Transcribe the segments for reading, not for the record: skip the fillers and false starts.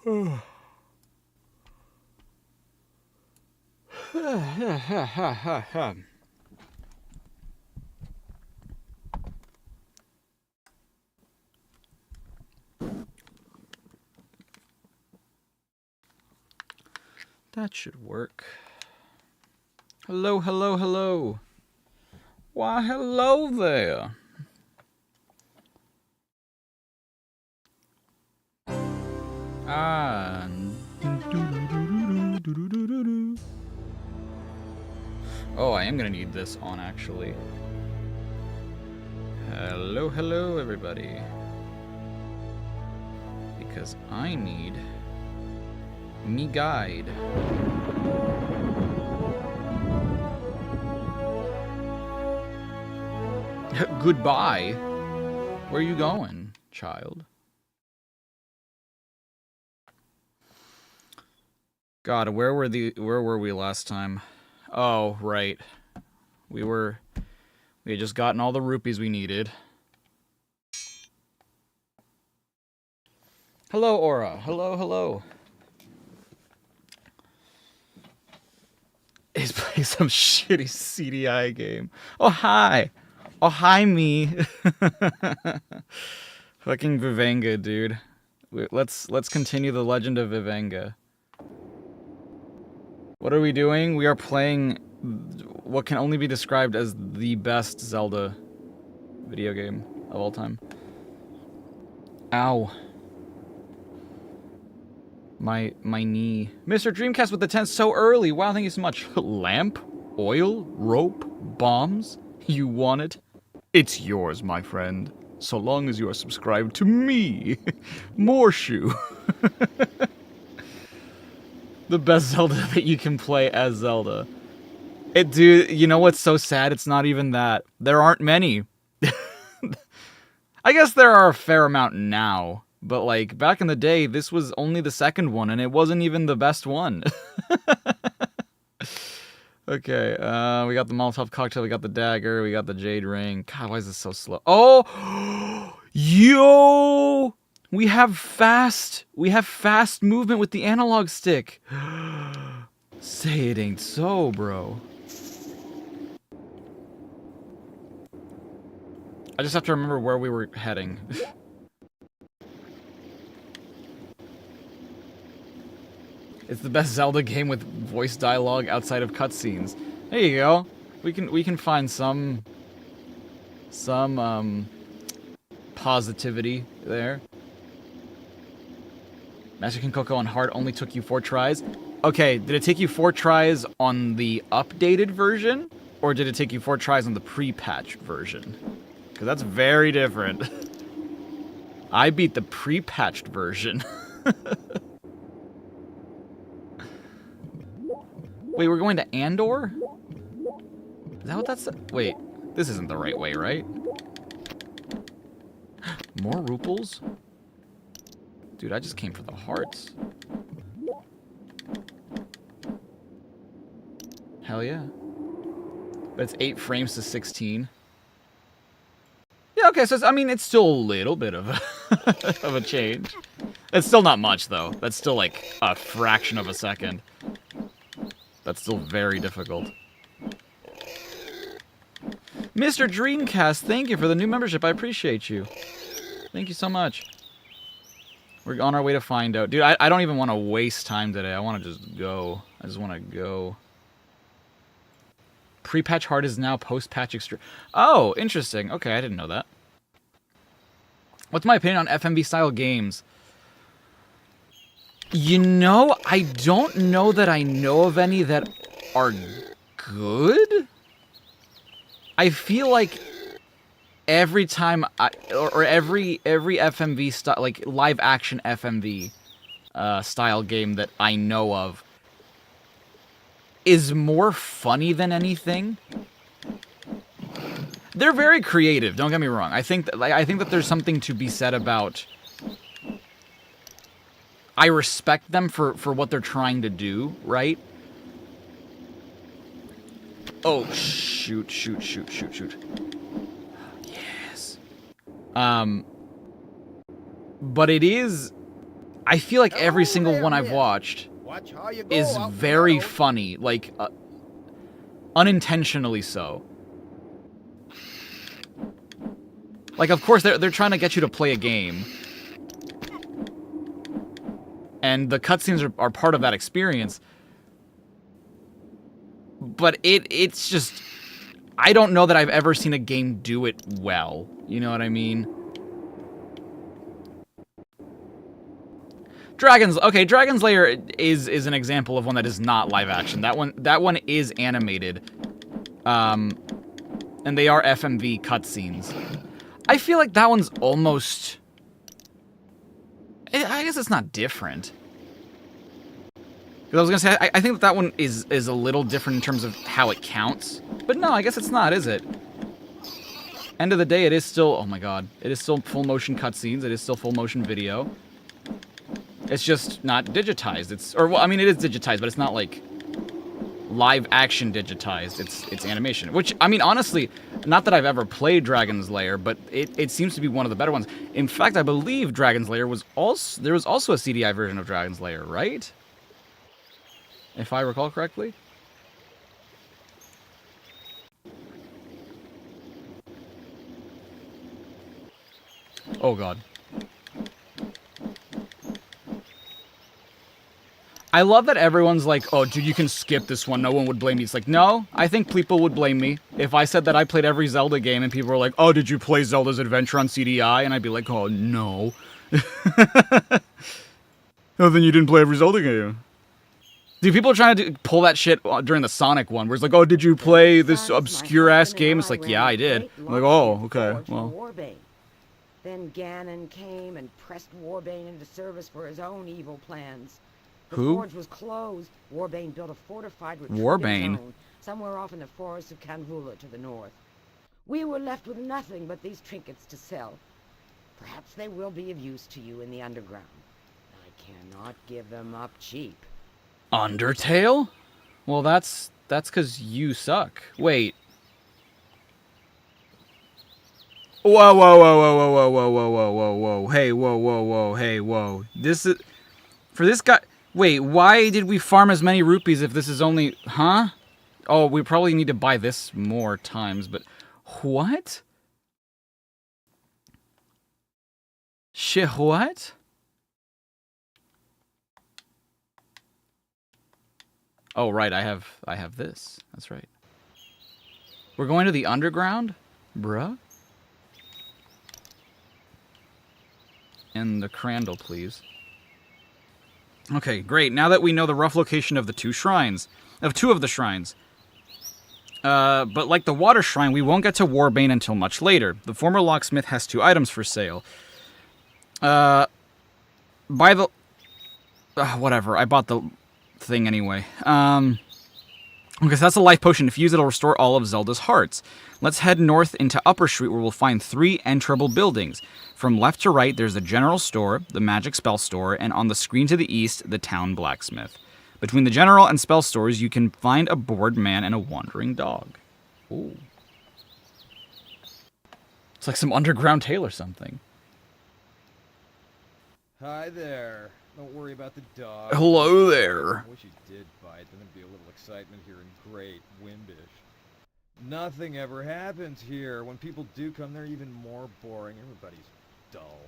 That should work. Hello, hello, hello. Why, hello there. Ah. Oh, I am gonna need this on, actually. Hello, hello, everybody. Because I need me guide. Goodbye. Where are you going, child? God, where were we last time? Oh, right. We had just gotten all the rupees we needed. Hello, Aura. Hello, hello. He's playing some shitty CDI game. Oh, hi. Oh, hi, me. Fucking Vivanga, dude. Let's continue the Legend of Vivanga. What are we doing? We are playing what can only be described as the best Zelda video game of all time. Ow. My knee. Mr. Dreamcast with the 10 so early. Wow, thank you so much. Lamp? Oil? Rope? Bombs? You want it? It's yours, my friend. So long as you are subscribed to me. More shoe. The best Zelda that you can play as Zelda. Dude, you know what's so sad? It's not even that. There aren't many. I guess there are a fair amount now. But, like, back in the day, this was only the second one, and it wasn't even the best one. Okay, we got the Molotov cocktail, we got the dagger, we got the jade ring. God, why is this so slow? Oh! Yo! We have fast movement with the analog stick. Say it ain't so, bro. I just have to remember where we were heading. It's the best Zelda game with voice dialogue outside of cutscenes. There you go. We can find some positivity there. Master King Coco on hard only took you 4 tries. Okay, did it take you 4 tries on the updated version, or did it take you 4 tries on the pre-patch version? Because that's very different. I beat the pre-patched version. Wait, we're going to Andor? Is that what that's... Wait, this isn't the right way, right? More ruples? Dude, I just came for the hearts. Hell yeah. But it's 8 frames to 16. Yeah, okay, so I mean, it's still a little bit of a, of a change. It's still not much, though. That's still like a fraction of a second. That's still very difficult. Mr. Dreamcast, thank you for the new membership. I appreciate you. Thank you so much. We're on our way to find out. Dude, I don't even want to waste time today. I want to just go. I just want to go. Pre-patch hard is now post-patch extreme. Oh, interesting. Okay, I didn't know that. What's my opinion on FMV-style games? You know, I don't know that I know of any that are good. I feel like every time, every FMV style, like live action FMV style game that I know of is more funny than anything. They're very creative. Don't get me wrong. I think that there's something to be said about. I respect them for what they're trying to do, right? Oh, shoot. Yes. But it is I feel like every single one I've watched is very funny, like, unintentionally so. Like, of course, they're trying to get you to play a game. And the cutscenes are part of that experience. But it's just... I don't know that I've ever seen a game do it well. You know what I mean? Dragon's Lair is an example of one that is not live action. That one is animated. And they are FMV cutscenes. I feel like that one's almost... I guess it's not different. Because I was gonna say, I think that one is a little different in terms of how it counts. But no, I guess it's not, is it? End of the day, it is still... Oh my god. It is still full motion cutscenes. It is still full motion video. It's just not digitized. Well, I mean, it is digitized, but it's not like live action digitized. It's animation. Which, I mean, honestly, not that I've ever played Dragon's Lair, but it seems to be one of the better ones. In fact, I believe Dragon's Lair was also... There was also a CDI version of Dragon's Lair, right? If I recall correctly. Oh god. I love that everyone's like, oh, dude, you can skip this one. No one would blame me. It's like, no, I think people would blame me if I said that I played every Zelda game and people were like, oh, did you play Zelda's Adventure on CDI? And I'd be like, oh, no. Oh, then you didn't play every Zelda game. Dude, people are trying to pull that shit during the Sonic one, where it's like, oh, did you play this obscure-ass game? It's like, yeah, I did. I'm like, oh, okay, well. Then Ganon came and pressed Warbane into service for his own evil plans. The Who? forge was closed. Warbane built a fortified retreat Warbane? zone somewhere off in the forests of Hyrule to the north. We were left with nothing but these trinkets to sell. Perhaps they will be of use to you in the underground. I cannot give them up cheap. Undertale? Well, that's because you suck. Wait. Whoa, whoa, whoa, whoa, whoa, whoa, whoa, whoa, whoa, whoa, whoa, hey, whoa, whoa, whoa, hey, whoa. This is... For this guy... Wait, why did we farm as many rupees if this is only... Huh? Oh, we probably need to buy this more times, but... What? Shit, what? Oh, right, I have this. That's right. We're going to the underground? Bruh? And the Crandall, please. Okay, great. Now that we know the rough location of the two of the shrines. But like the water shrine, we won't get to Warbane until much later. The former locksmith has 2 items for sale. By the... whatever, I bought the thing anyway. Okay, so that's a life potion. If you use it, it'll restore all of Zelda's hearts. Let's head north into Upper Street, where we'll find 3 enterable buildings. From left to right, there's the general store, the magic spell store, and on the screen to the east, the town blacksmith. Between the general and spell stores, you can find a bored man and a wandering dog. Ooh. It's like some underground tale or something. Hi there. Don't worry about the dog. Hello there. I wish you did bite, then there'd be a little excitement here in Great Wimbish. Nothing ever happens here. When people do come, they're even more boring. Everybody's dull.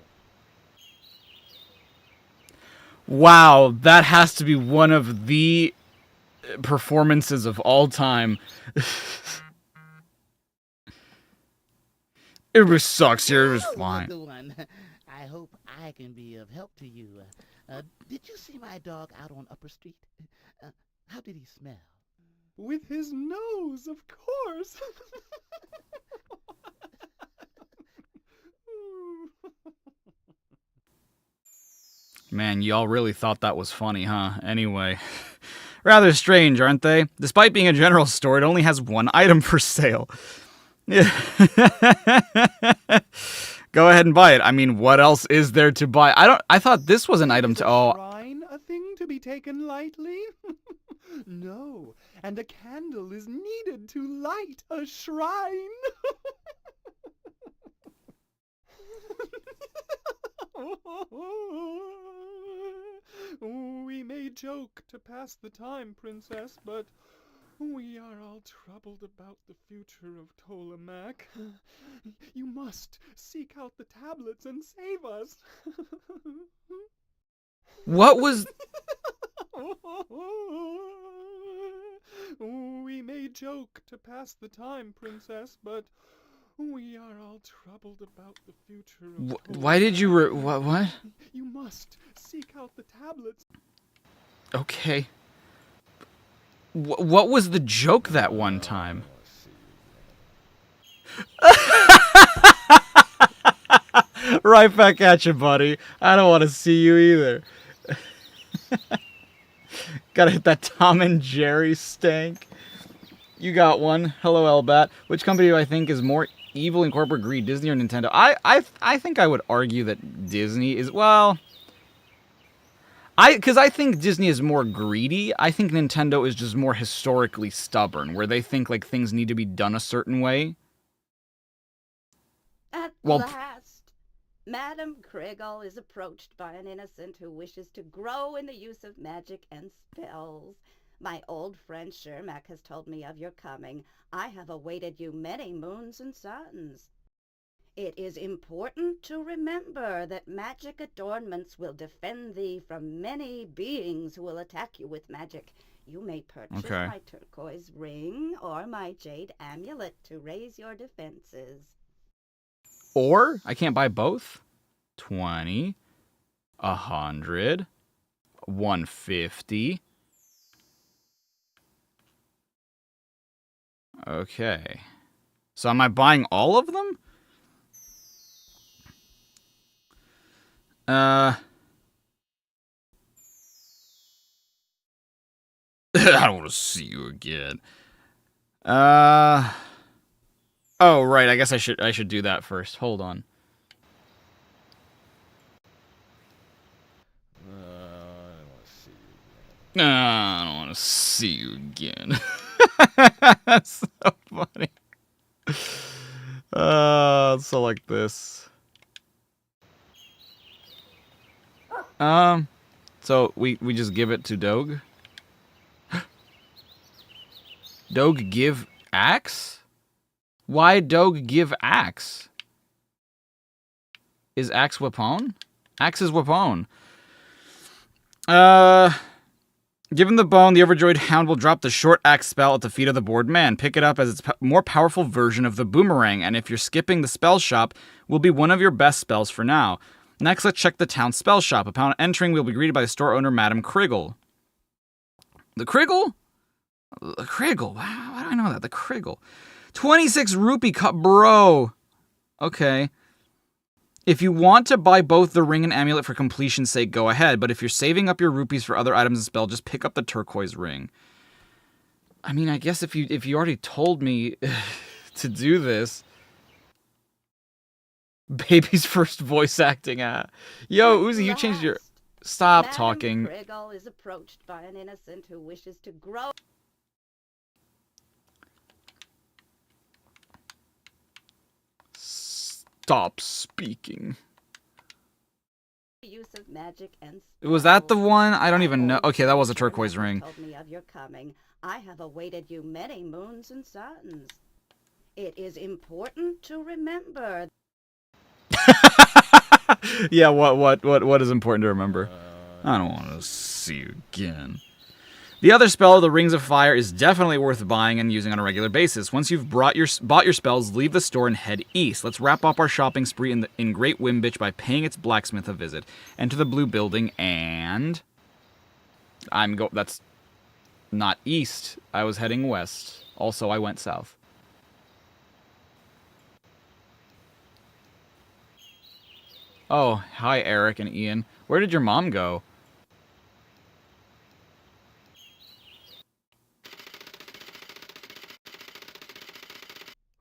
Wow, that has to be one of the performances of all time. It sucks here. It was fine. I hope I can be of help to you. Did you see my dog out on Upper Street? How did he smell? With his nose, of course. Man, y'all really thought that was funny, huh? Anyway, rather strange, aren't they? Despite being a general store, it only has 1 item for sale. Yeah. Go ahead and buy it. I mean, what else is there to buy? I thought this was an item to... Oh. Shrine, a thing to be taken lightly? No, and a candle is needed to light a shrine. joke to pass the time, Princess, but we are all troubled about the future of Ptolemaic. You must seek out the tablets and save us. What was... We may joke to pass the time, Princess, but we are all troubled about the future of Why did you... What? You must seek out the tablets. Okay. What was the joke that one time? Right back at you, buddy. I don't want to see you either. Gotta hit that Tom and Jerry stank. You got one. Hello, Elbat. Which company do I think is more evil in corporate greed, Disney or Nintendo? I think I would argue that Disney is, well... Because I think Disney is more greedy. I think Nintendo is just more historically stubborn, where they think, like, things need to be done a certain way. At Well, last, Madame Kriegel is approached by an innocent who wishes to grow in the use of magic and spells. My old friend Shermack has told me of your coming. I have awaited you many moons and suns. It is important to remember that magic adornments will defend thee from many beings who will attack you with magic. You may purchase my turquoise ring or my jade amulet to raise your defenses. Or, I can't buy both? 20, 100, 150. Okay. So am I buying all of them? I don't want to see you again. Oh, right. I guess I should do that first. Hold on. I don't want to see you again. That's so funny. So like this. So we just give it to Doge. Doge give axe? Why Doge give axe? Is axe weapon? Axe is weapon. Given the bone, the overjoyed hound will drop the short axe spell at the feet of the bored man. Pick it up as its more powerful version of the boomerang, and if you're skipping the spell shop, will be one of your best spells for now. Next, let's check the town spell shop. Upon entering, we'll be greeted by the store owner, Madame Kriegel. The Kriegel? The Kriegel. Wow, why do I know that? The Kriegel. 26 rupee cup, bro. Okay. If you want to buy both the ring and amulet for completion's sake, go ahead. But if you're saving up your rupees for other items and spell, just pick up the turquoise ring. I mean, I guess if you already told me to do this. Baby's first voice acting. Yo, Uzi, you changed your... Stop talking. Madame Kriegel is approached by an innocent who wishes to grow... Stop speaking. Use of magic and Was that the one? I don't even know. Okay, that was a turquoise ring. Told me of your coming. I have awaited you many moons and suns. It is important to remember. Yeah, what is important to remember? I don't want to see you again. The other spell, the Rings of Fire, is definitely worth buying and using on a regular basis. Once you've bought your spells, leave the store and head east. Let's wrap up our shopping spree in Great Wimitch by paying its blacksmith a visit. Enter the blue building and... That's not east. I was heading west. Also, I went south. Oh, hi, Eric and Ian. Where did your mom go?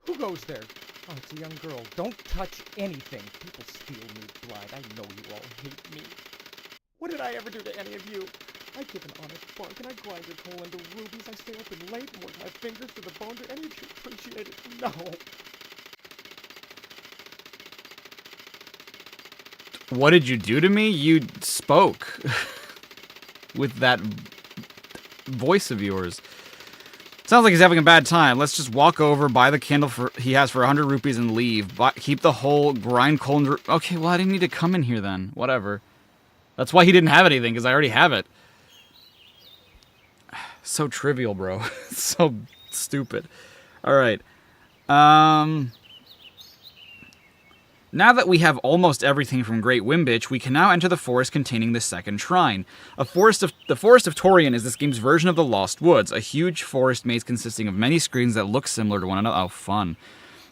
Who goes there? Oh, it's a young girl. Don't touch anything. People steal me blind. I know you all hate me. What did I ever do to any of you? I give an honest bargain. I grind your coal into rubies. I stay open late and work my fingers to the bone. Do any of you appreciate it? No. What did you do to me? You spoke. with that voice of yours. Sounds like he's having a bad time. Let's just walk over, buy the candle he has for 100 rupees and leave. Keep the whole grind cold. Okay, well, I didn't need to come in here then. Whatever. That's why he didn't have anything, because I already have it. So trivial, bro. So stupid. Alright. Now that we have almost everything from Great Wimitch, we can now enter the forest containing the second shrine. The Forest of Torian is this game's version of the Lost Woods, a huge forest maze consisting of many screens that look similar to one another. Oh, fun.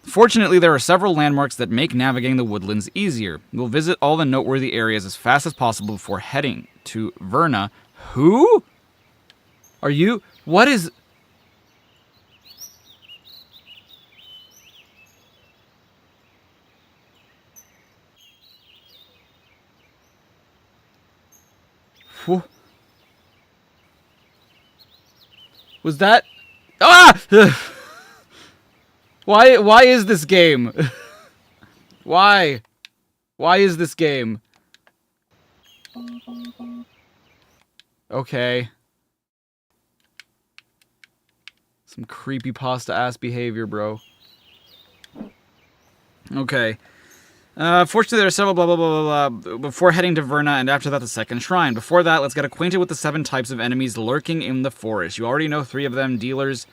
Fortunately, there are several landmarks that make navigating the woodlands easier. We'll visit all the noteworthy areas as fast as possible before heading to Verna. Who? Are you? What is... Was that... Ah! Why is this game? Why? Why is this game? Okay. Some creepypasta-ass behavior, bro. Okay. Fortunately, there are several blah blah blah blah blah before heading to Verna, and after that the second shrine. Before that, let's get acquainted with the 7 types of enemies lurking in the forest. You already know 3 of them: dealers,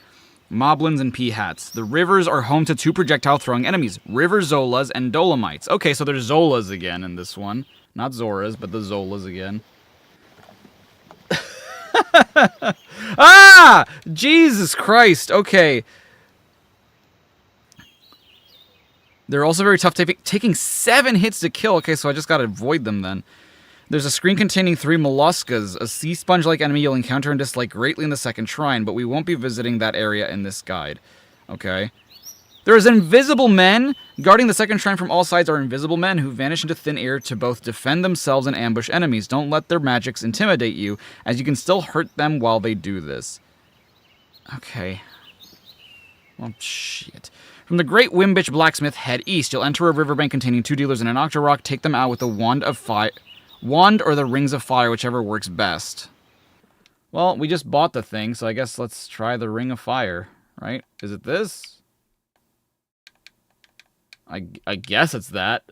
moblins, and peahats. The rivers are home to 2 projectile-throwing enemies: River Zolas and Dolomites. Okay, so there's Zolas again in this one. Not Zoras, but the Zolas again. Ah! Jesus Christ, okay. They're also very tough, taking 7 hits to kill. Okay, so I just gotta avoid them then. There's a screen containing 3 molluscas, a sea sponge-like enemy you'll encounter and dislike greatly in the second shrine, but we won't be visiting that area in this guide. Okay. There's invisible men! Guarding the second shrine from all sides are invisible men who vanish into thin air to both defend themselves and ambush enemies. Don't let their magics intimidate you, as you can still hurt them while they do this. Okay. Well, shit. From the Great Wimitch Blacksmith, head east. You'll enter a riverbank containing 2 dealers and an Octorok. Take them out with a wand of fire. Wand or the rings of fire, whichever works best. Well, we just bought the thing, so I guess let's try the ring of fire, right? Is it this? I guess it's that.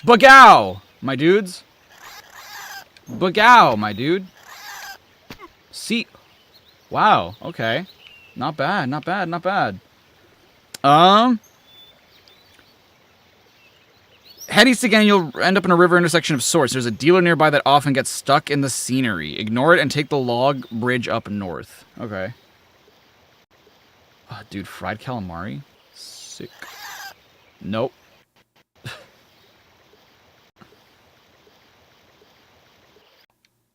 Bagow, my dudes. Bagow, my dude. See... Wow, okay. Not bad, not bad, not bad. Head east again, you'll end up in a river intersection of sorts. There's a dealer nearby that often gets stuck in the scenery. Ignore it and take the log bridge up north. Okay. Oh, dude, fried calamari? Sick. Nope.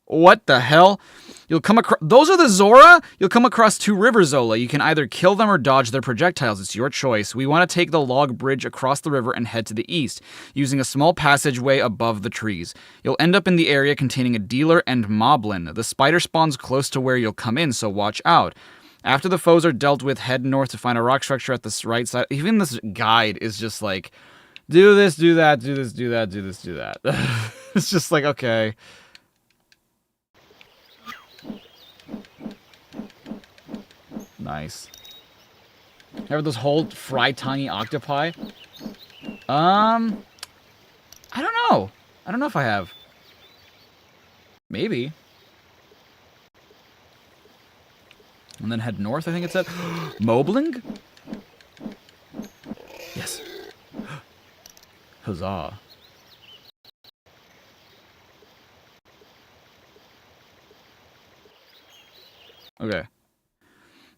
What the hell? You'll come across... Those are the Zora? You'll come across 2 River Zola. You can either kill them or dodge their projectiles. It's your choice. We want to take the log bridge across the river and head to the east, using a small passageway above the trees. You'll end up in the area containing a dealer and moblin. The spider spawns close to where you'll come in, so watch out. After the foes are dealt with, head north to find a rock structure at the right side. Even this guide is just like, do this, do that, do this, do that, do this, do that. It's just like, okay... Nice. Have those whole fried tiny octopi? I don't know. I don't know if I have. Maybe. And then head north, I think it said. Mobling? Yes. Huzzah. Okay.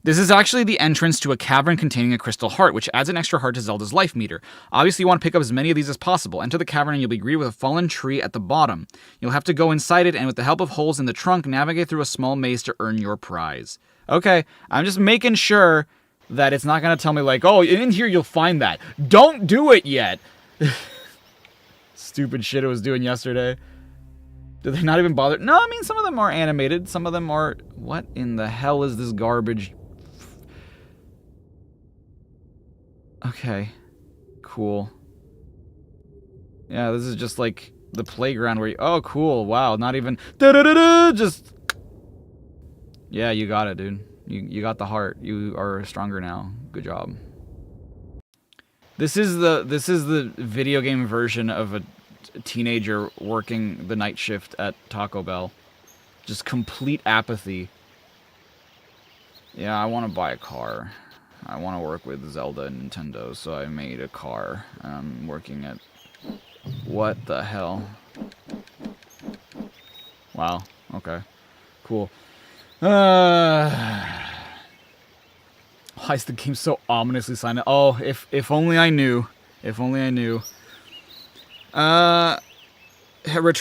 This is actually the entrance to a cavern containing a crystal heart, which adds an extra heart to Zelda's life meter. Obviously, you want to pick up as many of these as possible. Enter the cavern and you'll be greeted with a fallen tree at the bottom. You'll have to go inside it, and with the help of holes in the trunk, navigate through a small maze to earn your prize. Okay, I'm just making sure that it's not going to tell me, like, oh, in here you'll find that. Don't do it yet! Stupid shit I was doing yesterday. Did they not even bother? No, I mean, some of them are animated. Some of them are... What in the hell is this garbage? Okay. Cool. Yeah, this is just like the playground where you... Oh, cool. Wow, not even... Da-da-da-da! Just... Yeah, you got it, dude. You got the heart. You are stronger now. Good job. This is the video game version of a teenager working the night shift at Taco Bell. Just complete apathy. Yeah, I want to buy a car. I want to work with Zelda and Nintendo, so I made a car. I'm working at... What the hell? Wow. Okay. Cool. Why is the game so ominously silent? Oh, if only I knew. If only I knew. Return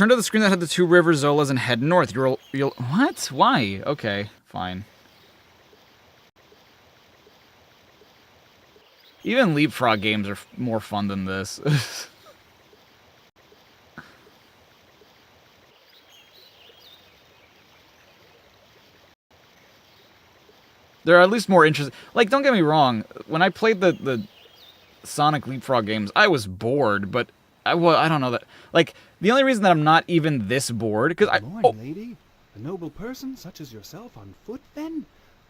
to the screen that had the 2 river Zolas and head north. You'll what? Why? Okay, fine. Even leapfrog games are more fun than this. They're at least more interesting. Like, don't get me wrong. When I played the Sonic Leapfrog games, I was bored, but I don't know that. Like, the only reason that I'm not even this bored, because I... Good morning, lady. A noble person such as yourself on foot, then?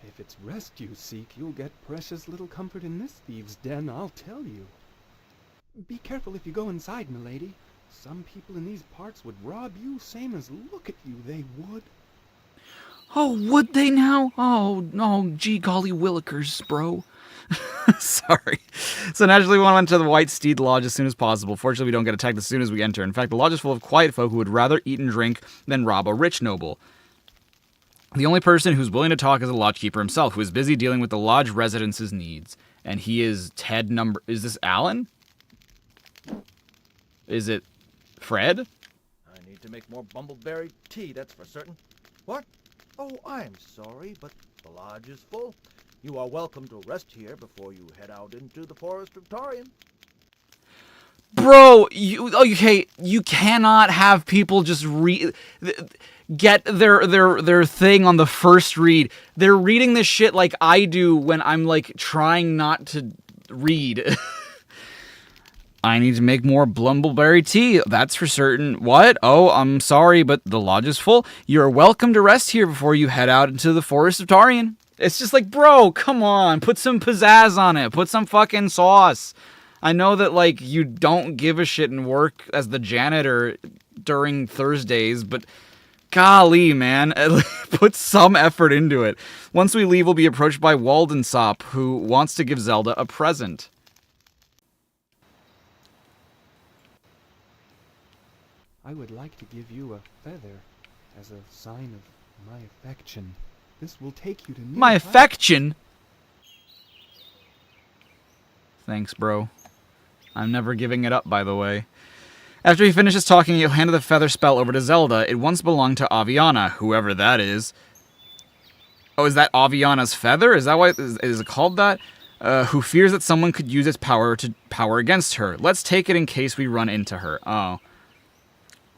If it's rest you seek, you'll get precious little comfort in this thieves' den, I'll tell you. Be careful if you go inside, milady. Some people in these parts would rob you, same as look at you, they would. Oh, would they now? Oh, no, gee golly willikers, bro. Sorry. So naturally we went to the White Steed Lodge as soon as possible. Fortunately, we don't get attacked as soon as we enter. In fact, the lodge is full of quiet folk who would rather eat and drink than rob a rich noble. The only person who's willing to talk is the lodgekeeper himself, who is busy dealing with the lodge residents' needs. And he is Ted number... Is this Alan? Is it Fred? I need to make more bumbleberry tea, that's for certain. What? Oh, I'm sorry, but the lodge is full. You are welcome to rest here before you head out into the forest of Tarian. Bro, you cannot have people just get their thing on the first read. They're reading this shit like I do when I'm like trying not to read. I need to make more bumbleberry tea, that's for certain. What? Oh, I'm sorry, but the lodge is full. You're welcome to rest here before you head out into the forest of Tarian. It's just like, bro, come on. Put some pizzazz on it. Put some fucking sauce. I know that, like, you don't give a shit and work as the janitor during Thursdays, but golly, man, put some effort into it. Once we leave, we'll be approached by Waldensop, who wants to give Zelda a present. I would like to give you a feather as a sign of my affection. This will take you to new My heights. affection? Thanks, bro. I'm never giving it up, by the way. After he finishes talking, he'll hand the feather spell over to Zelda. It once belonged to Aviana, whoever that is. Oh, is that Aviana's feather? Is that why is it called that? Who fears that someone could use its power to power against her. Let's take it in case we run into her. Oh.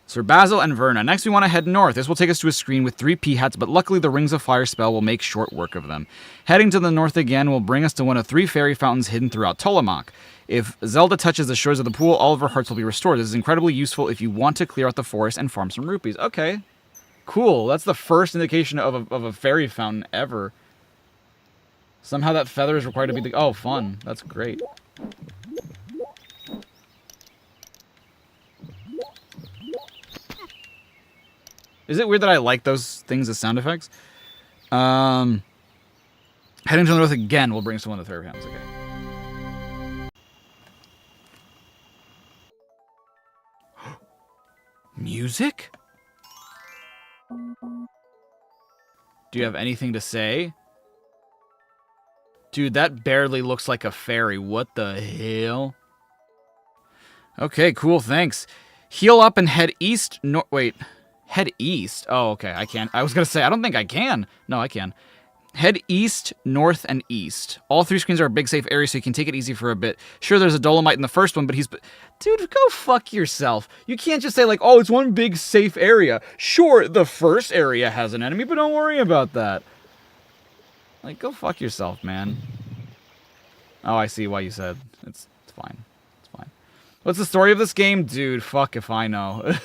Sir Basil and Verna. Next we want to head north. This will take us to a screen with 3 peahats, but luckily the Rings of Fire spell will make short work of them. Heading to the north again will bring us to one of 3 fairy fountains hidden throughout Tolamak. If Zelda touches the shores of the pool, all of her hearts will be restored. This is incredibly useful if you want to clear out the forest and farm some rupees. Okay. Cool. That's the first indication of a fairy fountain ever. Somehow that feather is required to be the... Oh, fun. That's great. Is it weird that I like those things as sound effects? Heading to the north again will bring us to one of the fairy fountains. Okay. Music? Do you have anything to say? Dude, that barely looks like a fairy. What the hell? Okay, cool, thanks. Heal up and head east. Wait. Head east? Oh, okay, I can't. I was going to say, I don't think I can. No, I can. Head east, north, and east. All 3 screens are a big safe area, so you can take it easy for a bit. Sure, there's a Dolomite in the first one, but he's... Dude, go fuck yourself. You can't just say, like, oh, it's one big safe area. Sure, the first area has an enemy, but don't worry about that. Like, go fuck yourself, man. Oh, I see why you said. It's fine. It's fine. What's the story of this game? Dude, fuck if I know.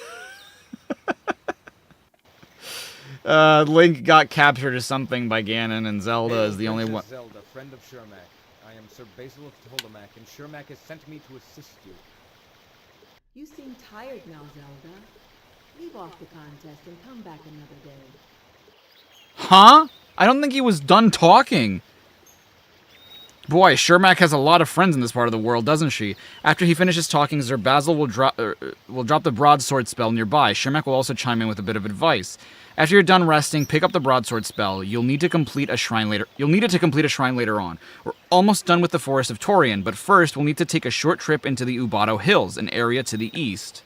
Link got captured or something by Ganon, and Zelda is the only one. Zelda, friend of Shermac. I am Sir Basil of Tolamac, and Shermac has sent me to assist you. You seem tired now, Zelda. Leave off the contest and come back another day. Huh? I don't think he was done talking. Boy, Shermac has a lot of friends in this part of the world, doesn't she? After he finishes talking, Sir Basil will drop the broadsword spell nearby. Shermac will also chime in with a bit of advice. After you're done resting, pick up the broadsword spell. You'll need to complete a shrine later. You'll need it to complete a shrine later on. We're almost done with the Forest of Torian, but first we'll need to take a short trip into the Ubato Hills, an area to the east.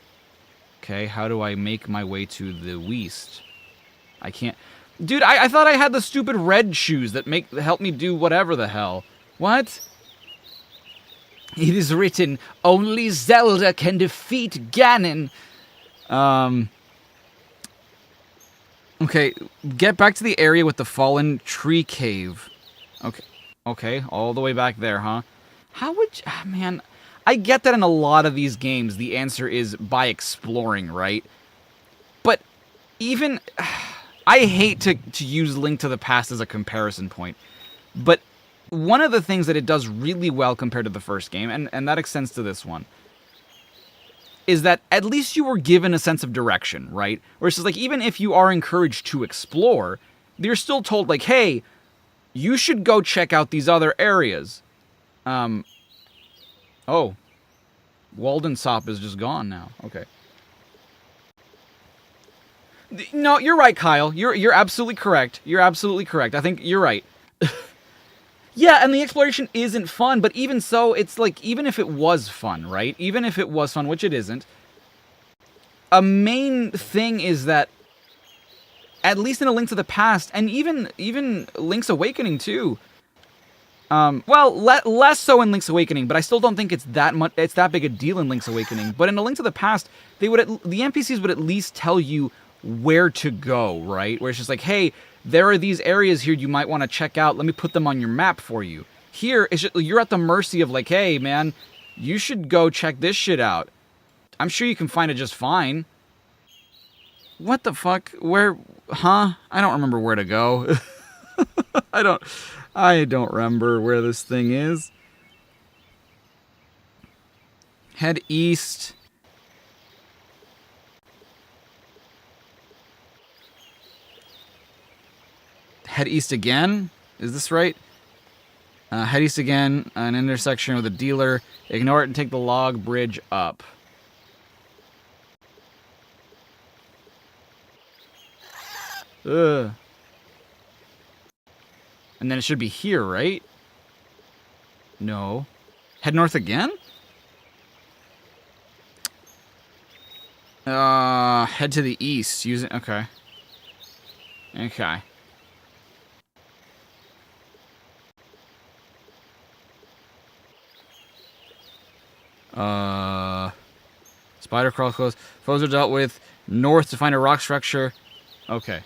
Okay, how do I make my way to the west? I can't. Dude, I thought I had the stupid red shoes that help me do whatever the hell. What? It is written, only Zelda can defeat Ganon. Okay, get back to the area with the fallen tree cave. Okay, all the way back there, huh? How would you, man, I get that in a lot of these games the answer is by exploring, right? But even, I hate to use Link to the Past as a comparison point, but one of the things that it does really well compared to the first game, and that extends to this one, is that at least you were given a sense of direction, right? Where it's just like, even if you are encouraged to explore, you're still told, like, hey, you should go check out these other areas. Oh. Walden Sop is just gone now. Okay. No, you're right, Kyle. You're absolutely correct. You're absolutely correct. I think you're right. Yeah, and the exploration isn't fun, but even so, it's like, even if it was fun, right? Even if it was fun, which it isn't, a main thing is that, at least in A Link to the Past, and even Link's Awakening too, well, less so in Link's Awakening, but I still don't think it's that big a deal in Link's Awakening, but in A Link to the Past, the NPCs would at least tell you where to go, right? Where it's just like, hey, there are these areas here you might want to check out. Let me put them on your map for you. Here, it's just, you're at the mercy of like, hey, man, you should go check this shit out. I'm sure you can find it just fine. What the fuck? Where? Huh? I don't remember where to go. I don't remember where this thing is. Head east. Head east again? Is this right? Head east again, an intersection with a dealer. Ignore it and take the log bridge up. Ugh. And then it should be here, right? No. Head north again? Head to the east. Using, okay. Okay. Spider crawl close. Foes are dealt with. North to find a rock structure. Okay.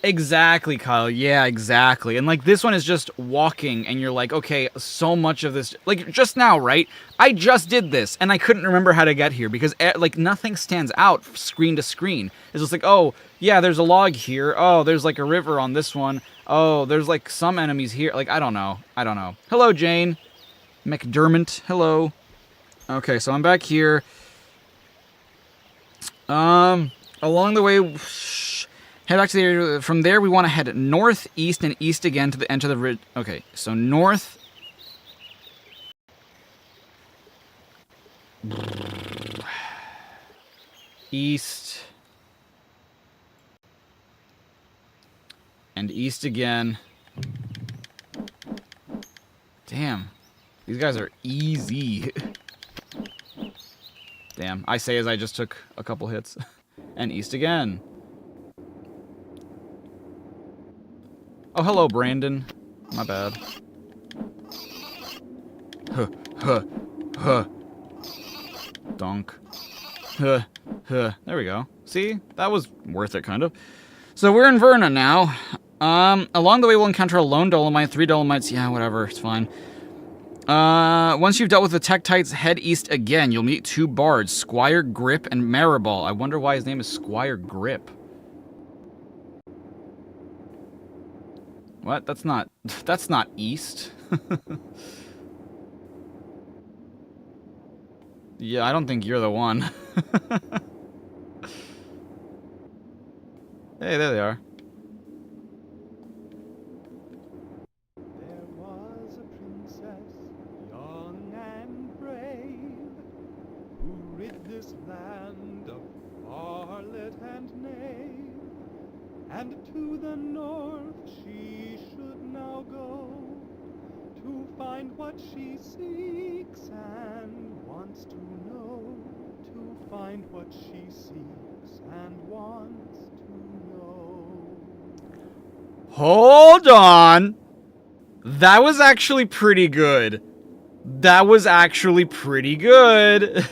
Exactly, Kyle. Yeah, exactly. And like this one is just walking and you're like, okay, so much of this, like just now, right? I just did this and I couldn't remember how to get here because like nothing stands out screen to screen. It's just like, oh, yeah, there's a log here. Oh, there's like a river on this one. Oh, there's like some enemies here. Like, I don't know. Hello, Jane. McDermott. Hello. Okay, so I'm back here. Along the way, head back to the area. From there, we want to head northeast and east again to the end of the ridge. Okay, so north. East. And east again. Damn. These guys are easy. Damn. I say as I just took a couple hits. And east again. Oh, hello, Brandon. My bad. Donk. There we go. See? That was worth it, kind of. So we're in Verna now. Along the way we'll encounter a lone Dolomite, 3 Dolomites, yeah, whatever, it's fine. Once you've dealt with the Tektites, head east again. You'll meet 2 bards, Squire Grip and Maribel. I wonder why his name is Squire Grip. What? That's not east. Yeah, I don't think you're the one. Hey, there they are. There was a princess, young and brave, who rid this land of varlet and knave. And to the north she should now go, to find what she seeks and wants to know. To find what she seeks and wants to know. Hold on. That was actually pretty good. That was actually pretty good.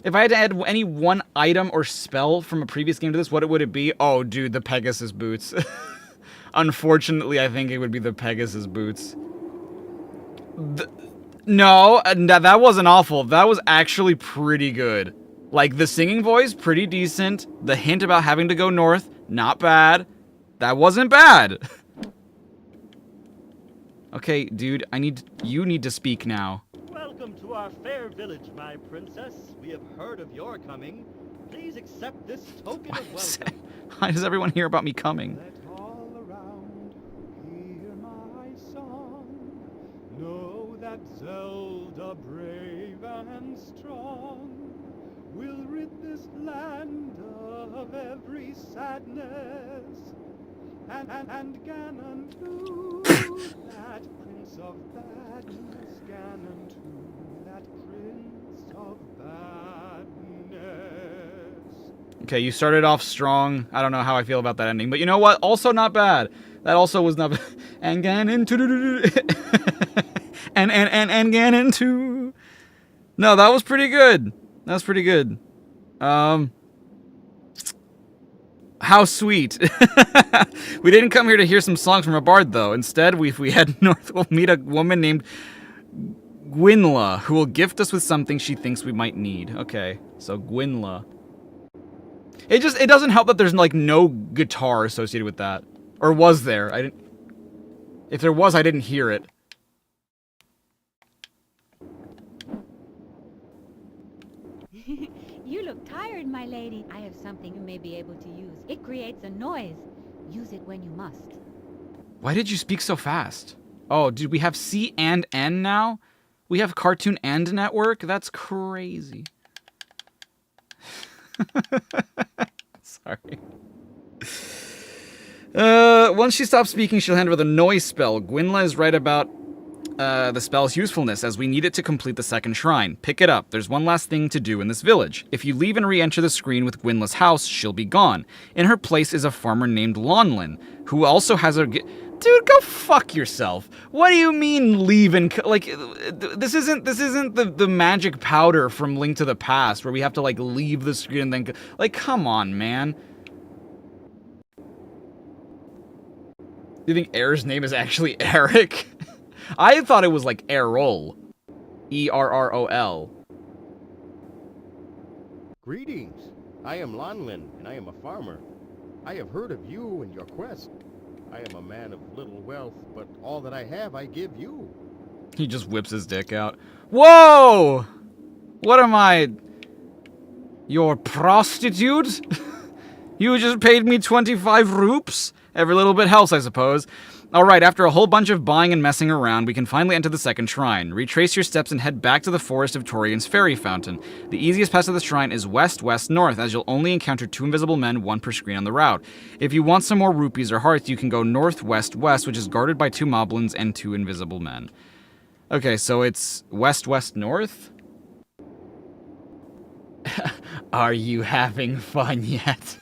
If I had to add any one item or spell from a previous game to this, what would it be? Oh, dude, the Pegasus boots. Unfortunately, I think it would be the Pegasus boots. No, that wasn't awful. That was actually pretty good. Like, the singing voice, pretty decent. The hint about having to go north, not bad. That wasn't bad. Okay, dude, you need to speak now. Welcome to our fair village, my princess. We have heard of your coming. Please accept this token of welcome. Why does everyone hear about me coming? Let all around hear my song. Know that Zelda, brave and strong, will rid this land of every sadness. And Ganon too, that prince of badness. Ganon too, that prince of badness. Okay, you started off strong. I don't know how I feel about that ending, but you know what? Also not bad. That also was not bad. And Ganon too. and Ganon too. No, that was pretty good. That was pretty good. How sweet. We didn't come here to hear some songs from a bard, though. Instead, if we head north, we'll meet a woman named Gwynla, who will gift us with something she thinks we might need. Okay, so Gwynla. It doesn't help that there's, like, no guitar associated with that. Or was there? If there was, I didn't hear it. You look tired, my lady. I have something you may be able to use. It creates a noise. Use it when you must. Why did you speak so fast? Oh, did we have C and N now? We have Cartoon and Network? That's crazy. Sorry. Once she stops speaking, she'll hand over the noise spell. Gwynla is right about the spell's usefulness, as we need it to complete the second shrine. Pick it up. There's one last thing to do in this village. If you leave and re-enter the screen with Gwynla's house, she'll be gone. In her place is a farmer named Lonlin, who also has a... Dude, go fuck yourself. What do you mean leave and... Like, this isn't the magic powder from Link to the Past, where we have to, like, leave the screen and then... Like, come on, man. Do you think Air's name is actually Eric? I thought it was like Errol. E-R-R-O-L. Greetings. I am Lonlin, and I am a farmer. I have heard of you and your quest. I am a man of little wealth, but all that I have I give you. He just whips his dick out. Whoa! What am I? Your prostitute? You just paid me 25 roops? Every little bit helps, I suppose. Alright, after a whole bunch of buying and messing around, we can finally enter the second shrine. Retrace your steps and head back to the Forest of Torian's Fairy Fountain. The easiest path to the shrine is west-west-north, as you'll only encounter 2 invisible men, 1 per screen on the route. If you want some more rupees or hearts, you can go north-west-west, which is guarded by 2 moblins and 2 invisible men. Okay, so it's west-west-north? Are you having fun yet?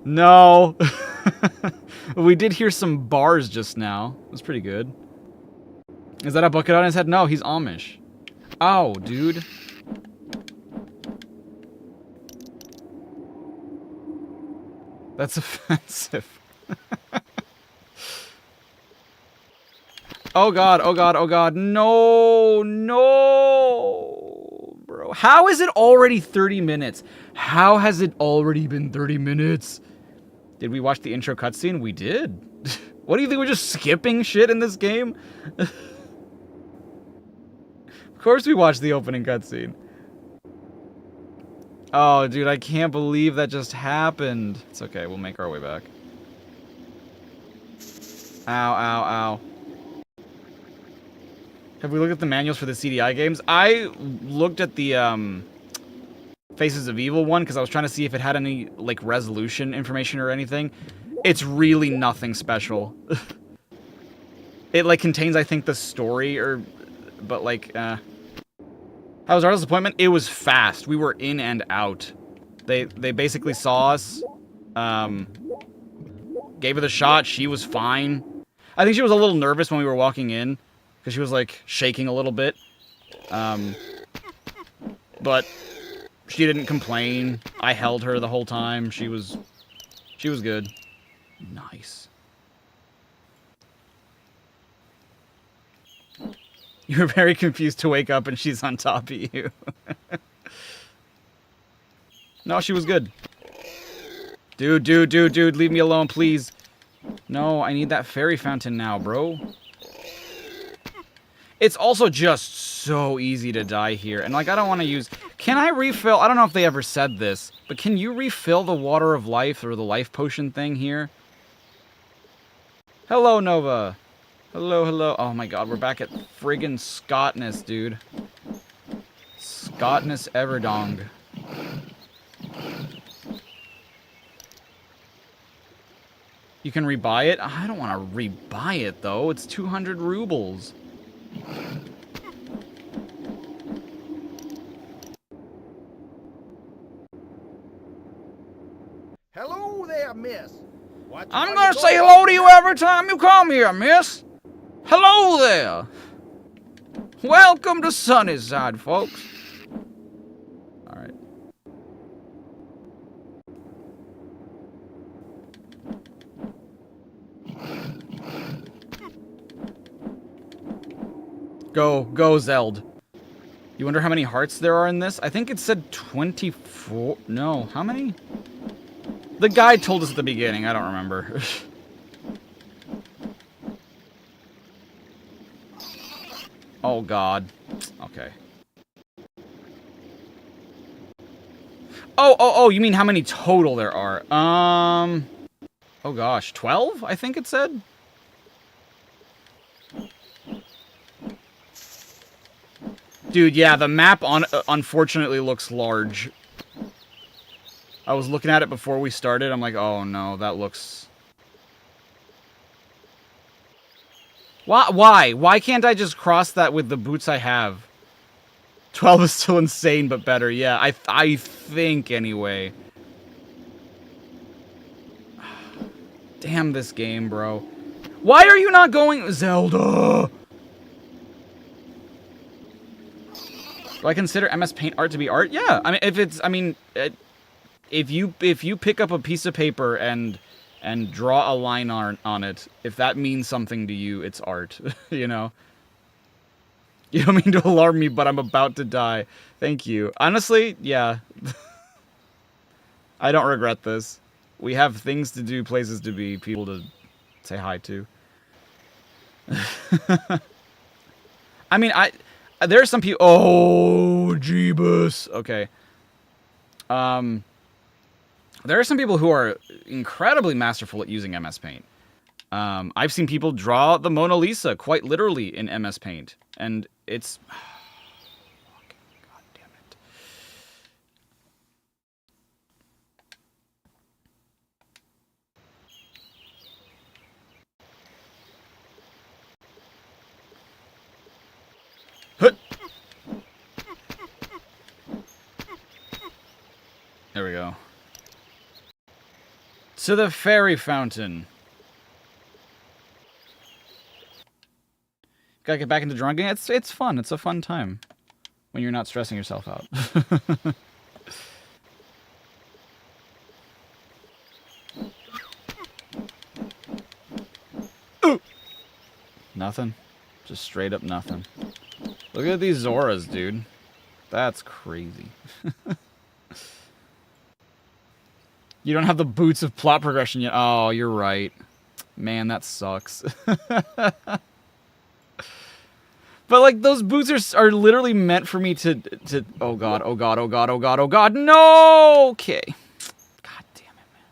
No. We did hear some bars just now. It was pretty good. Is that a bucket on his head? No, he's Amish. Ow, dude. That's offensive. Oh god, oh god, oh god. No, no. Bro, how is it already 30 minutes? How has it already been 30 minutes? Did we watch the intro cutscene? We did. What do you think, we're just skipping shit in this game? Of course we watched the opening cutscene. Oh, dude, I can't believe that just happened. It's okay, we'll make our way back. Ow, ow, ow. Have we looked at the manuals for the CDI games? I looked at the, Faces of Evil one, because I was trying to see if it had any, like, resolution information or anything. It's really nothing special. It, like, contains, I think, the story, or... But, like, How was Arnold's appointment? It was fast. We were in and out. They basically saw us, gave her the shot, she was fine. I think she was a little nervous when we were walking in, because she was, like, shaking a little bit. But she didn't complain. I held her the whole time. She was good. Nice. You were very confused to wake up and she's on top of you. No, she was good. Dude, leave me alone, please. No, I need that fairy fountain now, bro. It's also just so easy to die here. And, like, I don't want to use... Can I refill... I don't know if they ever said this, but can you refill the water of life or the life potion thing here? Hello, Nova. Hello, hello. Oh my god, we're back at friggin' Scottness, dude. Scottness Everdong. You can rebuy it? I don't want to rebuy it, though. It's 200 rubles. Hello there, miss. I'm gonna say hello to you every time you come here, miss. Hello there. Welcome to Sunnyside, folks. Alright. Go, Zeld. You wonder how many hearts there are in this? I think it said 24. No, how many? The guide told us at the beginning. I don't remember. Oh, God. Okay. Oh, you mean how many total there are? Oh, gosh. 12, I think it said? Dude, yeah, the map unfortunately looks large. I was looking at it before we started. I'm like, oh no, that looks... Why? Why can't I just cross that with the boots I have? 12 is still insane, but better. Yeah, I think, anyway. Damn this game, bro. Why are you not going... Zelda! Do I consider MS Paint art to be art? Yeah, I mean, if it's... I mean... If you pick up a piece of paper and draw a line on it, if that means something to you, it's art, you know? You don't mean to alarm me, but I'm about to die. Thank you. Honestly, yeah. I don't regret this. We have things to do, places to be, people to say hi to. I mean, there are some people... Oh, Jeebus. Okay. There are some people who are incredibly masterful at using MS Paint. I've seen people draw the Mona Lisa quite literally in MS Paint, and it's... God damn it. There we go. To the fairy fountain. Gotta get back into drawing. It's fun. It's a fun time when you're not stressing yourself out. Nothing. Just straight up nothing. Look at these Zoras, dude. That's crazy. You don't have the boots of plot progression yet. Oh, you're right. Man, that sucks. But, like, those boots are literally meant for me to... Oh, God, oh, God, oh, God, oh, God, oh, God. No! Okay. God damn it, man.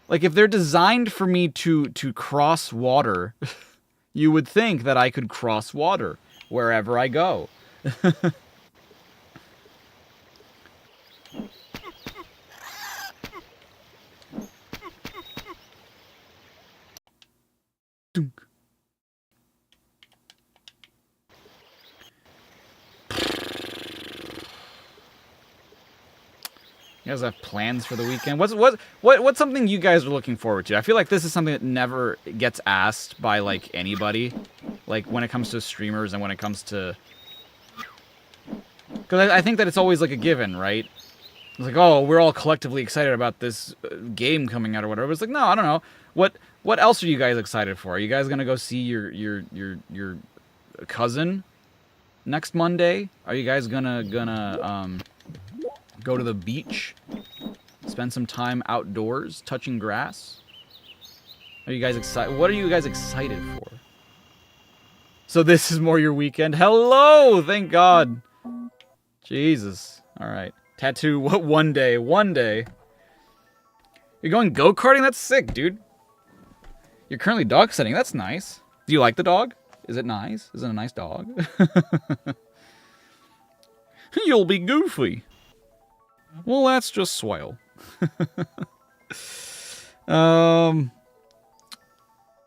Like, if they're designed for me to cross water, you would think that I could cross water wherever I go. Dunk. You guys have plans for the weekend? What's something you guys are looking forward to? I feel like this is something that never gets asked by, like, anybody. Like, when it comes to streamers and when it comes to... Because I think that it's always, like, a given, right? It's like, oh, we're all collectively excited about this game coming out or whatever. It's like, no, I don't know. What else are you guys excited for? Are you guys gonna go see your cousin next Monday? Are you guys gonna go to the beach? Spend some time outdoors, touching grass? Are you guys excited? What are you guys excited for? So this is more your weekend. Hello! Thank God. Jesus. Alright. Tattoo, what, one day? One day. You're going go-karting? That's sick, dude. You're currently dog sitting. That's nice. Do you like the dog? Is it nice? Is it a nice dog? You'll be goofy. Well, that's just swell. The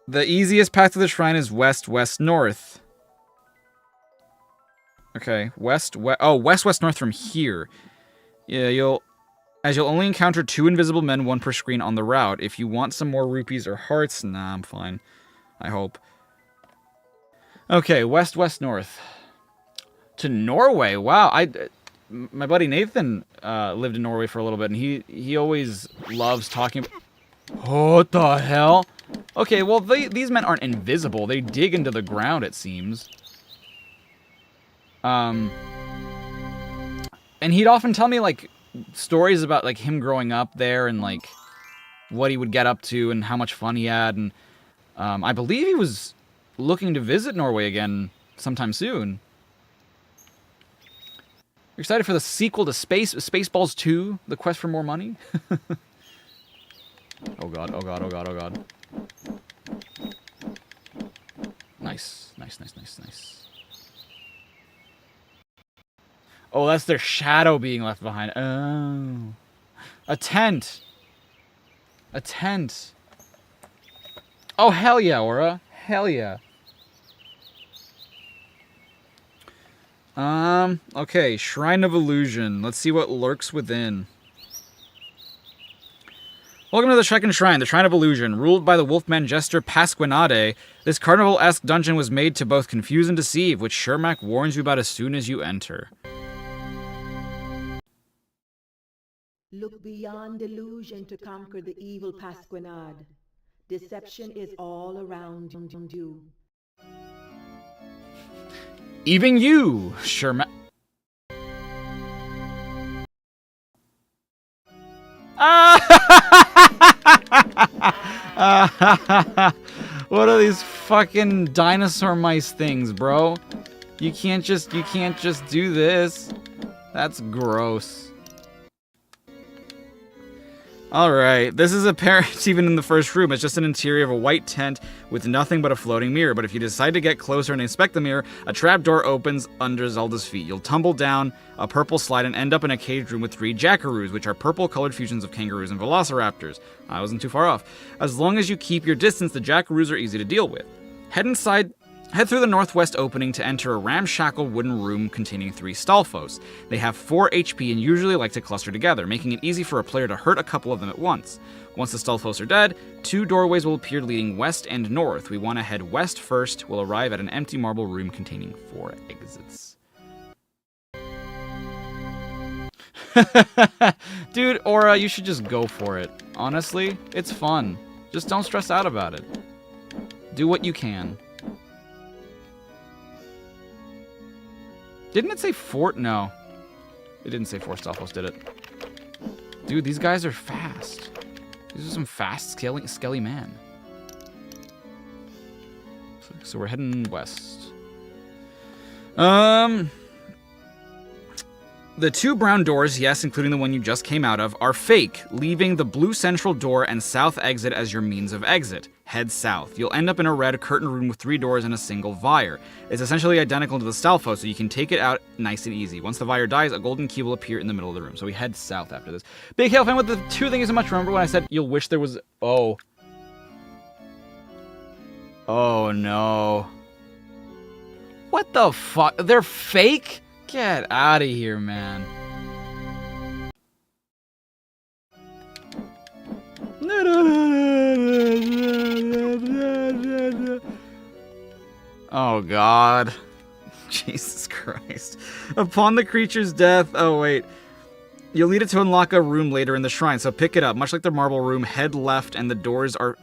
easiest path to the shrine is west, west, north. Okay, west, west. Oh, west, west, north from here. Yeah, you'll only encounter 2 invisible men, 1 per screen on the route. If you want some more rupees or hearts, nah, I'm fine. I hope. Okay, west, west, north. To Norway. Wow, my buddy Nathan lived in Norway for a little bit, and he always loves talking. What the hell? Okay, well, these men aren't invisible. They dig into the ground, it seems. And he'd often tell me, like, stories about, like, him growing up there and, like, what he would get up to and how much fun he had. And I believe he was looking to visit Norway again sometime soon. You're excited for the sequel to Spaceballs 2, The Quest for More Money? Oh god, oh god, oh god, oh god. Nice, nice, nice, nice, nice. Oh, that's their shadow being left behind. Oh. A tent. A tent. Oh, hell yeah, Aura. Hell yeah. Okay, Shrine of Illusion. Let's see what lurks within. Welcome to the second shrine, the Shrine of Illusion. Ruled by the Wolfman Jester Pasquinade, this carnival-esque dungeon was made to both confuse and deceive, which Shermac warns you about as soon as you enter. Look beyond illusion to conquer the evil Pasquinade. Deception is all around you. Even you, Shermac. What are these fucking dinosaur mice things, bro? You can't just do this. That's gross. Alright, this is apparent even in the first room. It's just an interior of a white tent with nothing but a floating mirror. But if you decide to get closer and inspect the mirror, a trapdoor opens under Zelda's feet. You'll tumble down a purple slide and end up in a caged room with 3 jackaroos, which are purple-colored fusions of kangaroos and velociraptors. I wasn't too far off. As long as you keep your distance, the jackaroos are easy to deal with. Head through the northwest opening to enter a ramshackle wooden room containing 3 Stalfos. They have 4 HP and usually like to cluster together, making it easy for a player to hurt a couple of them at once. Once the Stalfos are dead, 2 doorways will appear leading west and north. We want to head west first. We'll arrive at an empty marble room containing 4 exits. Dude, Aura, you should just go for it, Honestly, it's fun. Just don't stress out about it. Do what you can. Didn't it say fort? No. It didn't say forced Stalfos, did it? Dude, these guys are fast. These are some fast, skelly men. So we're heading west. The 2 brown doors, yes, including the one you just came out of, are fake, leaving the blue central door and south exit as your means of exit. Head south. You'll end up in a red curtain room with 3 doors and a single Vire. It's essentially identical to the Stalfos, so you can take it out nice and easy. Once the Vire dies, a golden key will appear in the middle of the room. So we head south after this. Big Hail fan with the 2 thank you so much. Remember when I said you'll wish there was... Oh. Oh, no. What the fuck? They're fake? Get out of here, man. Oh, God. Jesus Christ. Upon the creature's death... Oh, wait. You'll need it to unlock a room later in the shrine, so pick it up. Much like the marble room, head left and the doors are...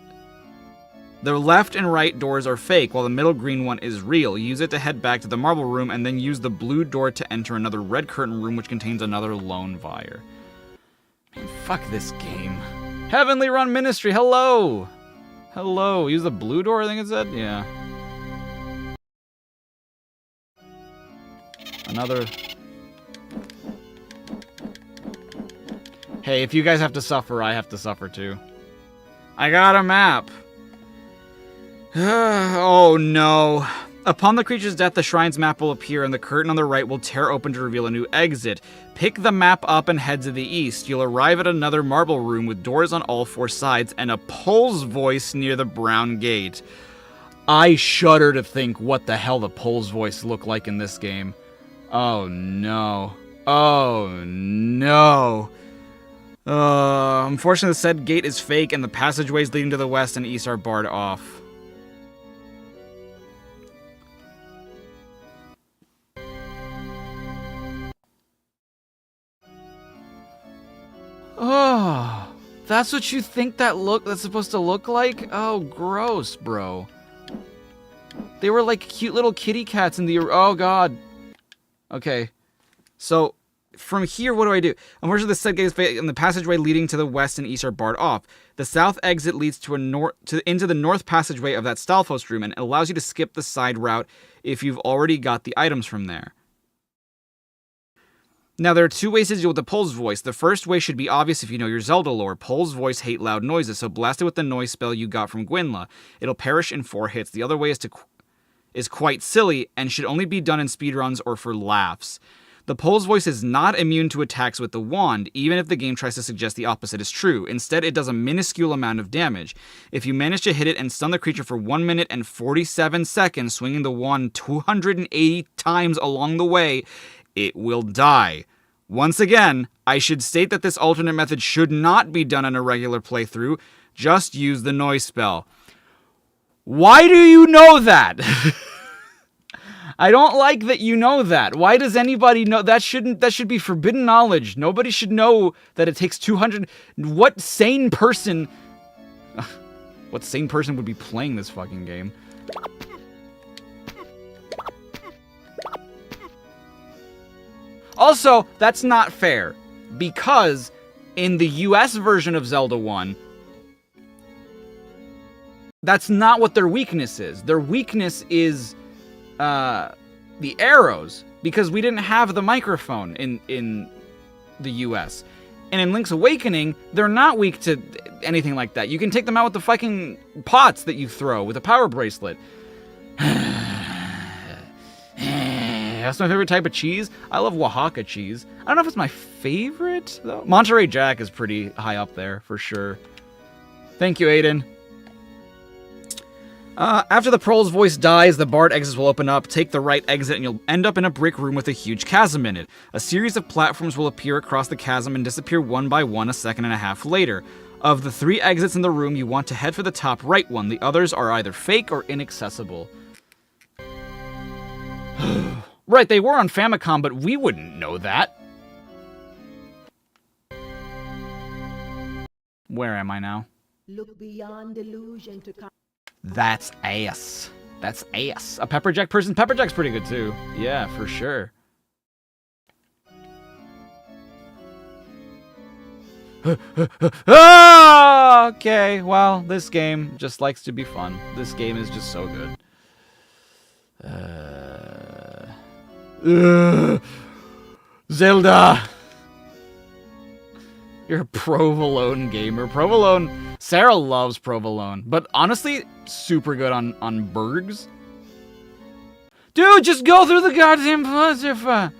The left and right doors are fake, while the middle green one is real. Use it to head back to the marble room, and then use the blue door to enter another red curtain room, which contains another lone Vire. Man, fuck this game. Heavenly Run Ministry, hello! Hello, use the blue door, I think it said? Yeah. Another... Hey, if you guys have to suffer, I have to suffer too. I got a map! Oh no. Upon the creature's death, the shrine's map will appear and the curtain on the right will tear open to reveal a new exit. Pick the map up and head to the east. You'll arrive at another marble room with doors on all 4 sides and a Pole's voice near the brown gate. I shudder to think what the hell the Pole's voice looked like in this game. Oh no. Oh no. Unfortunately, the said gate is fake and the passageways leading to the west and east are barred off. Oh, that's what you think that's supposed to look like? Oh, gross, bro. They were like cute little kitty cats in the... Oh, God. Okay. So, from here, what do I do? Unfortunately, the said gate is fake and the passageway leading to the west and east are barred off. The south exit leads to into the north passageway of that Stalfos room and it allows you to skip the side route if you've already got the items from there. Now, there are 2 ways to deal with the Pole's voice. The first way should be obvious if you know your Zelda lore. Pole's voice hate loud noises, so blast it with the noise spell you got from Gwynla. It'll perish in 4 hits. The other way is quite silly and should only be done in speedruns or for laughs. The Pole's voice is not immune to attacks with the wand, even if the game tries to suggest the opposite is true. Instead, it does a minuscule amount of damage. If you manage to hit it and stun the creature for 1 minute and 47 seconds, swinging the wand 280 times along the way, it will die. Once again, I should state that this alternate method should not be done in a regular playthrough. Just use the noise spell. Why do you know that? I don't like that you know that. Why does anybody know? That should be forbidden knowledge. Nobody should know that it takes 200... What sane person would be playing this fucking game? Also, that's not fair, because in the US version of Zelda 1, that's not what their weakness is. Their weakness is the arrows, because we didn't have the microphone in the US. And in Link's Awakening, they're not weak to anything like that. You can take them out with the fucking pots that you throw with a power bracelet. That's my favorite type of cheese. I love Oaxaca cheese. I don't know if it's my favorite, though. Monterey Jack is pretty high up there, for sure. Thank you, Aiden. After the Pole's voice dies, the barred exits will open up. Take the right exit and you'll end up in a brick room with a huge chasm in it. A series of platforms will appear across the chasm and disappear one by one a second and a half later. Of the 3 exits in the room, you want to head for the top right one. The others are either fake or inaccessible. Right, they were on Famicom, but we wouldn't know that. Where am I now? Look beyond delusion to That's ass. That's ass. A pepperjack person? Pepperjack's pretty good too. Yeah, for sure. Ah, okay, well, this game just likes to be fun. This game is just so good. Zelda! You're a provolone gamer. Provolone... Sarah loves provolone. But honestly, super good on Bergs. Dude, just go through the goddamn fa.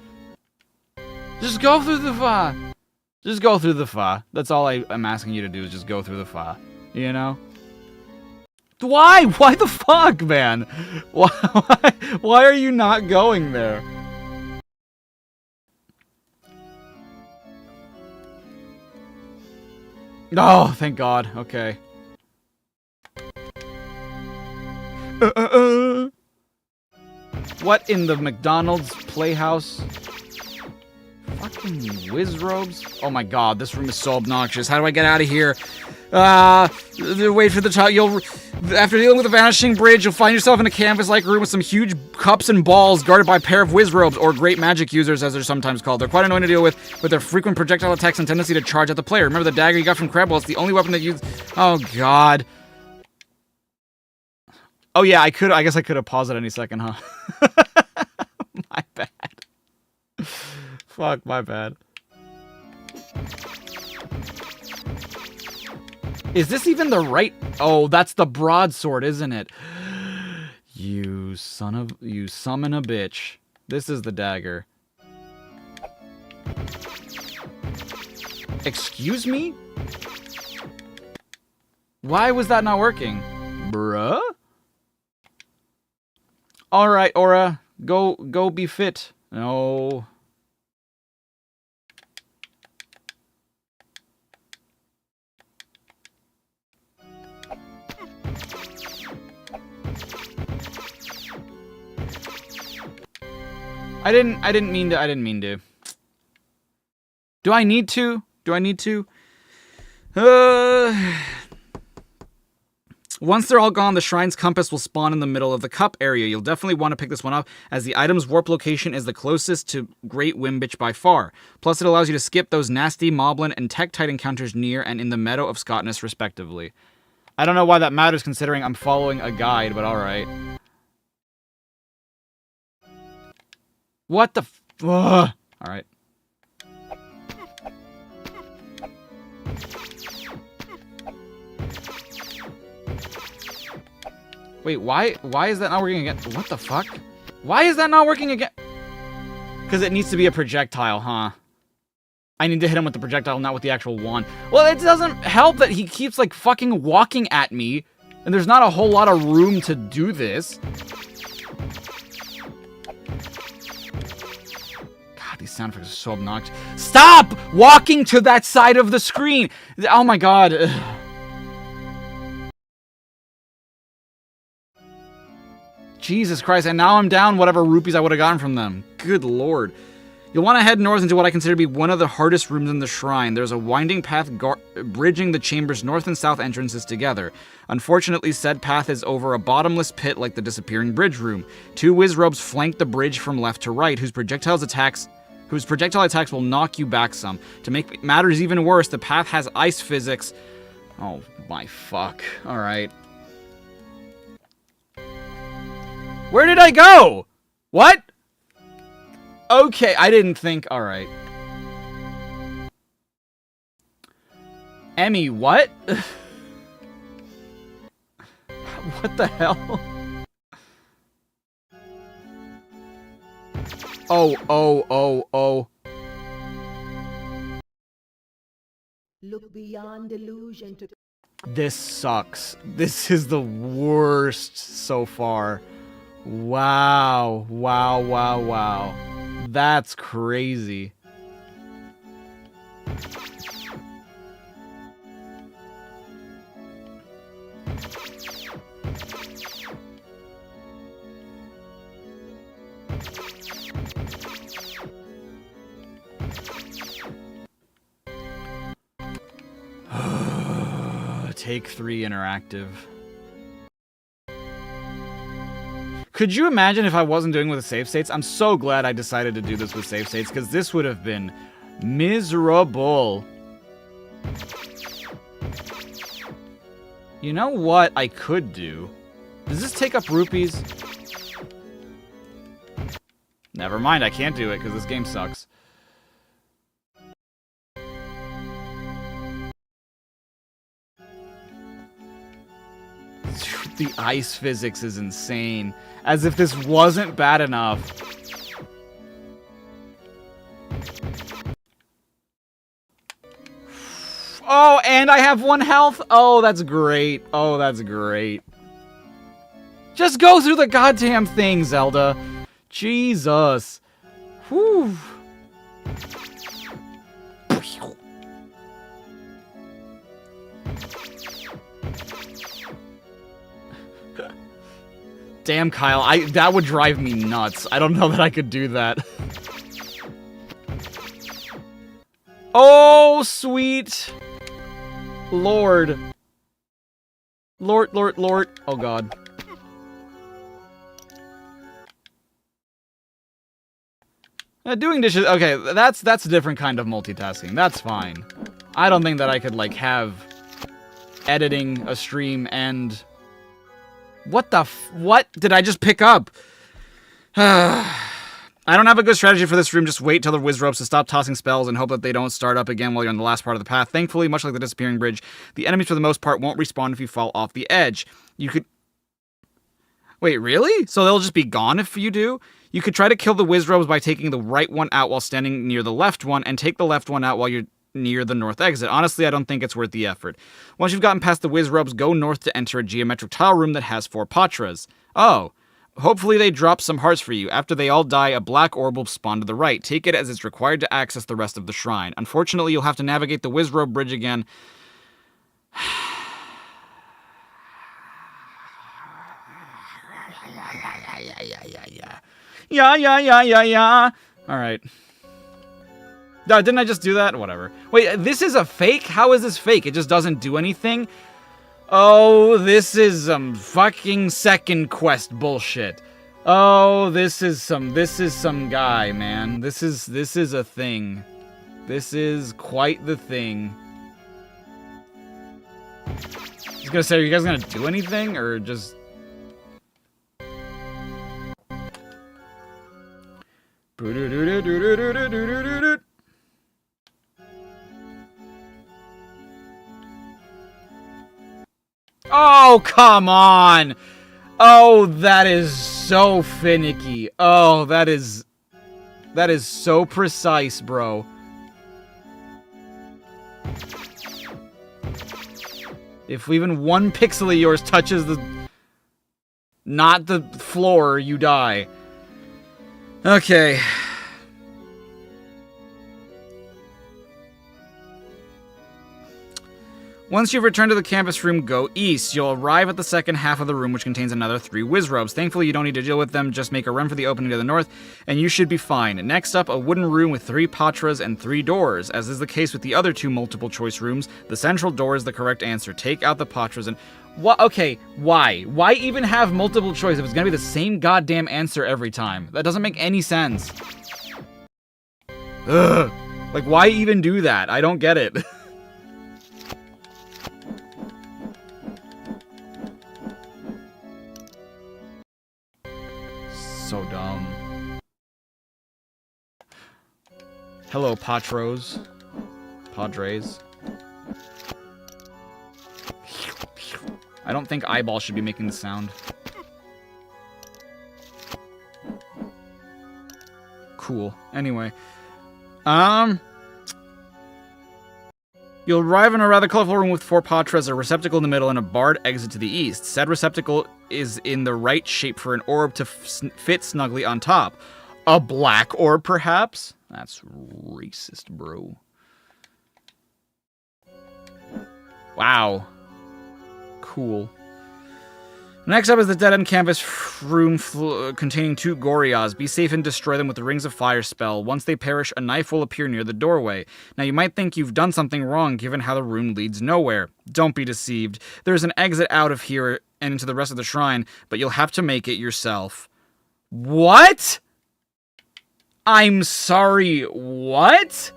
Just go through the fa. Just go through the fa. That's all I'm asking you to do is just go through the fa. You know? Why? Why the fuck, man? Why are you not going there? Oh, thank God. Okay. What in the McDonald's Playhouse? Fucking whiz robes. Oh my God, this room is so obnoxious. How do I get out of here? Wait for the child. After dealing with the vanishing bridge, you'll find yourself in a canvas-like room with some huge cups and balls guarded by a pair of whiz robes, or great magic users, as they're sometimes called. They're quite annoying to deal with their frequent projectile attacks and tendency to charge at the player. Remember the dagger you got from Crabwell? It's the only weapon that you... Oh God. Oh yeah, I guess I could have paused at any second, huh? My bad. Fuck, my bad. Is this even the right... Oh, that's the broadsword, isn't it? You summon a bitch. This is the dagger. Excuse me? Why was that not working? Bruh? Alright, Aura. Go be fit. No... I didn't mean to. Do I need to? Once they're all gone, the shrine's compass will spawn in the middle of the cup area. You'll definitely want to pick this one up, as the item's warp location is the closest to Great Wimitch by far. Plus, it allows you to skip those nasty Moblin and Tektite encounters near and in the Meadow of Scotness, respectively. I don't know why that matters, considering I'm following a guide, but alright. What the f... Alright. Wait, why is that not working again? What the fuck? Why is that not working again? Because it needs to be a projectile, huh? I need to hit him with the projectile, not with the actual wand. Well, it doesn't help that he keeps, like, fucking walking at me, and there's not a whole lot of room to do this. These sound effects are so obnoxious. Stop walking to that side of the screen! Oh my God. Jesus Christ, and now I'm down whatever rupees I would have gotten from them. Good Lord. You'll want to head north into what I consider to be one of the hardest rooms in the shrine. There's a winding path bridging the chamber's north and south entrances together. Unfortunately, said path is over a bottomless pit like the disappearing bridge room. 2 whiz robes flank the bridge from left to right, whose projectile attacks will knock you back some. To make matters even worse, the path has ice physics. Oh my fuck. Alright. Where did I go? What? Okay, I didn't think. Alright. Emmy, what? What the hell? Oh. look beyond delusion to... This sucks. This is the worst so far. Wow. That's crazy. Take 3 interactive. Could you imagine if I wasn't doing with the save states? I'm so glad I decided to do this with save states, because this would have been miserable. You know what I could do? Does this take up rupees? Never mind, I can't do it because this game sucks. The ice physics is insane. As if this wasn't bad enough. Oh, and I have 1 health? Oh, that's great. Oh, that's great. Just go through the goddamn thing, Zelda. Jesus. Whew. Damn, Kyle, that would drive me nuts. I don't know that I could do that. Oh, sweet Lord. Lord. Oh, God. Doing dishes, okay, that's a different kind of multitasking. That's fine. I don't think that I could, like, have editing a stream and... What did I just pick up? I don't have a good strategy for this room. Just wait till the whiz ropes to stop tossing spells and hope that they don't start up again while you're on the last part of the path. Thankfully, much like the disappearing bridge, the enemies for the most part won't respawn if you fall off the edge. You could... Wait, really? So they'll just be gone if you do? You could try to kill the whiz ropes by taking the right one out while standing near the left one, and take the left one out while you're near the north exit. Honestly, I don't think it's worth the effort. Once you've gotten past the whiz ropes, go north to enter a geometric tile room that has 4 patras. Oh. Hopefully they drop some hearts for you. After they all die, a black orb will spawn to the right. Take it as it's required to access the rest of the shrine. Unfortunately, you'll have to navigate the whiz rope bridge again. Yeah. Alright. Didn't I just do that? Whatever. Wait, this is a fake? How is this fake? It just doesn't do anything? Oh, this is some fucking second quest bullshit. Oh, this is some guy, man. This is a thing. This is quite the thing. I was gonna say, are you guys gonna do anything, or just... Oh, come on! Oh, that is so finicky. Oh, that is so precise, bro. If even 1 pixel of yours touches not the floor, you die. Okay. Once you've returned to the campus room, go east. You'll arrive at the second half of the room, which contains another 3 whiz robes. Thankfully, you don't need to deal with them. Just make a run for the opening to the north, and you should be fine. Next up, a wooden room with 3 patras and 3 doors. As is the case with the other 2 multiple-choice rooms, the central door is the correct answer. Take out the patras and... What? Okay, why? Why even have multiple choice if it's gonna be the same goddamn answer every time? That doesn't make any sense. Ugh. Like, why even do that? I don't get it. So dumb. Hello, Patros. Padres. I don't think Eyeball should be making the sound. Cool. Anyway. You'll arrive in a rather colorful room with 4 patras, a receptacle in the middle, and a barred exit to the east. Said receptacle is in the right shape for an orb to fit snugly on top. A black orb, perhaps? That's racist, bro. Wow. Cool. Next up is the dead-end canvas room containing 2 Gorias. Be safe and destroy them with the Rings of Fire spell. Once they perish, a knife will appear near the doorway. Now, you might think you've done something wrong, given how the room leads nowhere. Don't be deceived. There's an exit out of here and into the rest of the shrine, but you'll have to make it yourself. What? I'm sorry, what?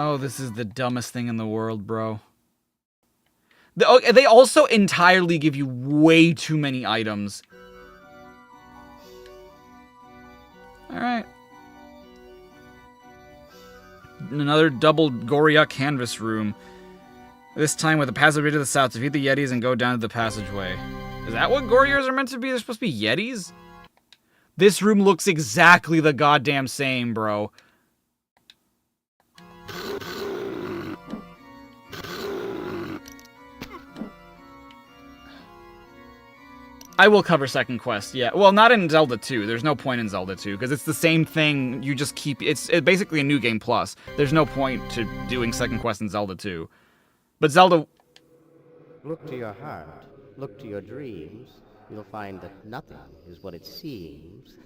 Oh, this is the dumbest thing in the world, bro. They also entirely give you way too many items. Alright. Another double Goria canvas room. This time with a passageway to the south. Defeat the Yetis and go down to the passageway. Is that what Gorias are meant to be? They're supposed to be Yetis? This room looks exactly the goddamn same, bro. I will cover second quest, yeah. Well, not in Zelda 2. There's no point in Zelda 2, because it's the same thing. You just keep... It's basically a New Game Plus. There's no point to doing second quest in Zelda 2. But Zelda... Look to your heart. Look to your dreams. You'll find that nothing is what it seems.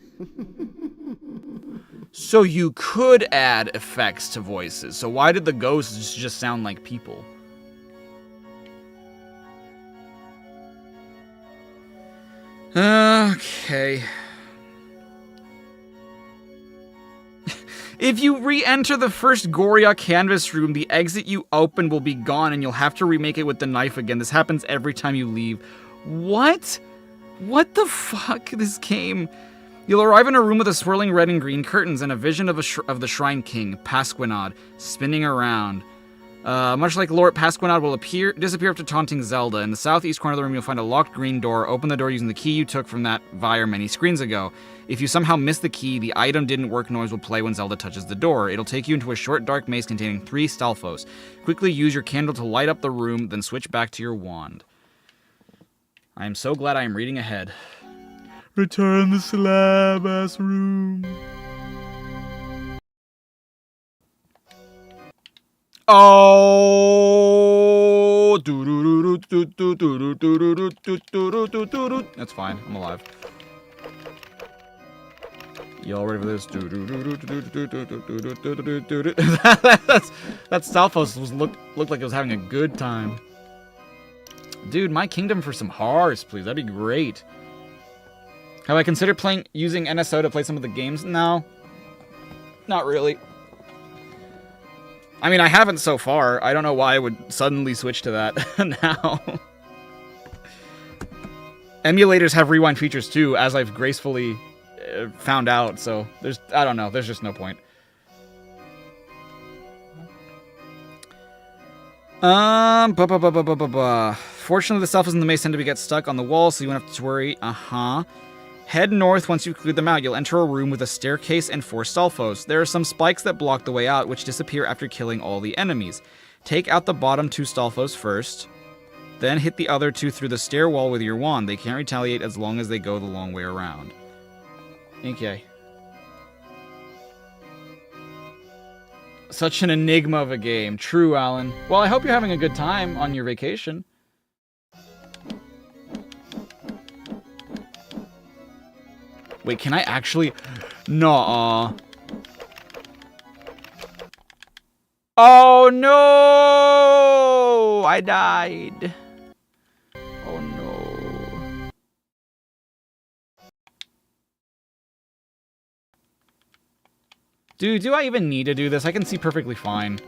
So you could add effects to voices. So why did the ghosts just sound like people? Okay. If you re-enter the first Goria canvas room, the exit you opened will be gone and you'll have to remake it with the knife again. This happens every time you leave. What? What the fuck, this game? You'll arrive in a room with a swirling red and green curtains and a vision of the Shrine King, Pasquinad, spinning around. Much like Lord Pasquinad will disappear after taunting Zelda. In the southeast corner of the room, you'll find a locked green door. Open the door using the key you took from that Vire many screens ago. If you somehow miss the key, the item didn't work noise will play when Zelda touches the door. It'll take you into a short dark maze containing 3 Stalfos. Quickly use your candle to light up the room, then switch back to your wand. I am so glad I am reading ahead. Return the slab-ass room. Oh, that's fine. I'm alive. Y'all ready for this? That Stalfos looked like it was having a good time. Dude, my kingdom for some hearts, please. That'd be great. Have I considered using NSO to play some of the games? No. Not really. I mean, I haven't so far. I don't know why I would suddenly switch to that now. Emulators have rewind features too, as I've gracefully found out, so I don't know, there's just no point. Fortunately, the Stalfos in the maze tend to get stuck on the wall, so you won't have to worry. Head north once you've cleared them out. You'll enter a room with a staircase and 4 Stalfos. There are some spikes that block the way out, which disappear after killing all the enemies. Take out the bottom 2 Stalfos first, then hit the other 2 through the stairwell with your wand. They can't retaliate as long as they go the long way around. Okay. Such an enigma of a game. True, Alan. Well, I hope you're having a good time on your vacation. Wait, can I actually... Nuh-uh. Oh, no! I died. Oh, no. Dude, do I even need to do this? I can see perfectly fine.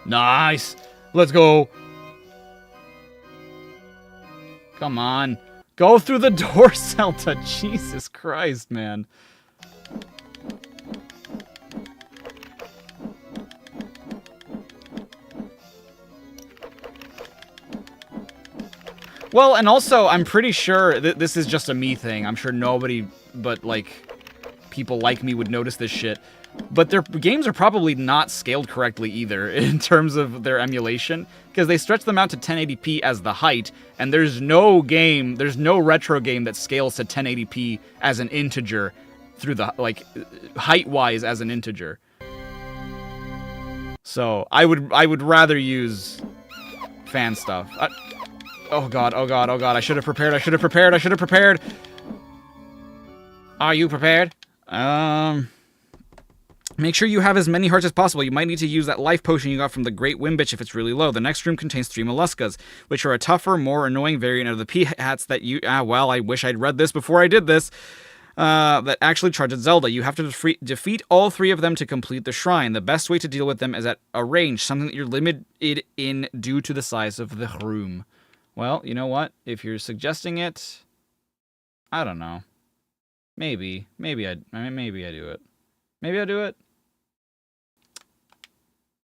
Nice! Let's go! Come on. Go through the door, Zelda! Jesus Christ, man. Well, and also, I'm pretty sure this is just a me thing. I'm sure nobody but, like, people like me would notice this shit. But their games are probably not scaled correctly either in terms of their emulation, because they stretch them out to 1080p as the height, and there's no retro game that scales to 1080p as an integer through the, like, height-wise as an integer. So I would rather use fan stuff. Oh god, oh god, oh god, I should have prepared, I should have prepared, I should have prepared! Are you prepared? Make sure you have as many hearts as possible. You might need to use that life potion you got from the Great Wimitch if it's really low. The next room contains 3 molluskas, which are a tougher, more annoying variant of the P-hats that you... well, I wish I'd read this before I did this. That actually charge at Zelda. You have to defeat all 3 of them to complete the shrine. The best way to deal with them is at a range, something that you're limited in due to the size of the room. Well, you know what? If you're suggesting it, I don't know. Maybe I do it. Maybe I do it.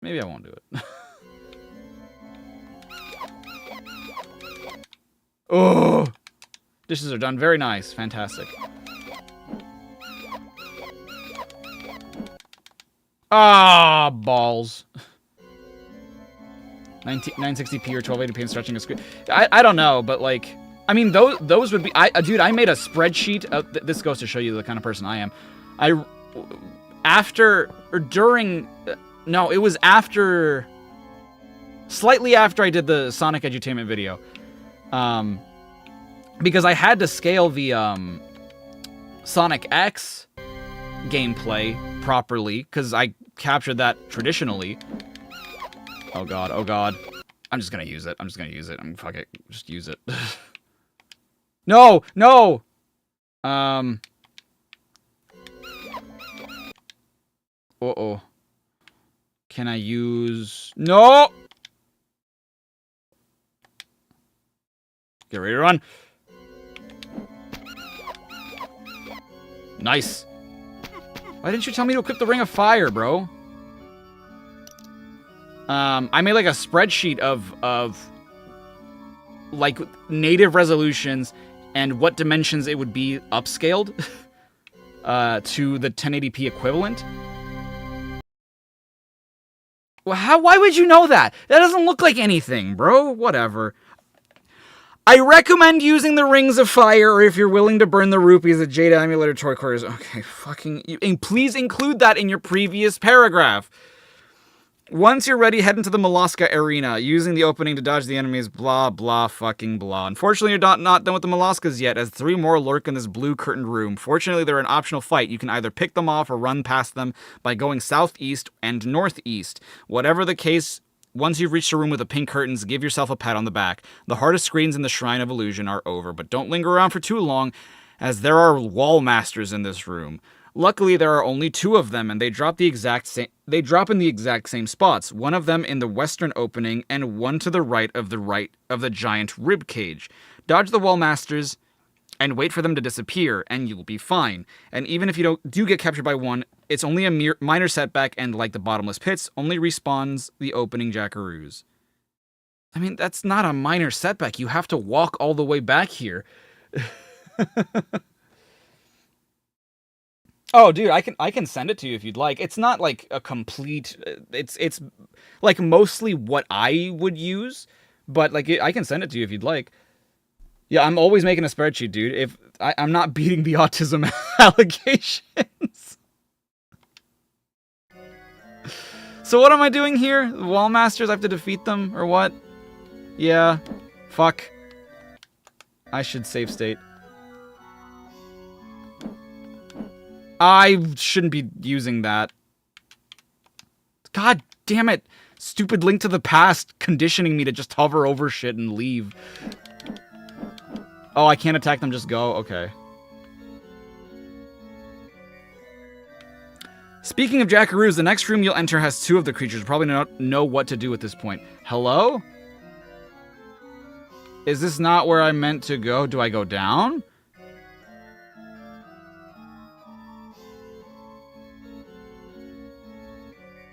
Maybe I won't do it. Oh! Dishes are done. Very nice. Fantastic. Ah, balls. 960p or 1280p and stretching a screen. I don't know, but like, I mean, those would be. Dude, I made a spreadsheet. This goes to show you the kind of person I am. No, it was after, slightly after I did the Sonic Edutainment video, because I had to scale the Sonic X gameplay properly, because I captured that traditionally. Oh god, oh god. I'm just gonna use it. Fuck it. Just use it. No! No! Uh-oh. Can I use... No! Get ready to run. Nice. Why didn't you tell me to equip the Ring of Fire, bro? I made like a spreadsheet of like native resolutions and what dimensions it would be upscaled to the 1080p equivalent. Well, why would you know that? That doesn't look like anything, bro. Whatever. I recommend using the Rings of Fire, or if you're willing to burn the rupees, the Jade Amulet or Turquoise. Okay, and please include that in your previous paragraph. Once you're ready, head into the Mollusca Arena, using the opening to dodge the enemies, blah, blah, fucking blah. Unfortunately, you're not done with the Molluscas yet, as 3 more lurk in this blue curtained room. Fortunately, they're an optional fight. You can either pick them off or run past them by going southeast and northeast. Whatever the case, once you've reached a room with the pink curtains, give yourself a pat on the back. The hardest screens in the Shrine of Illusion are over, but don't linger around for too long, as there are wall masters in this room. Luckily, there are only 2 of them, and they drop in the exact same spots. One of them in the western opening, and one to the right of the giant rib cage. Dodge the wall masters and wait for them to disappear, and you'll be fine. And even if you do get captured by one, it's only a minor setback, and like the bottomless pits, only respawns the opening jackaroos. I mean, that's not a minor setback. You have to walk all the way back here. Oh, dude, I can send it to you if you'd like. It's not like a complete. It's like mostly what I would use, but like I can send it to you if you'd like. Yeah, I'm always making a spreadsheet, dude. If I'm not beating the autism allegations. So what am I doing here? The wall masters, I have to defeat them or what? Yeah, fuck. I should save state. I shouldn't be using that. God damn it. Stupid Link to the Past conditioning me to just hover over shit and leave. Oh, I can't attack them, just go? Okay. Speaking of jackaroos, the next room you'll enter has 2 of the creatures. Probably not know what to do at this point. Hello? Is this not where I meant to go? Do I go down?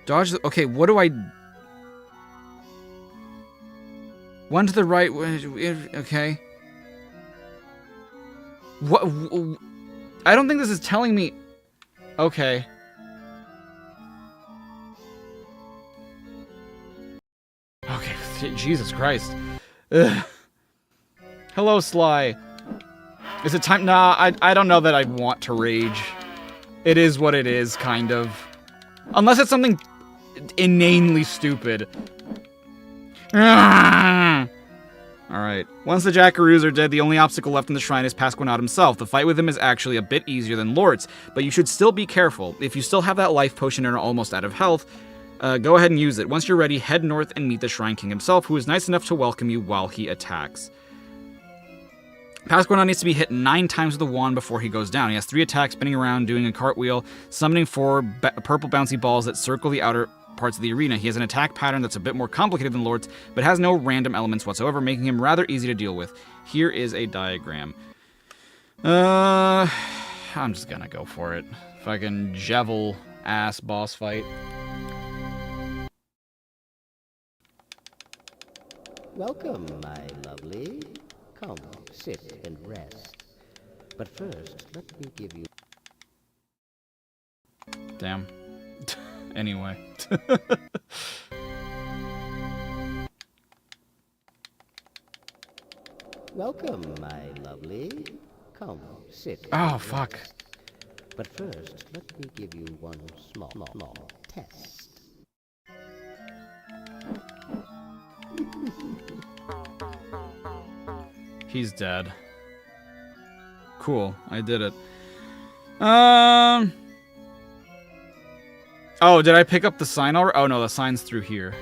Dodge the... Okay, what do I... One to the right... Okay. What... I don't think this is telling me... Okay. Jesus Christ. Ugh. Hello, Sly. Is it time? Nah, I don't know that I want to rage. It is what it is, kind of. Unless it's something inanely stupid. Alright. Once the Jackaroos are dead, the only obstacle left in the shrine is Pasquinade himself. The fight with him is actually a bit easier than Lord's, but you should still be careful. If you still have that life potion and are almost out of health, go ahead and use it. Once you're ready, head north and meet the Shrine King himself, who is nice enough to welcome you while he attacks. Pasquinade needs to be hit 9 times with the wand before he goes down. He has 3 attacks, spinning around, doing a cartwheel, summoning 4 purple bouncy balls that circle the outer parts of the arena. He has an attack pattern that's a bit more complicated than Lord's, but has no random elements whatsoever, making him rather easy to deal with. Here is a diagram. I'm just gonna go for it. Fucking Jevel ass boss fight. Welcome, my lovely. Come, sit and rest. But first, let me give you... Damn. Anyway. Welcome, my lovely. Come, sit. Oh, fuck. But first, let me give you one small test. He's dead. Cool, I did it. Oh, did I pick up the sign already? Oh no, the sign's through here.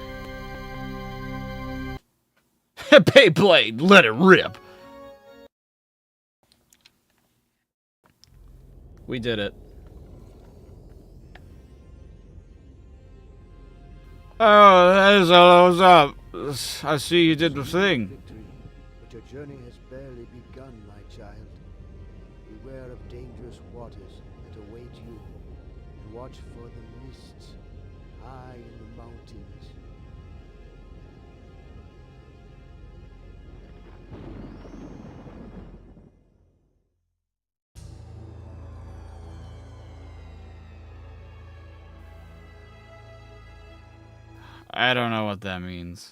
Beyblade, let it rip! We did it. Oh, that is all I was up. I see you did the thing. But your journey has barely begun, my child. Beware of dangerous waters that await you, and watch for the mists high in the mountains. I don't know what that means.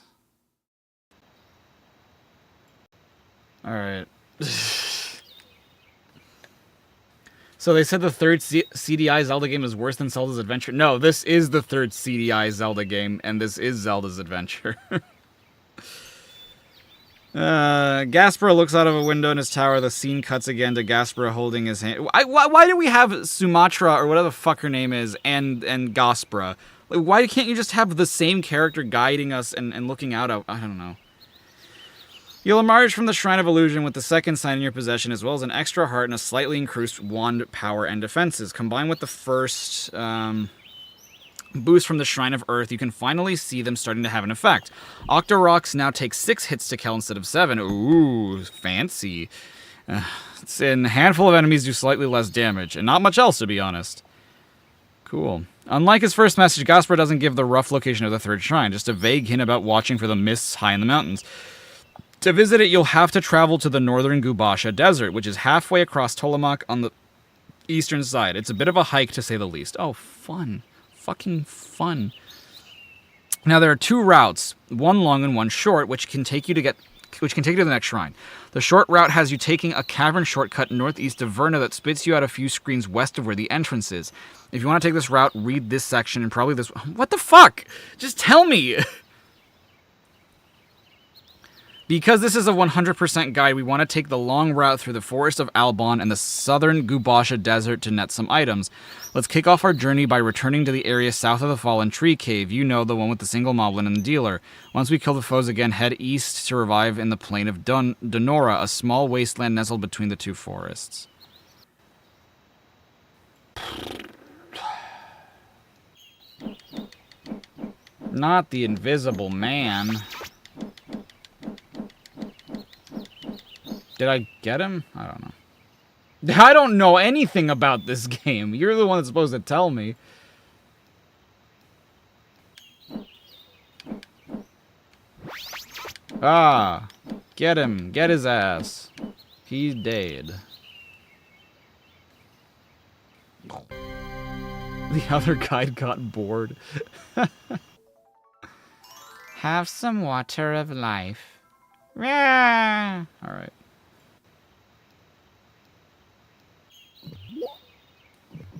Alright. So they said the third CDI Zelda game is worse than Zelda's Adventure. No, this is the third CDI Zelda game, and this is Zelda's Adventure. Gaspra looks out of a window in his tower. The scene cuts again to Gaspra holding his hand. Why do we have Sumatra, or whatever the fuck her name is, and Gaspra? Like, why can't you just have the same character guiding us and looking out? I don't know. You'll emerge from the Shrine of Illusion with the second sign in your possession, as well as an extra heart and a slightly increased wand power and defenses. Combined with the first boost from the Shrine of Earth, you can finally see them starting to have an effect. Octoroks now take 6 hits to kill instead of 7. Ooh, fancy. And a handful of enemies do slightly less damage, and not much else, to be honest. Cool. Unlike his first message, Gaspar doesn't give the rough location of the third shrine, just a vague hint about watching for the mists high in the mountains. To visit it, you'll have to travel to the northern Gubasha Desert, which is halfway across Tolamak on the eastern side. It's a bit of a hike, to say the least. Oh, fun. Fucking fun. Now, there are 2 routes, one long and one short, which can take you to the next shrine. The short route has you taking a cavern shortcut northeast of Verna that spits you out a few screens west of where the entrance is. If you want to take this route, read this section and probably this... What the fuck? Just tell me! Because this is a 100% guide, we want to take the long route through the Forest of Albon and the southern Gubasha Desert to net some items. Let's kick off our journey by returning to the area south of the Fallen Tree Cave. You know, the one with the single moblin and the dealer. Once we kill the foes again, head east to revive in the plain of Donora, a small wasteland nestled between the 2 forests. Not the Invisible Man. Did I get him? I don't know. I don't know anything about this game. You're the one that's supposed to tell me. Ah, get him. Get his ass. He's dead. The other guy got bored. Have some water of life. Yeah. All right.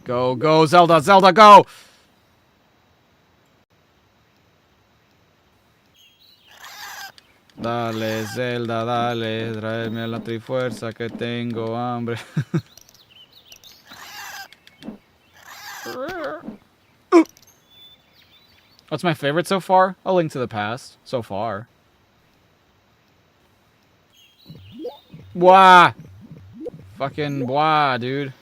Go, go, Zelda, Zelda, go! Dale, Zelda, dale, tráeme la trifuerza que tengo hambre. What's my favorite so far? A Link to the Past, so far. Wah! Fucking wah, dude.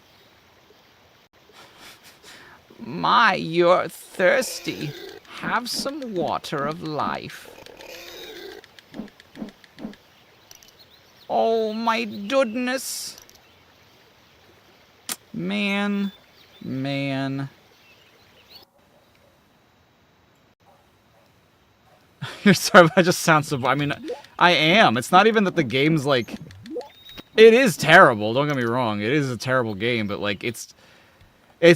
My, you're thirsty. Have some water of life. Oh my goodness. Man. Man. You're sorry, but I just sound so... I mean, I am. It's not even that the game's like... It is terrible, don't get me wrong. It is a terrible game, but like, it's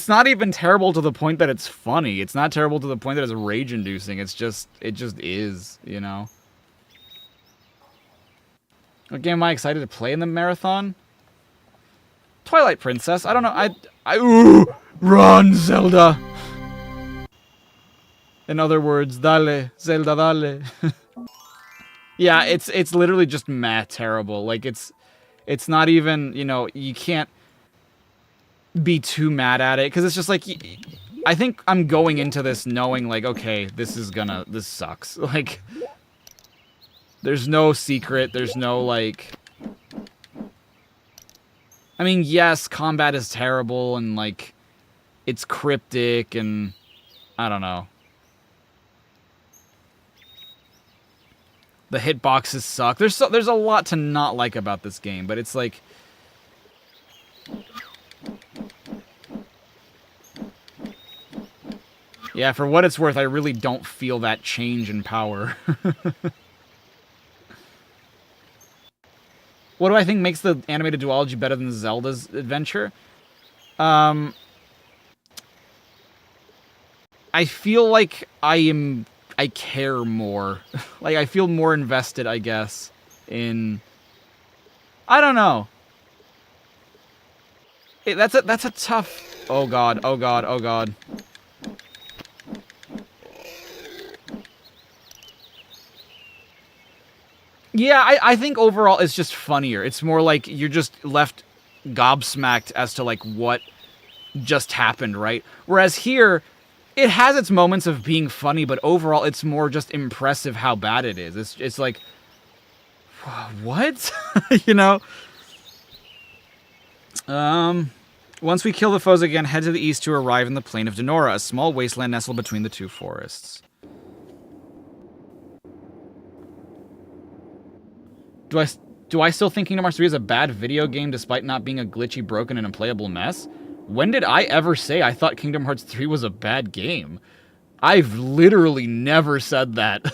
not even terrible to the point that it's funny. It's not terrible to the point that it's rage-inducing. It just is, you know? What game am I excited to play in the marathon? Twilight Princess. I don't know. Ooh, run, Zelda. In other words, dale, Zelda, dale. Yeah, it's literally just meh terrible. Like it's not even, you know, you can't be too mad at it because it's just like I think I'm going into this knowing like, okay, this sucks. Like there's no secret, there's no like I mean, yes, combat is terrible and like it's cryptic and I don't know. The hitboxes suck. There's a lot to not like about this game, but it's like yeah, for what it's worth, I really don't feel that change in power. What do I think makes the animated duology better than Zelda's adventure? I feel like I care more. Like, I feel more invested, I guess, in... I don't know. That's a tough... Oh god, oh god, oh god. Yeah, I think overall it's just funnier. It's more like you're just left gobsmacked as to, like, what just happened, right? Whereas here... It has its moments of being funny, but overall, it's more just impressive how bad it is. It's like, what? You know? Once we kill the foes again, head to the east to arrive in the plain of Denora, a small wasteland nestled between the two forests. Do I still think Kingdom Hearts 3 is a bad video game despite not being a glitchy, broken, and unplayable mess? When did I ever say I thought Kingdom Hearts 3 was a bad game? I've literally never said that.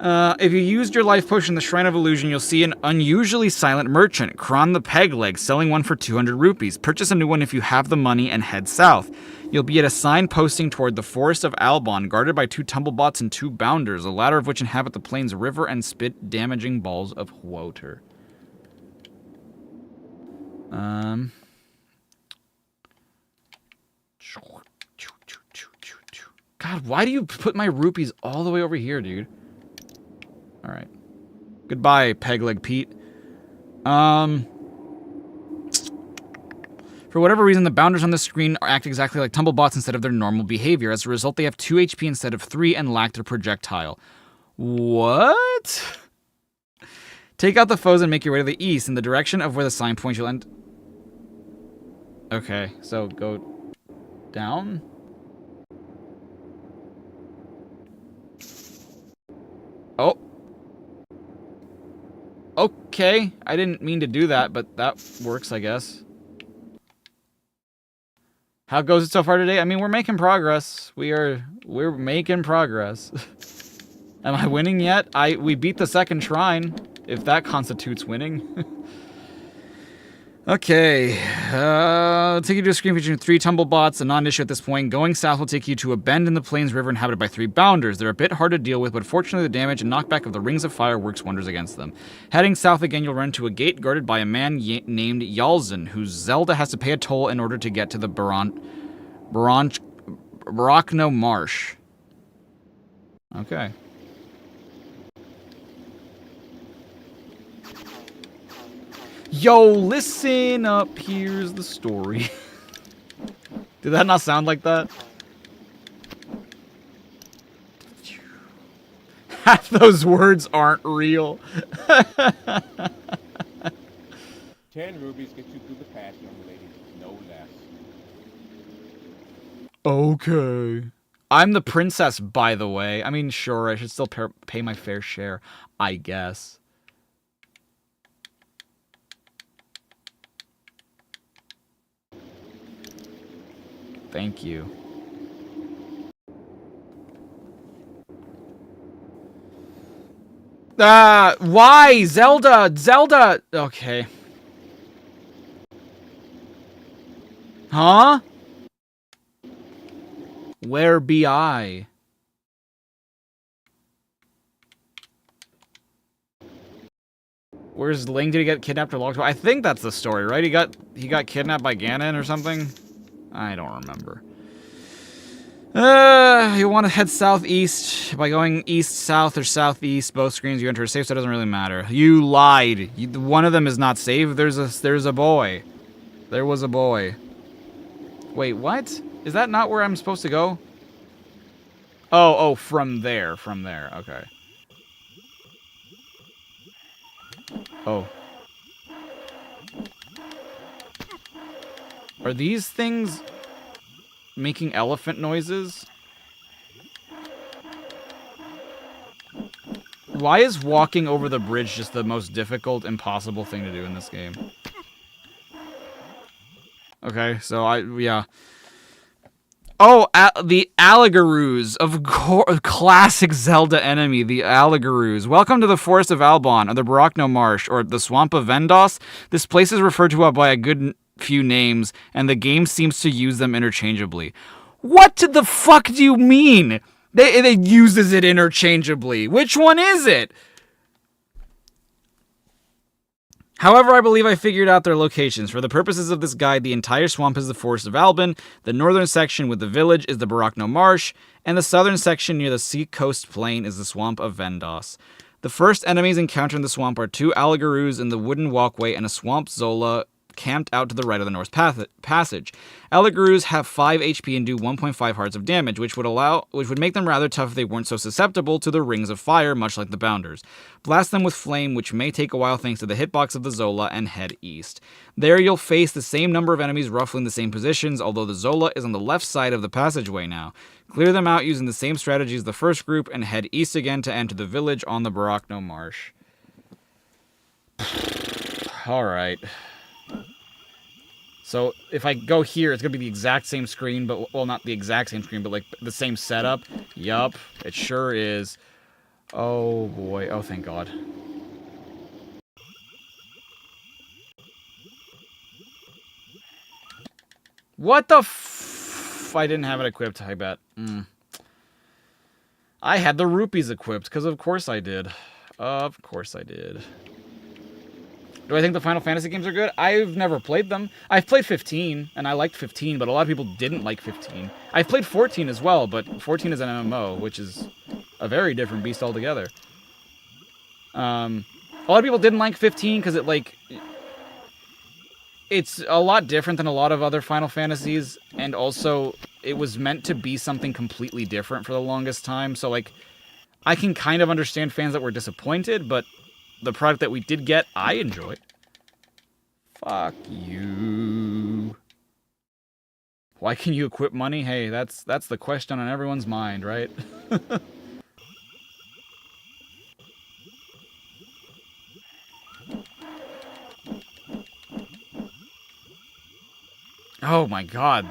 If you used your life potion in the Shrine of Illusion, you'll see an unusually silent merchant, Kron the Pegleg, selling one for 200 rupees. Purchase a new one if you have the money and head south. You'll be at a sign posting toward the Forest of Albon, guarded by 2 tumblebots and 2 bounders, the latter of which inhabit the plain's river and spit damaging balls of water. God, why do you put my rupees all the way over here, dude? Alright. Goodbye, Pegleg Pete. For whatever reason, the bounders on the screen act exactly like tumblebots instead of their normal behavior. As a result, they have 2 HP instead of 3 and lack their projectile. What? Take out the foes and make your way to the east in the direction of where the sign points. You'll end... Okay, so go down. Oh. Okay, I didn't mean to do that, but that works, I guess. How goes it so far today? I mean, we're making progress. We're making progress. Am I winning yet? We beat the second shrine, if that constitutes winning. Okay, take you to a screen featuring 3 tumble bots, a non-issue at this point. Going south will take you to a bend in the Plains River inhabited by 3 bounders. They're a bit hard to deal with, but fortunately the damage and knockback of the Rings of Fire works wonders against them. Heading south again, you'll run to a gate guarded by a man named Yalzin, whose Zelda has to pay a toll in order to get to the Barachno Marsh. Okay. Yo, listen up, here's the story. Did that not sound like that? Half those words aren't real. 10 rubies get you through the pass, young lady. No less. Okay. I'm the princess, by the way. I mean, sure, I should still pay my fair share, I guess. Thank you. Why? Zelda! Zelda! Okay. Huh? Where be I? Where's Link? Did he get kidnapped or locked? I think that's the story, right? He got kidnapped by Ganon or something? I don't remember. You want to head southeast. By going east, south, or southeast, both screens you enter a safe, so it doesn't really matter. You lied. One of them is not safe. There's a boy. There was a boy. Wait, what? Is that not where I'm supposed to go? Oh, from there. Okay. Oh. Are these things making elephant noises? Why is walking over the bridge just the most difficult, impossible thing to do in this game? Okay, so yeah. Oh, the Alligaroos, of course, classic Zelda enemy, the Alligaroos. Welcome to the Forest of Albon, or the Barachno Marsh, or the Swamp of Vendos. This place is referred to by a good few names, and the game seems to use them interchangeably. What the fuck do you mean? It uses it interchangeably. Which one is it? However, I believe I figured out their locations. For the purposes of this guide, the entire swamp is the Forest of Albon, the northern section with the village is the Barachno Marsh, and the southern section near the sea coast plain is the Swamp of Vendos. The first enemies encountered in the swamp are 2 Alligaroos in the wooden walkway and a swamp Zola camped out to the right of the North Passage. Alligaroos have 5 HP and do 1.5 hearts of damage, which would make them rather tough if they weren't so susceptible to the Rings of Fire, much like the Bounders. Blast them with Flame, which may take a while thanks to the hitbox of the Zola, and head east. There you'll face the same number of enemies roughly in the same positions, although the Zola is on the left side of the passageway now. Clear them out using the same strategy as the first group, and head east again to enter the village on the Barachno Marsh. Alright. So, if I go here, it's going to be the exact same screen, but, well, not the exact same screen, but, like, the same setup. Yup, it sure is. Oh, boy. Oh, thank God. What the f... I didn't have it equipped, I bet. I had the rupees equipped, because of course I did. Of course I did. Do I think the Final Fantasy games are good? I've never played them. I've played 15, and I liked 15, but a lot of people didn't like 15. I've played 14 as well, but 14 is an MMO, which is a very different beast altogether. A lot of people didn't like 15 because it's a lot different than a lot of other Final Fantasies, and also it was meant to be something completely different for the longest time, so, like, I can kind of understand fans that were disappointed, but the product that we did get, I enjoyed. Fuck you. Why can you equip money? Hey, that's the question on everyone's mind, right? Oh my god.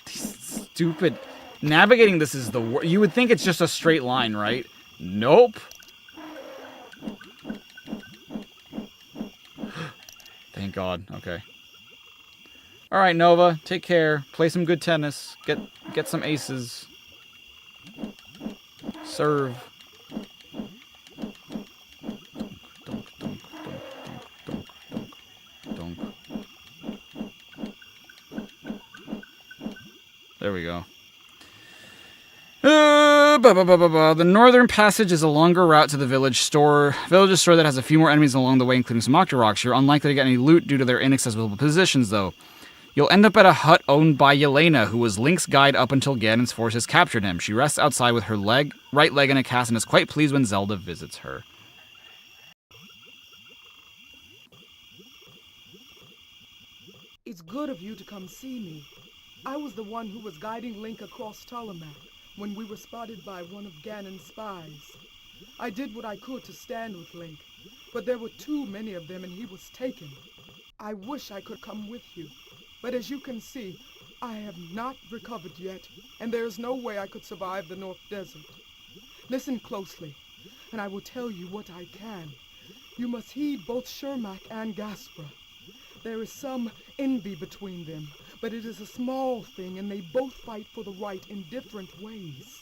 These stupid... Navigating this is the worst. You would think it's just a straight line, right? Nope. Thank God. Okay. All right, Nova, take care. Play some good tennis. Get some aces. Serve. Dunk, dunk, dunk, dunk, dunk, dunk, dunk. There we go. The northern passage is a longer route to the village's store that has a few more enemies along the way, including some Octoroks. You're unlikely to get any loot due to their inaccessible positions, though. You'll end up at a hut owned by Yelena, who was Link's guide up until Ganon's forces captured him. She rests outside with her right leg in a cast and is quite pleased when Zelda visits her. It's good of you to come see me. I was the one who was guiding Link across Ptolemaic when we were spotted by one of Ganon's spies. I did what I could to stand with Link, but there were too many of them and he was taken. I wish I could come with you, but as you can see, I have not recovered yet, and there is no way I could survive the North Desert. Listen closely, and I will tell you what I can. You must heed both Shermak and Gaspra. There is some envy between them, but it is a small thing, and they both fight for the right in different ways.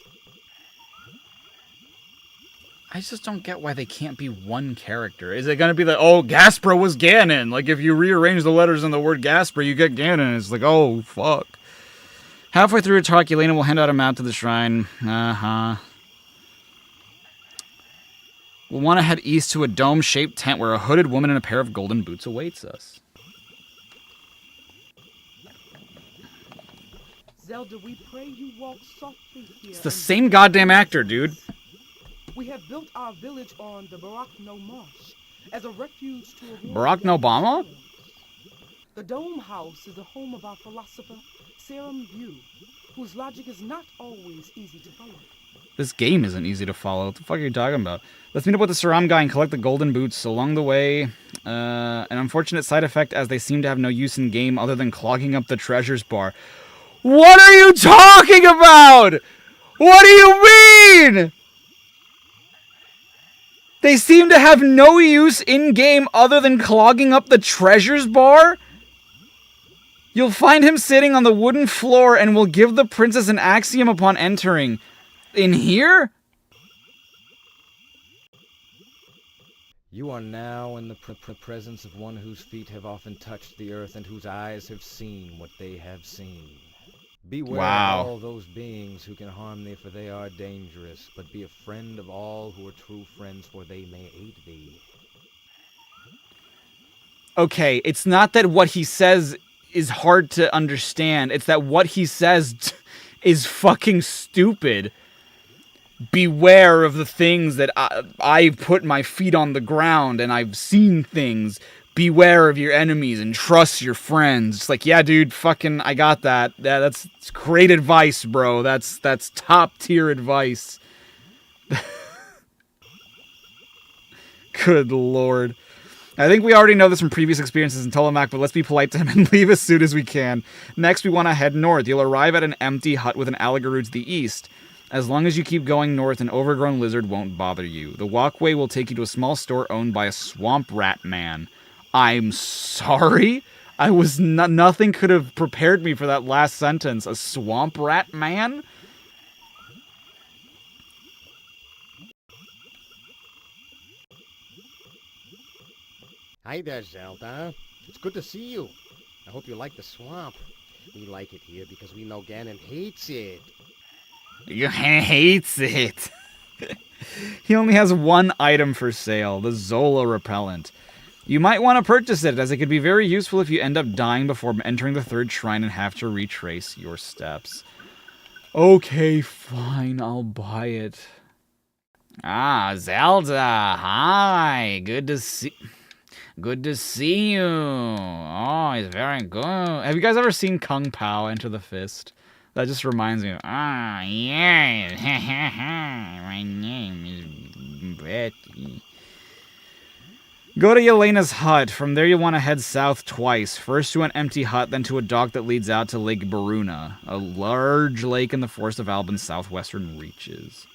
I just don't get why they can't be one character. Is it going to be like, oh, Gaspra was Ganon? Like, if you rearrange the letters in the word Gaspra, you get Ganon. It's like, oh, fuck. Halfway through a talk, Yelena will hand out a map to the shrine. We'll want to head east to a dome-shaped tent where a hooded woman in a pair of golden boots awaits us. Zelda, we pray you walk softly here. It's the same goddamn actor, dude. We have built our village on the Barakno Marsh as a refuge to avoid Barack Obama? The Dome House is the home of our philosopher, Serum View, whose logic is not always easy to follow. This game isn't easy to follow. What the fuck are you talking about? Let's meet up with the Saram guy and collect the golden boots. Along the way, an unfortunate side effect as they seem to have no use in game other than clogging up the treasures bar. What are you talking about? What do you mean? They seem to have no use in-game other than clogging up the treasures bar? You'll find him sitting on the wooden floor and will give the princess an axiom upon entering. In here? You are now in the presence of one whose feet have often touched the earth and whose eyes have seen what they have seen. Beware of all those beings who can harm thee, for they are dangerous, but be a friend of all who are true friends, for they may aid thee. Okay, it's not that what he says is hard to understand, it's that what he says is fucking stupid. Beware of the things that I put my feet on the ground and I've seen things. Beware of your enemies and trust your friends. It's like, yeah, dude, fucking, I got that. Yeah, that's great advice, bro. That's top tier advice. Good lord. I think we already know this from previous experiences in Ptolemaic, but let's be polite to him and leave as soon as we can. Next, we want to head north. You'll arrive at an empty hut with an Alligaru to the east. As long as you keep going north, an overgrown lizard won't bother you. The walkway will take you to a small store owned by a swamp rat man. I'm sorry? Nothing could have prepared me for that last sentence. A swamp rat man? Hi there, Zelda. It's good to see you. I hope you like the swamp. We like it here because we know Ganon hates it. He hates it. He only has one item for sale, the Zola repellent. You might want to purchase it, as it could be very useful if you end up dying before entering the third shrine and have to retrace your steps. Okay, fine, I'll buy it. Ah, Zelda, hi, good to see you. Oh, he's very good. Have you guys ever seen Kung Pao Enter the Fist? That just reminds me of, yes, my name is Betty. Go to Yelena's hut. From there you'll want to head south twice. First to an empty hut, then to a dock that leads out to Lake Baruna, a large lake in the Forest of Albin's southwestern reaches.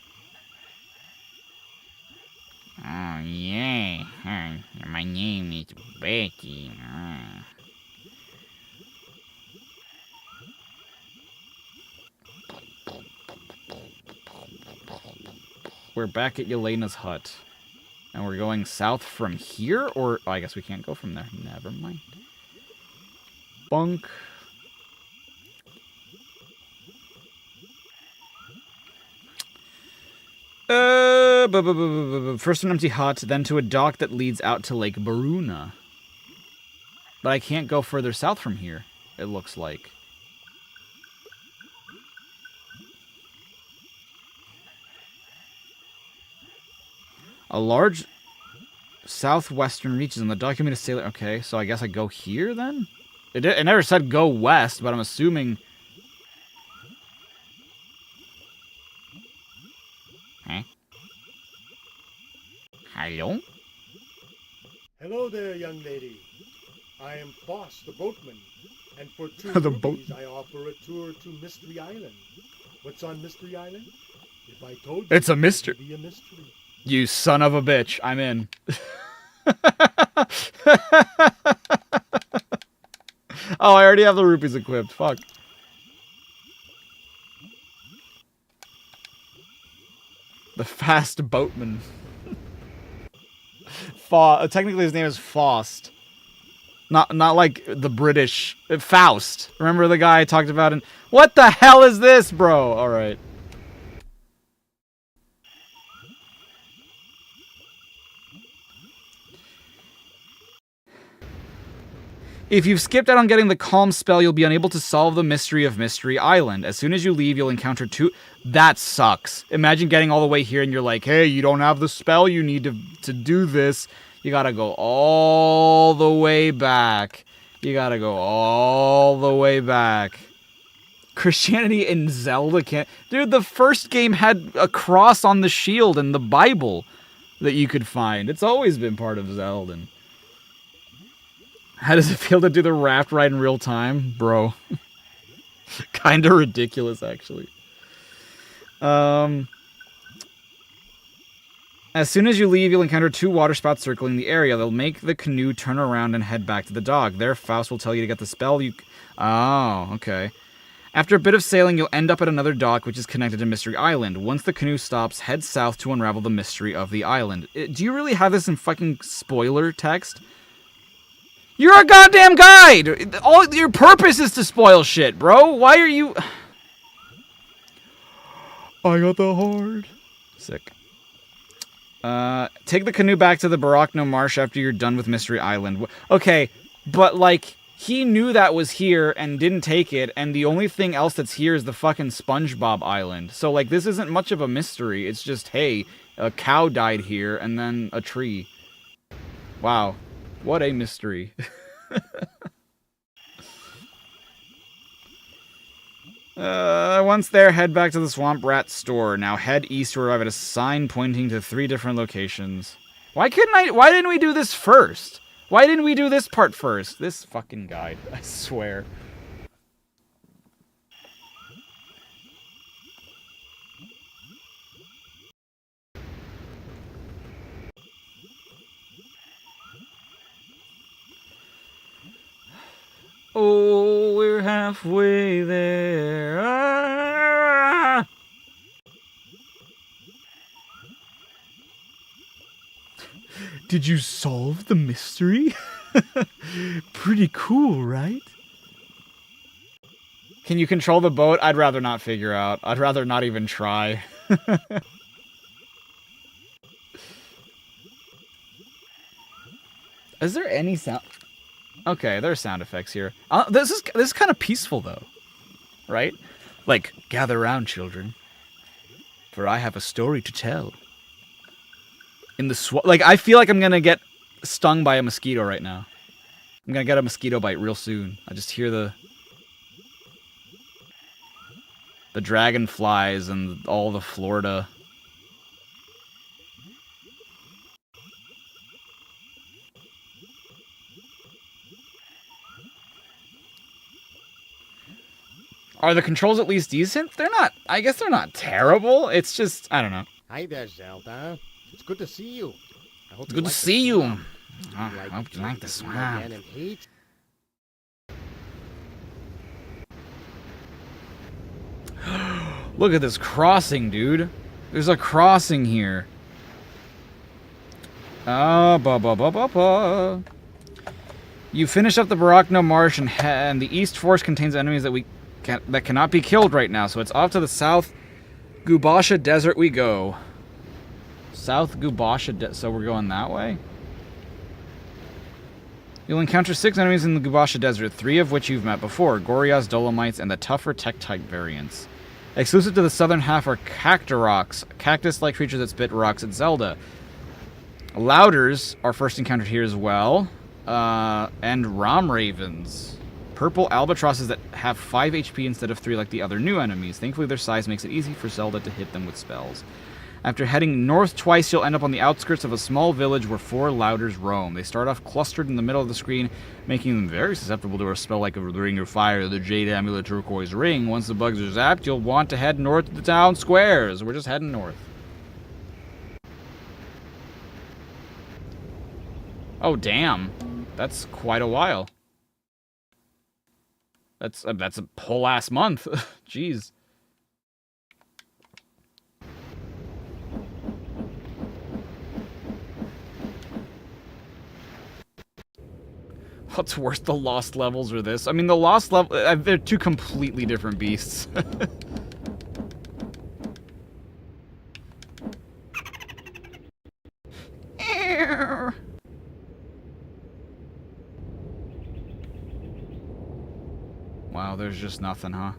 Oh, yeah. My name is Betty. we're back at Yelena's hut. And we're going south from here? Or, oh, I guess we can't go from there. Never mind. Bunk. First an empty hut, then to a dock that leads out to Lake Baruna. But I can't go further south from here, it looks like. A large southwestern reaches on the documented sailor. Okay, so I guess I go here then? It never said go west, but I'm assuming. Huh? Hello? Hello there, young lady. I am Foss, the boatman, and for 2 The rupees I offer a tour to Mystery Island. What's on Mystery Island? If I told you, It's a mystery. it'd be a mystery. You son of a bitch. I'm in. Oh, I already have the rupees equipped. Fuck. The fast boatman. Technically his name is Faust. Not like the British. Faust. Remember the guy I talked about in... What the hell is this, bro? Alright. If you've skipped out on getting the calm spell, you'll be unable to solve the mystery of Mystery Island. As soon as you leave, you'll encounter 2... That sucks. Imagine getting all the way here and you're like, hey, you don't have the spell you need to do this. You gotta go all the way back. You gotta go all the way back. Christianity in Zelda can't... Dude, the first game had a cross on the shield and the Bible that you could find. It's always been part of Zelda. How does it feel to do the raft ride in real time? Bro. Kinda ridiculous, actually. As soon as you leave, you'll encounter 2 water spots circling the area. They'll make the canoe turn around and head back to the dock. There, Faust will tell you to get the spell Oh, okay. After a bit of sailing, you'll end up at another dock, which is connected to Mystery Island. Once the canoe stops, head south to unravel the mystery of the island. Do you really have this in fucking spoiler text? You're a goddamn guide! All your purpose is to spoil shit, bro. Why are you... I got the horde. Sick. Take the canoe back to the Barakno Marsh after you're done with Mystery Island. Okay, but, like, he knew that was here and didn't take it, and the only thing else that's here is the fucking SpongeBob Island. So, like, this isn't much of a mystery. It's just, hey, a cow died here, and then a tree. Wow. What a mystery. Once there, head back to the Swamp Rat store. Now head east to arrive at a sign pointing to 3 different locations. Why didn't we do this first? Why didn't we do this part first? This fucking guide, I swear. Oh, we're halfway there. Ah! Did you solve the mystery? Pretty cool, right? Can you control the boat? I'd rather not figure out. I'd rather not even try. Is there any sound? Okay, there are sound effects here. This is kind of peaceful, though. Right? Like, gather round, children. For I have a story to tell. In the like, I feel like I'm gonna get stung by a mosquito right now. I'm gonna get a mosquito bite real soon. I just hear the dragonflies and all the Florida. Are the controls at least decent? They're not. I guess they're not terrible. It's just, I don't know. Hi there, Zelda. It's good to see you. I hope It's good to see you. I hope you like the swamp. Look at this crossing, dude. There's a crossing here. You finish up the Barakno Marsh, and the East Force contains enemies that cannot be killed right now. So it's off to the South Gubasha Desert we go. South Gubasha so we're going that way? You'll encounter 6 enemies in the Gubasha Desert, 3 of which you've met before, Gorias, Dolomites, and the tougher Tektite variants. Exclusive to the southern half are Cacturoks, cactus-like creatures that spit rocks at Zelda. Louders are first encountered here as well, and Rom Ravens. Purple albatrosses that have 5 HP instead of 3 like the other new enemies. Thankfully their size makes it easy for Zelda to hit them with spells. After heading north twice, you'll end up on the outskirts of a small village where 4 Louders roam. They start off clustered in the middle of the screen, making them very susceptible to a spell like the Ring of Fire or the Jade Amulet Turquoise Ring. Once the bugs are zapped, you'll want to head north to the town squares. We're just heading north. Oh, damn. That's quite a while. That's a whole ass month. Jeez. What's worse, the Lost levels or this? I mean, the Lost level, they're 2 completely different beasts. Wow, there's just nothing, huh?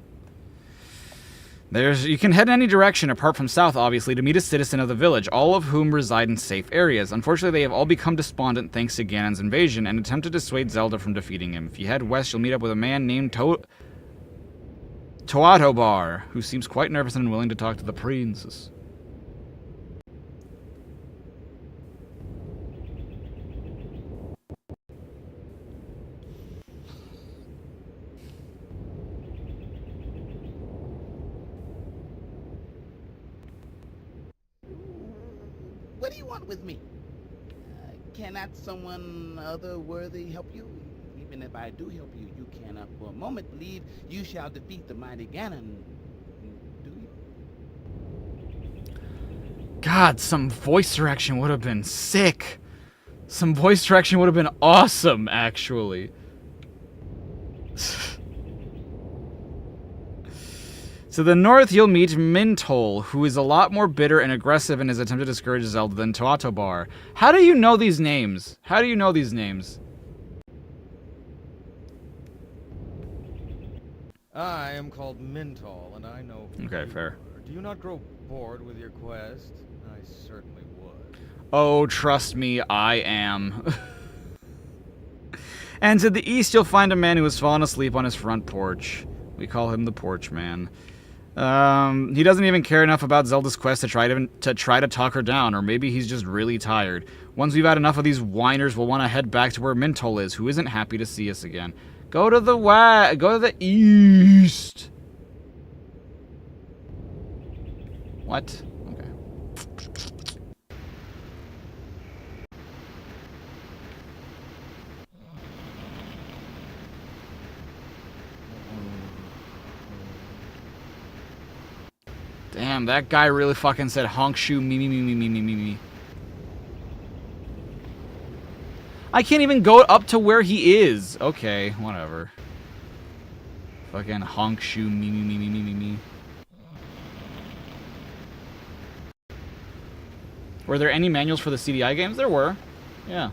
You can head in any direction, apart from south, obviously, to meet a citizen of the village, all of whom reside in safe areas. Unfortunately, they have all become despondent thanks to Ganon's invasion, and attempt to dissuade Zelda from defeating him. If you head west, you'll meet up with a man named Toatobar, who seems quite nervous and unwilling to talk to the princess. What do you want with me? Cannot someone other worthy help you? Even if I do help you, you cannot for a moment believe you shall defeat the mighty Ganon. Do you? God, some voice direction would have been sick. Some voice direction would have been awesome, actually. To the north, you'll meet Mintol, who is a lot more bitter and aggressive in his attempt to discourage Zelda than Toatobar. How do you know these names? How do you know these names? I am called Mintol, and I know who Okay, you fair. are. Do you not grow bored with your quest? I certainly would. Oh, trust me, I am. And to the east, you'll find a man who has fallen asleep on his front porch. We call him the Porch Man. He doesn't even care enough about Zelda's quest to try to talk her down, or maybe he's just really tired. Once we've had enough of these whiners, we'll want to head back to where Mintol is, who isn't happy to see us again. Go to the east. What? Okay. Damn, that guy really fucking said honk shoe me me me me me me me me. I can't even go up to where he is. Okay, whatever. Fucking honk shoe me me me me me me me. Were there any manuals for the CDI games? There were. Yeah.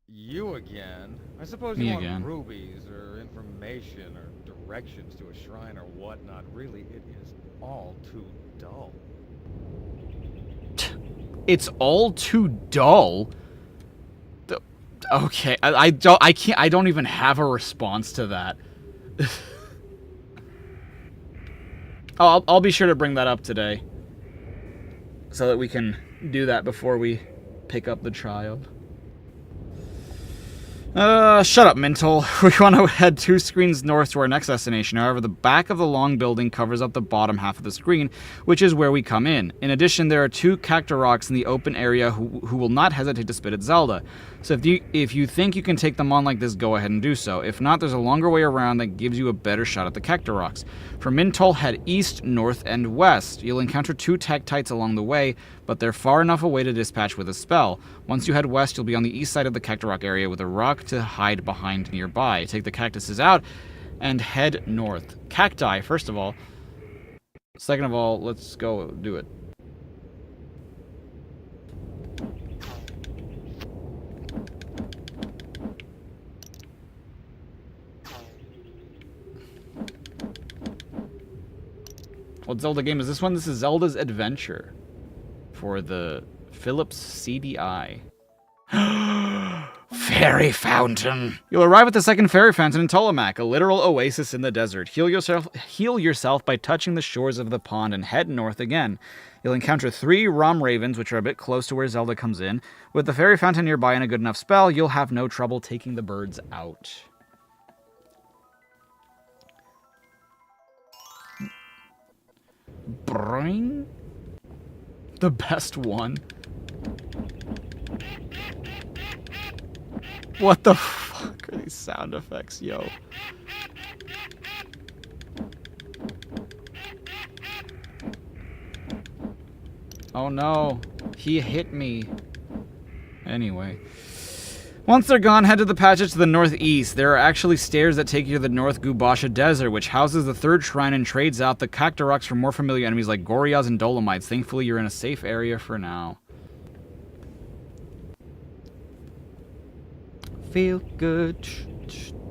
You again? I suppose Me you want again. rubies or information or directions to a shrine or whatnot. Really, it is all too dull. It's all too dull. Okay, I don't even have a response to that. I'll be sure to bring that up today, so that we can do that before we pick up the child. Shut up, Mintle. We want to head 2 screens north to our next destination. However, the back of the long building covers up the bottom half of the screen, which is where we come in. In addition, there are 2 Cacturocs in the open area who will not hesitate to spit at Zelda. So if you think you can take them on like this, go ahead and do so. If not, there's a longer way around that gives you a better shot at the Cacturocs. From Mintle, head east, north, and west. You'll encounter 2 Tectites along the way, but they're far enough away to dispatch with a spell. Once you head west, you'll be on the east side of the Cacturoc area with a rock to hide behind nearby. Take the cactuses out and head north. Cacti, first of all. Second of all, let's go do it. What Zelda game is this one? This is Zelda's Adventure for the Philips CDI. Fairy Fountain. You'll arrive at the second fairy fountain in Tolamac, a literal oasis in the desert. Heal yourself by touching the shores of the pond and head north again. You'll encounter 3 Rom Ravens, which are a bit close to where Zelda comes in. With the fairy fountain nearby and a good enough spell, you'll have no trouble taking the birds out. Bring? The best one. What the fuck are these sound effects, yo? Oh no, he hit me. Anyway. Once they're gone, head to the passage to the northeast. There are actually stairs that take you to the North Gubasha Desert, which houses the 3rd shrine and trades out the Cacturocs for more familiar enemies like Gorias and Dolomites. Thankfully, you're in a safe area for now. Feel good.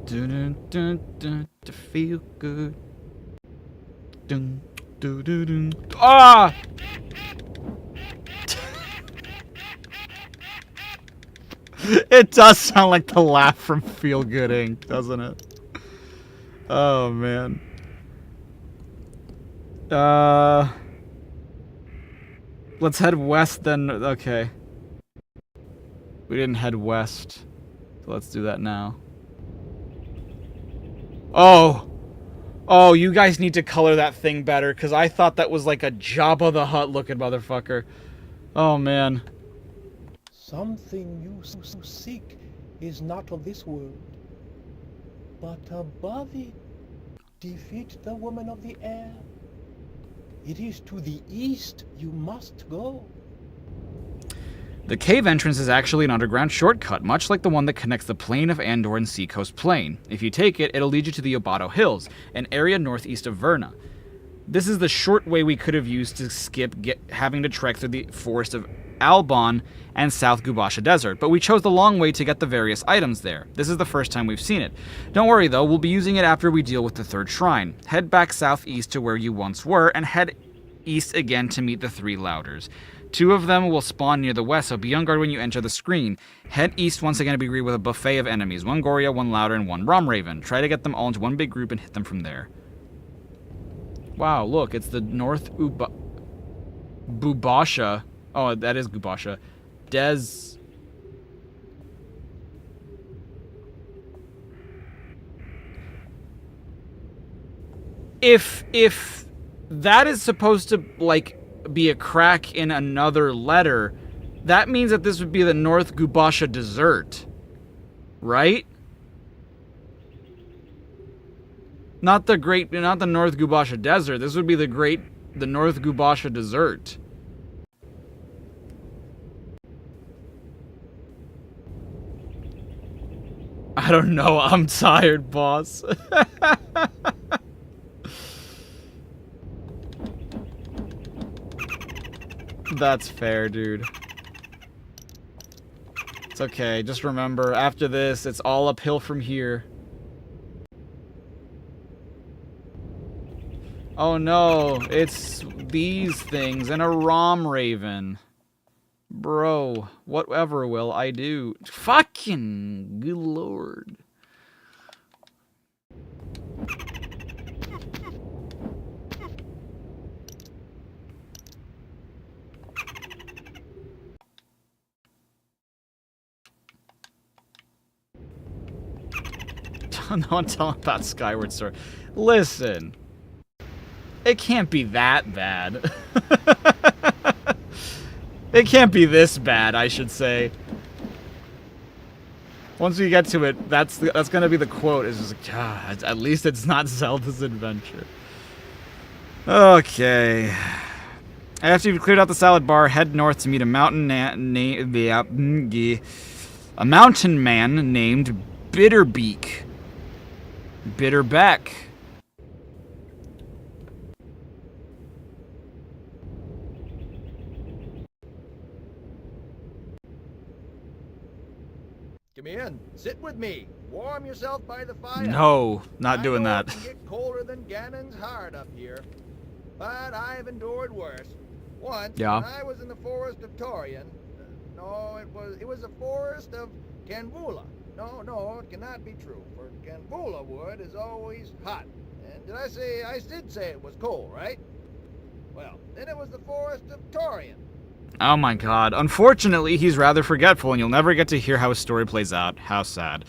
Dun, dun, dun, to feel good. Dun, dun, dun, dun. Ah! It does sound like the laugh from Feel Good Inc., doesn't it? Oh, man. Let's head west then. Okay. We didn't head west. So let's do that now. Oh! Oh, you guys need to color that thing better, because I thought that was like a Jabba the Hutt looking motherfucker. Oh, man. Something you seek is not of this world, but above it. Defeat the woman of the air. It is to the east you must go. The cave entrance is actually an underground shortcut, much like the one that connects the plain of Andor and Seacoast Plain. If you take it, it'll lead you to the Obato Hills, an area northeast of Verna. This is the short way we could have used to skip having to trek through the forest of Albon and South Gubasha Desert, but we chose the long way to get the various items there. This is the first time we've seen it. Don't worry though, we'll be using it after we deal with the 3rd shrine. Head back southeast to where you once were, and head east again to meet the 3 Louders. 2 of them will spawn near the west, so be on guard when you enter the screen. Head east once again to be greeted with a buffet of enemies. 1 Goria, 1 Louder, and 1 Rom Raven. Try to get them all into one big group and hit them from there. Wow, look, it's the North Gubasha. Oh, that is Gubasha. If that is supposed to, like, be a crack in another letter, that means that this would be the North Gubasha Desert. Right? Not the North Gubasha Desert. This would be the North Gubasha Desert. I don't know. I'm tired, boss. That's fair, dude. It's okay. Just remember, after this, it's all uphill from here. Oh no, it's these things and a Rom Raven. Bro, whatever will I do? Fucking good lord. No, tell him about Skyward Sword. Listen. It can't be that bad. It can't be this bad, I should say. Once we get to it, that's gonna be the quote. Is just like, God, at least it's not Zelda's Adventure. Okay. After you've cleared out the salad bar, head north to meet a mountain man named Bitterbeak. Bitterbeck. Come in. Sit with me. Warm yourself by the fire. No, not doing I know that. It can get colder than Ganon's heart up here, but I've endured worse. Once, when I was in the forest of Torian, no, it was the forest of Canvula. No, it cannot be true, for Canvula wood is always hot. And I did say it was cold, right? Well, then it was the forest of Torian. Oh my god. Unfortunately, he's rather forgetful, and you'll never get to hear how his story plays out. How sad.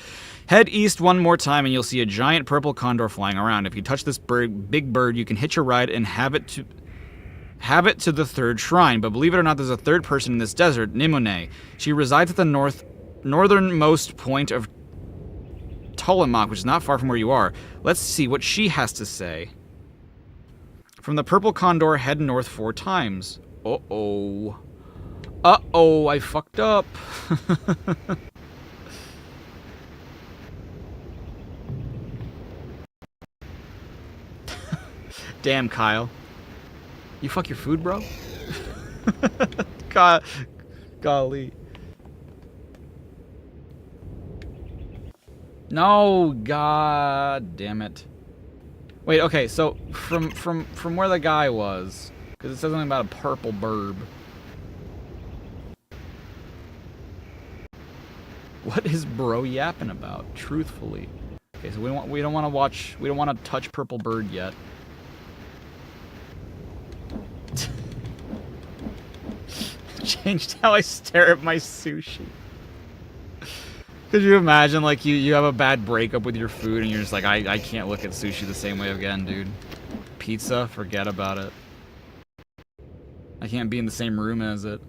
Head east one more time, and you'll see a giant purple condor flying around. If you touch this big bird, you can hitch a ride and have it to the third shrine. But believe it or not, there's a third person in this desert, Nimone. She resides at the northernmost point of Tolamak, which is not far from where you are. Let's see what she has to say. From the purple condor, head north 4 times. Uh-oh. Uh-oh, I fucked up. Damn, Kyle. You fuck your food, bro? God, golly. No, god damn it. Wait, okay, so from where the guy was, because it says something about a purple burb. What is bro yapping about? Truthfully. Okay, so we don't want to touch purple bird yet. Changed how I stare at my sushi. Could you imagine, like, you have a bad breakup with your food and you're just like, I can't look at sushi the same way again, dude. Pizza, forget about it. I can't be in the same room as it.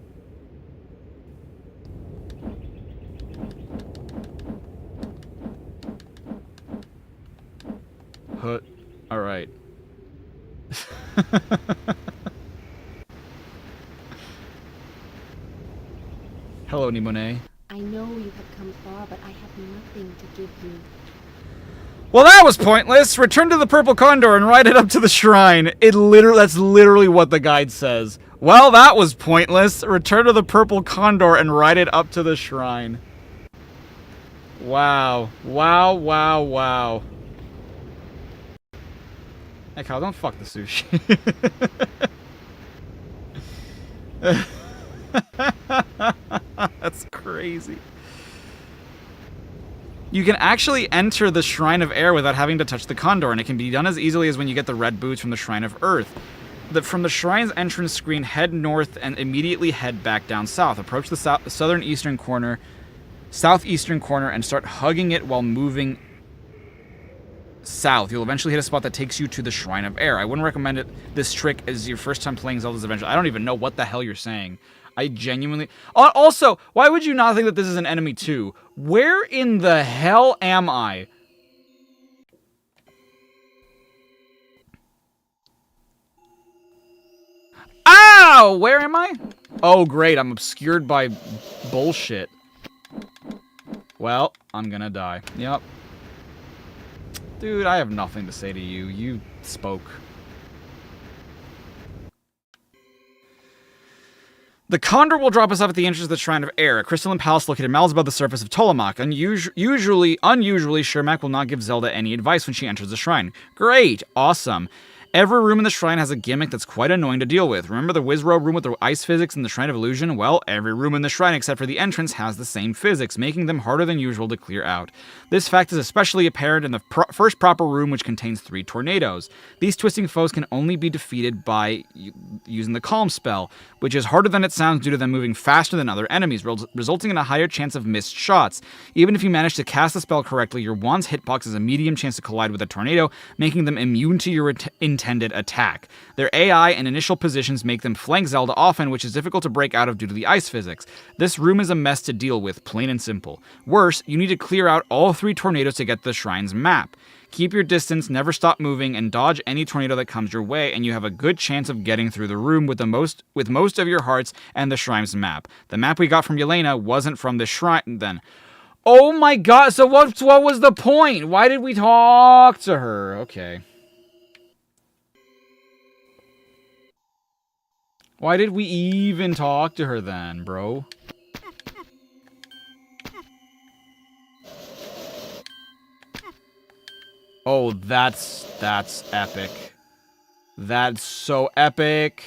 Hut. Alright. Hello, Nimone. I know you have come far, but I have nothing to give you. Well, that was pointless. Return to the purple condor and ride it up to the shrine. That's literally what the guide says. Well, that was pointless. Return to the purple condor and ride it up to the shrine. Wow. Wow, wow, wow. Hey, Kyle, don't fuck the sushi. That's crazy. You can actually enter the Shrine of Air without having to touch the condor, and it can be done as easily as when you get the red boots from the Shrine of Earth. From the shrine's entrance screen, head north and immediately head back down south. Approach the southeastern corner, and start hugging it while moving south. You'll eventually hit a spot that takes you to the Shrine of Air. I wouldn't recommend this trick as your first time playing Zelda's Adventure. I don't even know what the hell you're saying. I genuinely... Also, why would you not think that this is an enemy too? Where in the hell am I? Ow! Where am I? Oh, great. I'm obscured by bullshit. Well, I'm gonna die. Yep. Dude, I have nothing to say to you. You spoke. The condor will drop us off at the entrance of the Shrine of Air, a crystalline palace located miles above the surface of Tolamak. Unusually, Shermac will not give Zelda any advice when she enters the shrine. Great, awesome. Every room in the shrine has a gimmick that's quite annoying to deal with. Remember the Wizrobe room with the ice physics and the Shrine of Illusion? Well, every room in the shrine except for the entrance has the same physics, making them harder than usual to clear out. This fact is especially apparent in the first proper room, which contains 3 tornadoes. These twisting foes can only be defeated by using the Calm spell, which is harder than it sounds due to them moving faster than other enemies, resulting in a higher chance of missed shots. Even if you manage to cast the spell correctly, your wand's hitbox has a medium chance to collide with a tornado, making them immune to your intended attack. Their AI and initial positions make them flank Zelda often, which is difficult to break out of due to the ice physics. This room is a mess to deal with, plain and simple. Worse, you need to clear out all 3 tornadoes to get the shrine's map. Keep your distance, never stop moving, and dodge any tornado that comes your way, and you have a good chance of getting through the room with most of your hearts and the shrine's map. The map we got from Yelena wasn't from the shrine then. Oh my god, so what was the point? Why did we talk to her? Okay. Why did we even talk to her then, bro? Oh, that's epic. That's so epic.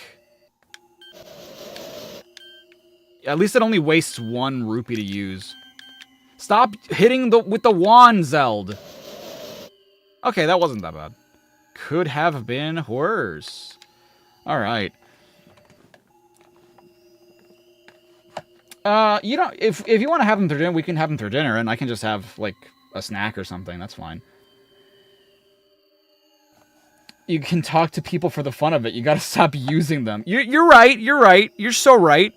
At least it only wastes 1 rupee to use. Stop hitting with the wand, Zeld. Okay, that wasn't that bad. Could have been worse. All right. You know, if you want to have them through dinner, we can have them through dinner, and I can just have, like, a snack or something. That's fine. You can talk to people for the fun of it. You gotta stop using them. You're right. You're right. You're so right.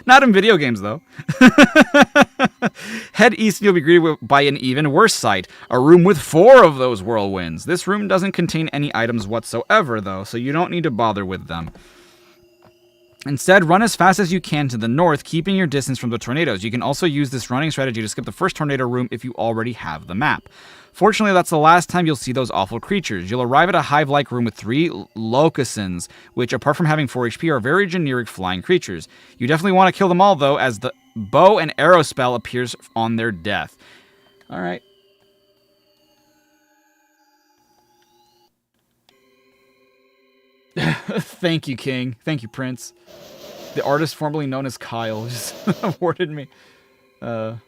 Not in video games, though. Head east and you'll be greeted by an even worse sight. A room with 4 of those whirlwinds. This room doesn't contain any items whatsoever, though, so you don't need to bother with them. Instead, run as fast as you can to the north, keeping your distance from the tornadoes. You can also use this running strategy to skip the first tornado room if you already have the map. Fortunately, that's the last time you'll see those awful creatures. You'll arrive at a hive-like room with 3 Locusins, which, apart from having 4 HP, are very generic flying creatures. You definitely want to kill them all, though, as the bow and arrow spell appears on their death. Alright. Thank you, King. Thank you, Prince. The artist formerly known as Kyle just awarded me. Do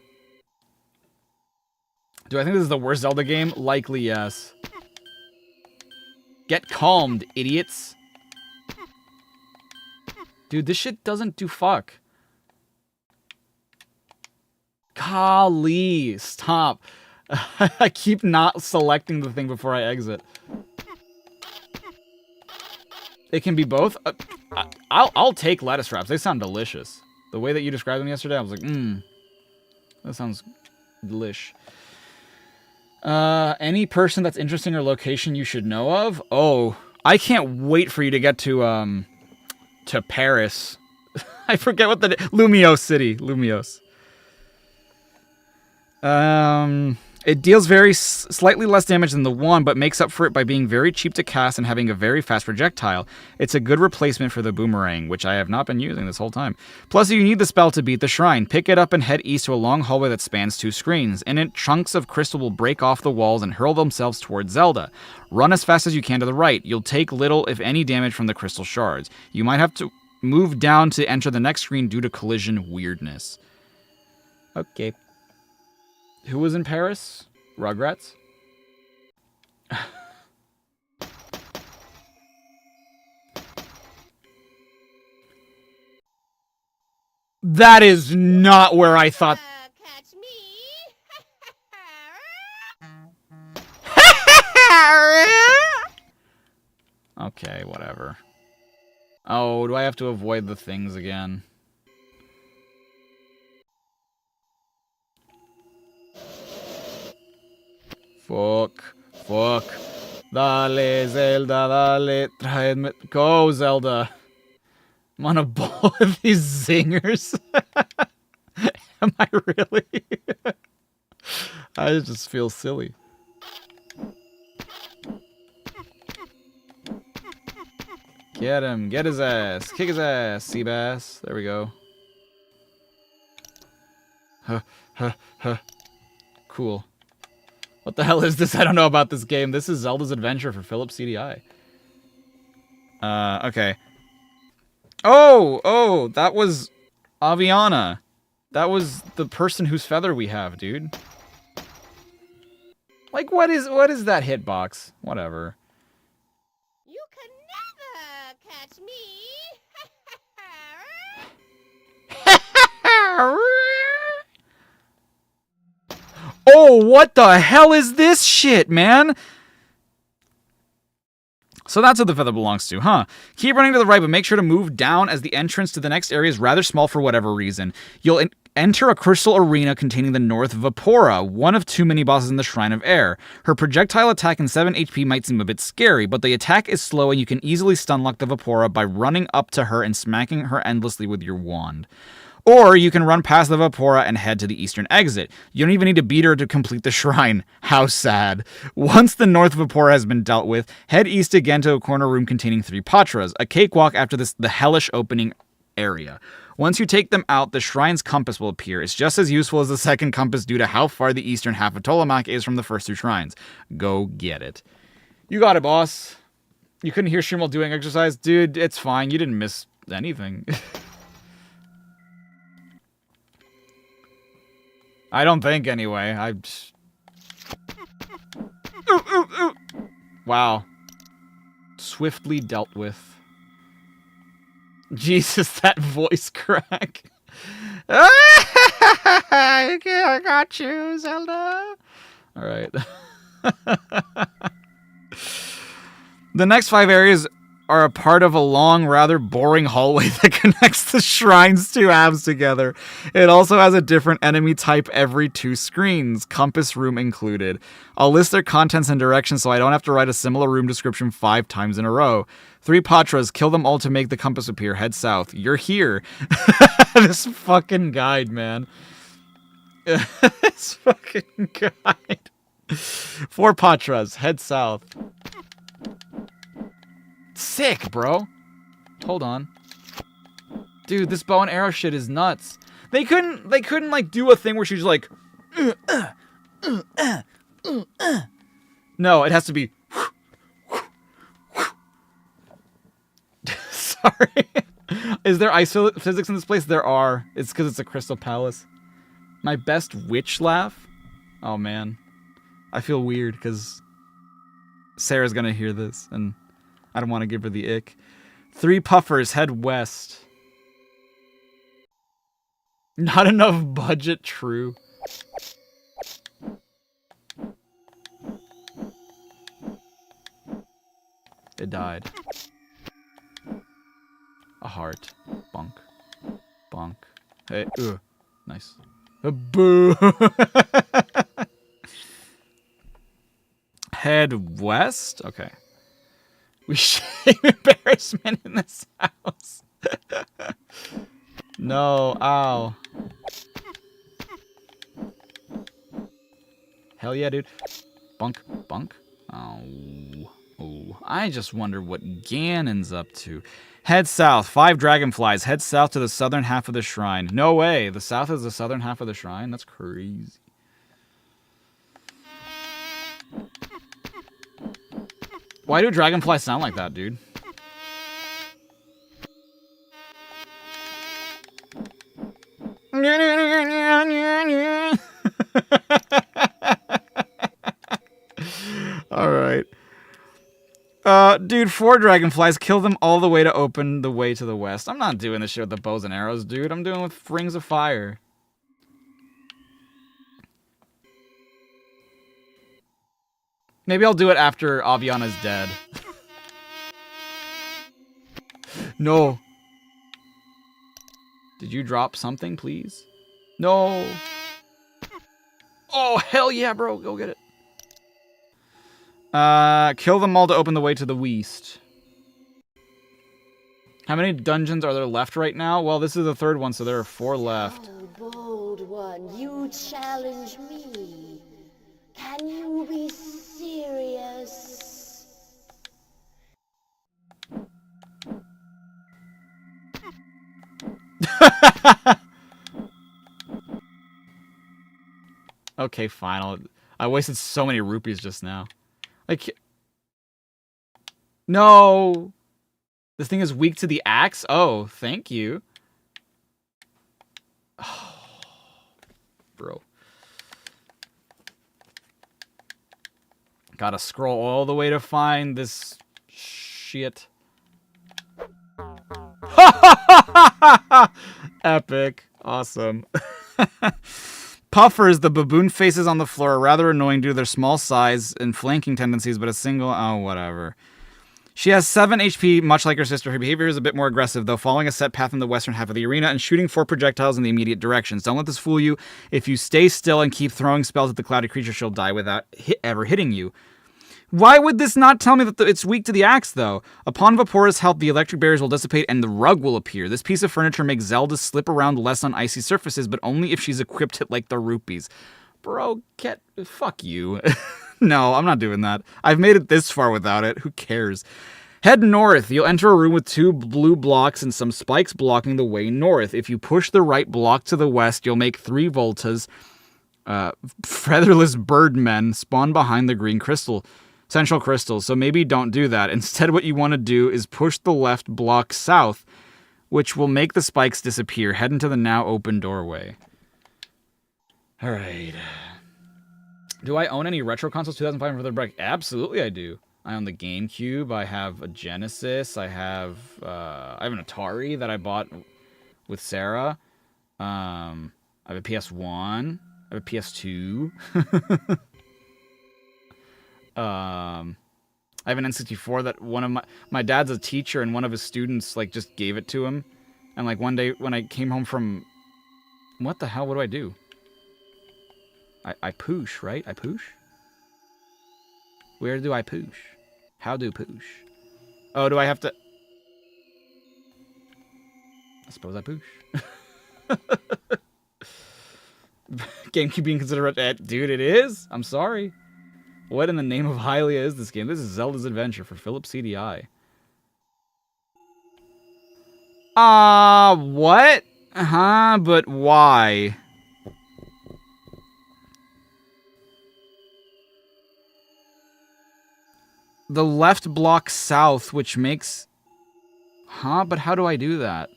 I think this is the worst Zelda game? Likely, yes. Get calmed, idiots. Dude, this shit doesn't do fuck. Golly, stop. I keep not selecting the thing before I exit. It can be both. I'll take lettuce wraps. They sound delicious. The way that you described them yesterday, I was like, that sounds delish. Any person that's interesting or location you should know of? Oh, I can't wait for you to get to Paris. I forget what the Lumiose City. Lumiose. It deals slightly less damage than the wand, but makes up for it by being very cheap to cast and having a very fast projectile. It's a good replacement for the boomerang, which I have not been using this whole time. Plus, you need the spell to beat the shrine. Pick it up and head east to a long hallway that spans 2 screens. In it, chunks of crystal will break off the walls and hurl themselves towards Zelda. Run as fast as you can to the right. You'll take little, if any, damage from the crystal shards. You might have to move down to enter the next screen due to collision weirdness. Okay. Who was in Paris? Rugrats? That is not where I thought... Catch me! Okay, whatever. Oh, do I have to avoid the things again? Fuck. Dale, Zelda, dale. Traedme. Go, Zelda. I'm on a ball of these zingers. Am I really? I just feel silly. Get him. Get his ass. Kick his ass, Seabass. There we go. Cool. What the hell is this? I don't know about this game. This is Zelda's Adventure for Philips CDI. Okay. Oh, that was Aviana. That was the person whose feather we have, dude. Like, what is that hitbox? Whatever. You can never catch me. Oh, what the hell is this shit, man? So that's what the feather belongs to, huh? Keep running to the right, but make sure to move down as the entrance to the next area is rather small for whatever reason. You'll enter a crystal arena containing the North Vapora, one of 2 mini-bosses in the Shrine of Air. Her projectile attack and 7 HP might seem a bit scary, but the attack is slow and you can easily stunlock the Vapora by running up to her and smacking her endlessly with your wand. Or you can run past the Vapora and head to the eastern exit. You don't even need to beat her to complete the shrine. How sad. Once the North Vapora has been dealt with, head east again to a corner room containing 3 Patras, a cakewalk after the hellish opening area. Once you take them out, the shrine's compass will appear. It's just as useful as the second compass due to how far the eastern half of Tolamak is from the first 2 shrines. Go get it. You got it, boss. You couldn't hear Shrimel doing exercise? Dude, it's fine. You didn't miss anything. I don't think, anyway. Wow. Swiftly dealt with. Jesus, that voice crack. I got you, Zelda. Alright. The next 5 areas are a part of a long, rather boring hallway that connects the shrine's 2 halves together. It also has a different enemy type every 2 screens, compass room included. I'll list their contents and directions so I don't have to write a similar room description 5 times in a row. 3 Patras, kill them all to make the compass appear, head south. You're here. This fucking guide, man. This fucking guide. 4 Patras, head south. Sick, bro. Hold on. Dude, this bow and arrow shit is nuts. They couldn't like do a thing where she's like No, it has to be Sorry. Is there physics in this place? There are. It's because it's a crystal palace. My best witch laugh? Oh man. I feel weird because Sarah's gonna hear this and I don't want to give her the ick. 3 puffers, head west. Not enough budget, true. It died. A heart. Bonk. Bonk. Hey, nice. Boo! Head west? Okay. We shame embarrassment in this house. No, ow. Hell yeah, dude. Bunk, bunk. Oh. I just wonder what Ganon's up to. Head south. 5 dragonflies. Head south to the southern half of the shrine. No way. The south is the southern half of the shrine? That's crazy. Why do dragonflies sound like that, dude? Alright. Dude, 4 dragonflies. Kill them all the way to open the way to the west. I'm not doing this shit with the bows and arrows, dude. I'm doing it with rings of fire. Maybe I'll do it after Aviana's dead. No. Did you drop something, please? No. Oh, hell yeah, bro. Go get it. Kill them all to open the way to the west. How many dungeons are there left right now? Well, this is the 3rd one, so there are 4 left. Oh, bold one, you challenge me. Can you be serious? Okay, fine. I wasted so many rupees just now. Like, no! This thing is weak to the axe? Oh, thank you. Oh, bro. Gotta scroll all the way to find this shit. Epic. Awesome. Puffers, the baboon faces on the floor, are rather annoying due to their small size and flanking tendencies, but a single... Oh, whatever. She has 7 HP, much like her sister. Her behavior is a bit more aggressive, though, following a set path in the western half of the arena and shooting 4 projectiles in the immediate directions. Don't let this fool you. If you stay still and keep throwing spells at the cloudy creature, she'll die without ever hitting you. Why would this not tell me that it's weak to the axe, though? Upon Vapora's help, the electric barriers will dissipate and the rug will appear. This piece of furniture makes Zelda slip around less on icy surfaces, but only if she's equipped it like the rupees. Bro, fuck you. No, I'm not doing that. I've made it this far without it. Who cares? Head north. You'll enter a room with 2 blue blocks and some spikes blocking the way north. If you push the right block to the west, you'll make 3 voltas. Featherless birdmen spawn behind the green central crystals, so maybe don't do that. Instead, what you want to do is push the left block south, which will make the spikes disappear. Head into the now open doorway. All right. Do I own any retro consoles 2005 for the break? Absolutely I do. I own the GameCube. I have a Genesis. I have an Atari that I bought with Sarah. I have a PS1. I have a PS2. I have an N64 that one of my dad's a teacher and one of his students like just gave it to him. And like one day when I came home from... What the hell? What do I do? I poosh, right? I poosh? Where do I poosh? How do poosh? Oh, do I have to... I suppose I poosh. GameCube being considered... Dude, it is? I'm sorry. What in the name of Hylia is this game? This is Zelda's Adventure for Philips CDI. What? Huh, but why? The left block south, which makes... Huh, but how do I do that?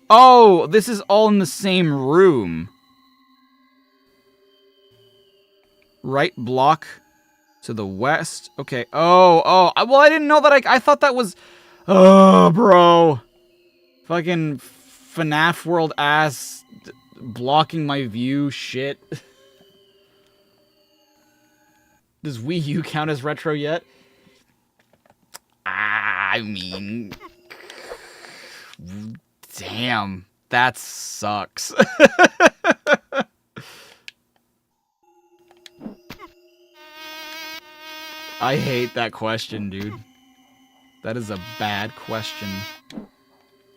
Oh, this is all in the same room. Right block to the west. Okay. Oh. Well, I didn't know that. I thought that was... Oh, bro. Fucking FNAF World ass blocking my view shit. Does Wii U count as retro yet? I mean... Damn. That sucks. I hate that question, dude. That is a bad question.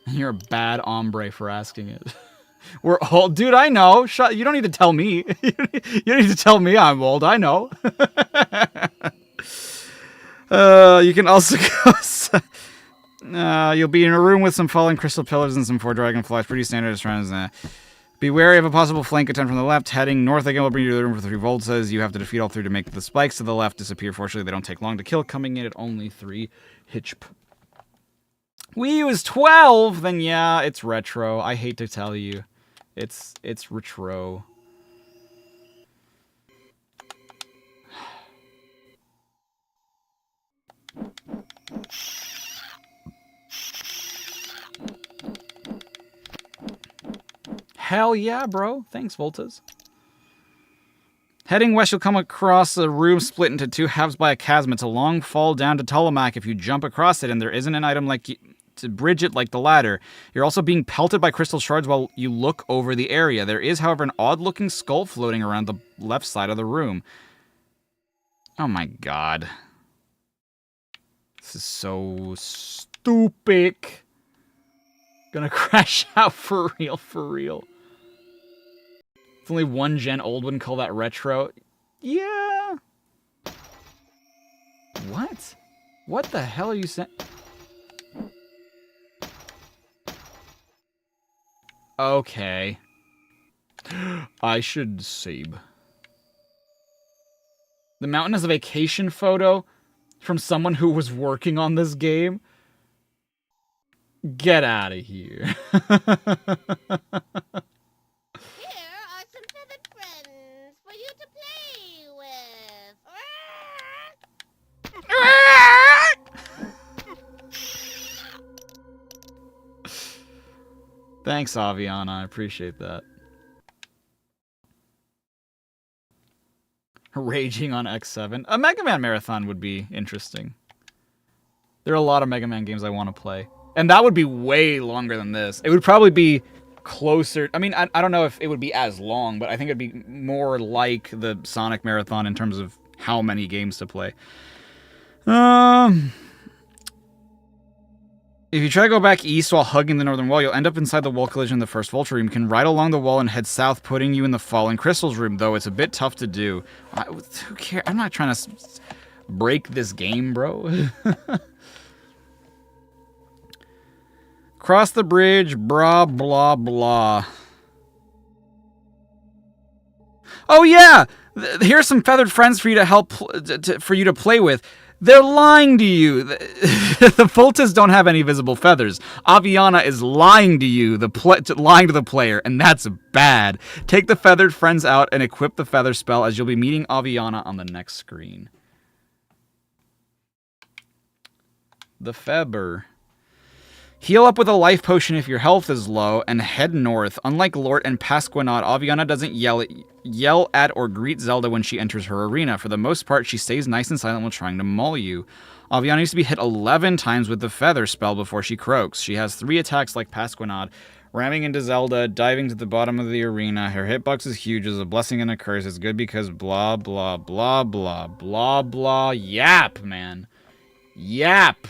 You're a bad hombre for asking it. We're old. Dude, I know. Shut. You don't need to tell me. You don't need to tell me I'm old. I know. You can also go... you'll be in a room with some falling crystal pillars and some 4 dragonflies. Pretty standard. Be wary of a possible flank attempt from the left. Heading north again will bring you to the room for 3 voltas. You have to defeat all 3 to make the spikes to the left disappear. Fortunately, they don't take long to kill, coming in at only 3 HP. Wii U is 12! Then yeah, it's retro. I hate to tell you. It's retro. Hell yeah, bro. Thanks, Voltas. Heading west, you'll come across a room split into 2 halves by a chasm. It's a long fall down to Tullamak if you jump across it, and there isn't an item to bridge it like the ladder. You're also being pelted by crystal shards while you look over the area. There is, however, an odd-looking skull floating around the left side of the room. Oh my god. This is so stupid. Gonna crash out for real, for real. It's only 1 gen old, wouldn't call that retro. Yeah. What? What the hell are you saying? Okay. I should save. The mountain is a vacation photo from someone who was working on this game. Get out of here. Here are some feathered friends for you to play with. Thanks, Aviana. I appreciate that. Raging on X7. A Mega Man marathon would be interesting. There are a lot of Mega Man games I want to play. And that would be way longer than this. It would probably be closer. I mean, I don't know if it would be as long, but I think it'd be more like the Sonic Marathon in terms of how many games to play. If you try to go back east while hugging the northern wall, you'll end up inside the wall collision in the first Vulture room. You can ride along the wall and head south, putting you in the Fallen Crystals room, though it's a bit tough to do. Who cares? I'm not trying to break this game, bro. Cross the bridge, blah, blah, blah. Oh, yeah! Here's some feathered friends for you to help, for you to play with. They're lying to you. The Voltas don't have any visible feathers. Aviana is lying to you, lying to the player, and that's bad. Take the feathered friends out and equip the feather spell, as you'll be meeting Aviana on the next screen. The Feber. Heal up with a life potion if your health is low, and head north. Unlike Lort and Pasquinade, Aviana doesn't yell at or greet Zelda when she enters her arena. For the most part, she stays nice and silent while trying to maul you. Aviana needs to be hit 11 times with the feather spell before she croaks. She has 3 attacks like Pasquinade, ramming into Zelda, diving to the bottom of the arena. Her hitbox is huge, as a blessing and a curse. It's good because blah, blah, blah, blah, blah, blah. Yap, man. Yap.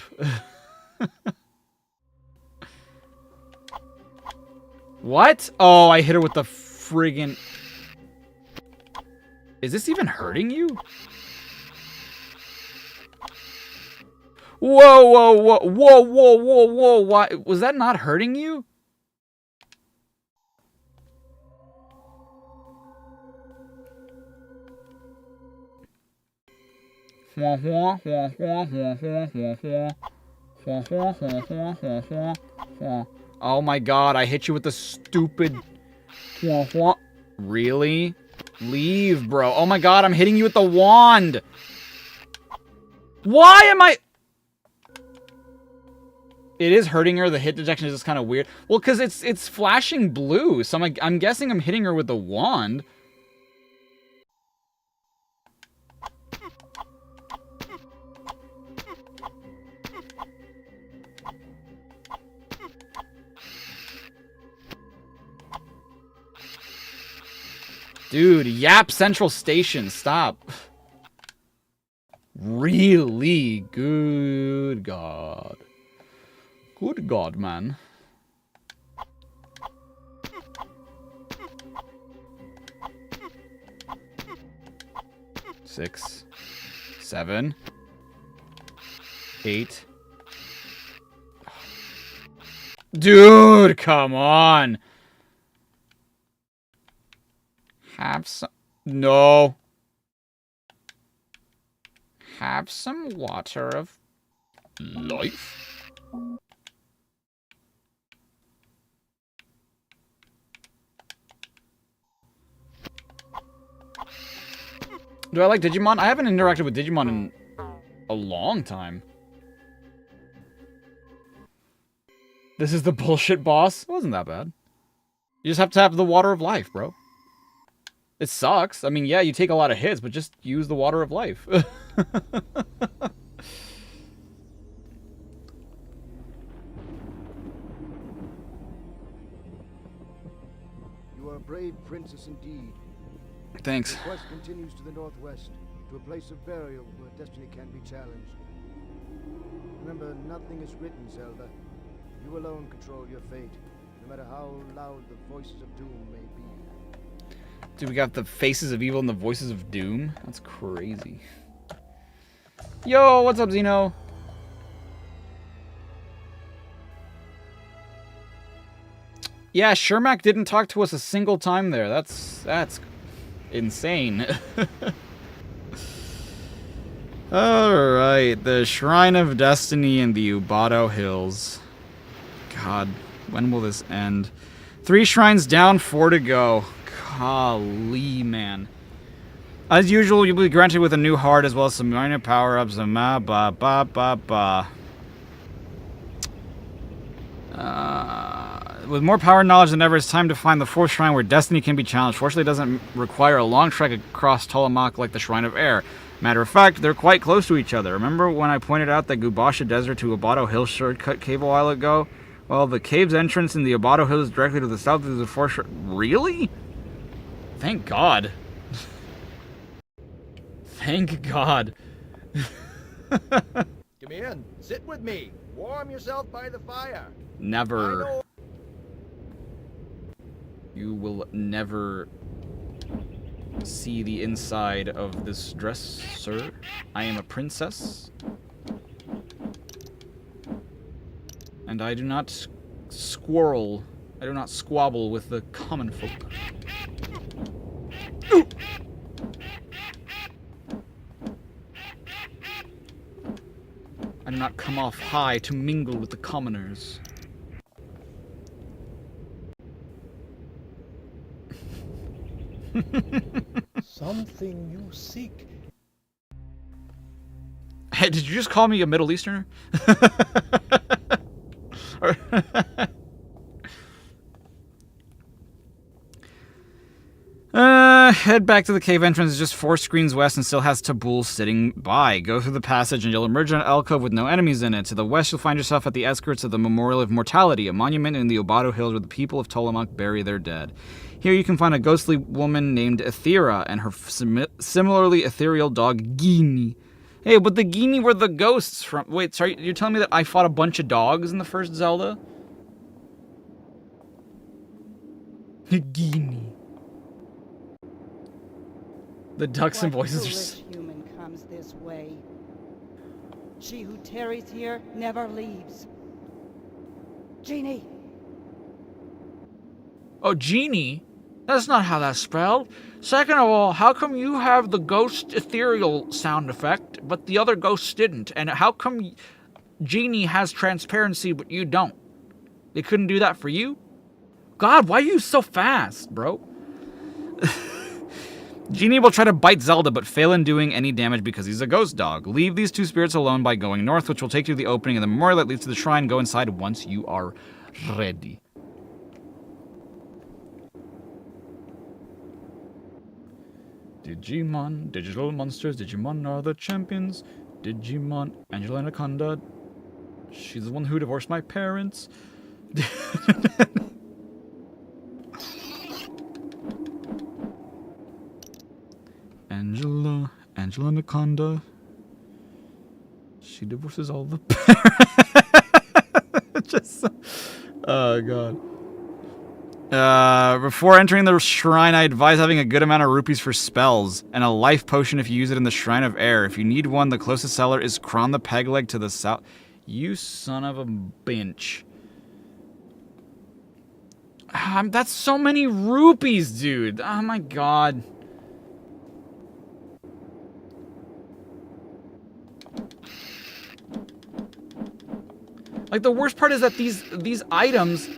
What? Oh, I hit her with the friggin... Is this even hurting you? Whoa, whoa, whoa, whoa, whoa, whoa, whoa. Why? Was that not hurting you? Oh my god, I hit you with the stupid... Really? Leave, bro. Oh my god, I'm hitting you with the wand! Why am I... It is hurting her. The hit detection is just kind of weird. Well, because it's flashing blue, so I'm guessing I'm hitting her with the wand. Dude, Yap Central Station, stop. Really? Good God. Good God, man. Six, 7, 8. Dude, come on. Have some... No. Have some water of life. Do I like Digimon? I haven't interacted with Digimon in a long time. This is the bullshit boss? It wasn't that bad. You just have to have the water of life, bro. It sucks. I mean, yeah, you take a lot of hits, but just use the water of life. You are a brave princess indeed. Thanks. The quest continues to the northwest, to a place of burial where destiny can be challenged. Remember, nothing is written, Zelda. You alone control your fate, no matter how loud the voices of doom may be. Dude, we got the faces of evil and the voices of doom. That's crazy. Yo, what's up, Xeno? Yeah, Shermack didn't talk to us a single time there. That's insane. Alright, the Shrine of Destiny in the Ubato Hills. God, when will this end? 3 shrines down, 4 to go. Golly, man. As usual, you'll be granted with a new heart as well as some minor power-ups. With more power and knowledge than ever, it's time to find the 4th shrine where destiny can be challenged. Fortunately, it doesn't require a long trek across Tolamak like the Shrine of Air. Matter of fact, they're quite close to each other. Remember when I pointed out the Gubasha Desert to Ubato Hill shortcut cave a while ago? Well, the cave's entrance in the Ubato Hills directly to the south of the 4th shrine. Really? Thank God. Thank God. Come in. Sit with me. Warm yourself by the fire. Never. You will never see the inside of this dress, sir. I am a princess. And I do not squirrel. I do not squabble with the common folk. Ooh. I do not come off high to mingle with the commoners. Something you seek. Hey, did you just call me a Middle Easterner? Head back to the cave entrance. It's just 4 screens west and still has Tabul sitting by. Go through the passage and you'll emerge in an alcove with no enemies in it. To the west, you'll find yourself at the outskirts of the Memorial of Mortality, a monument in the Ubato Hills where the people of Tolamak bury their dead. Here you can find a ghostly woman named Ethera and her similarly ethereal dog, Gini. Hey, but the Gini were the ghosts from... Wait, sorry, you're telling me that I fought a bunch of dogs in the first Zelda? Gini. The ducks and voices are... Foolish human comes this way. She who tarries here never leaves. Genie! Oh, Genie? That's not how that's spelled. Second of all, how come you have the ghost ethereal sound effect, but the other ghosts didn't? And how come Genie has transparency, but you don't? They couldn't do that for you? God, why are you so fast, bro? Genie will try to bite Zelda, but fail in doing any damage because he's a ghost dog. Leave these 2 spirits alone by going north, which will take you to the opening of the memorial that leads to the shrine. Go inside once you are ready. Digimon, digital monsters, Digimon are the champions. Digimon, Angela Anaconda. She's the one who divorced my parents. Angela Anaconda. She divorces all the parents. Just so... Oh, God. Before entering the shrine, I advise having a good amount of rupees for spells, and a life potion if you use it in the Shrine of Air. If you need one, the closest seller is Kron the Pegleg to the south. You son of a bitch. That's so many rupees, dude. Oh my God. Like, the worst part is that these items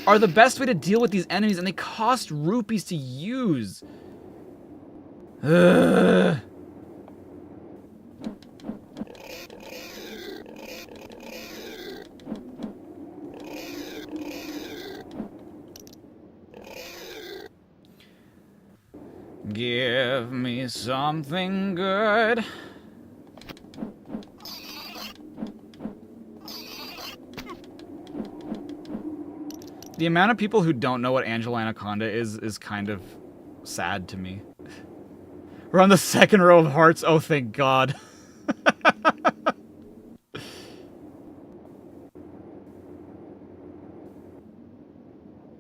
are the best way to deal with these enemies, and they cost rupees to use. Ugh. Give me something good. The amount of people who don't know what Angela Anaconda is kind of sad to me. We're on the 2nd row of hearts. Oh, thank God.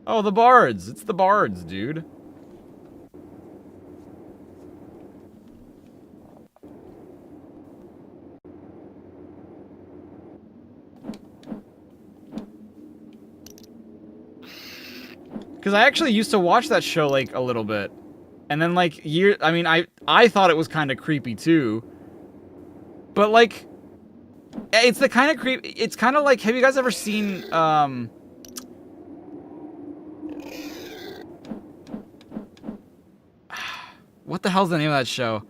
Oh, the bards. It's the bards, dude. Because I actually used to watch that show, like, a little bit. And then, like, I thought it was kind of creepy, too. But, like, it's the kind of creep... It's kind of like... Have you guys ever seen, what the hell's the name of that show?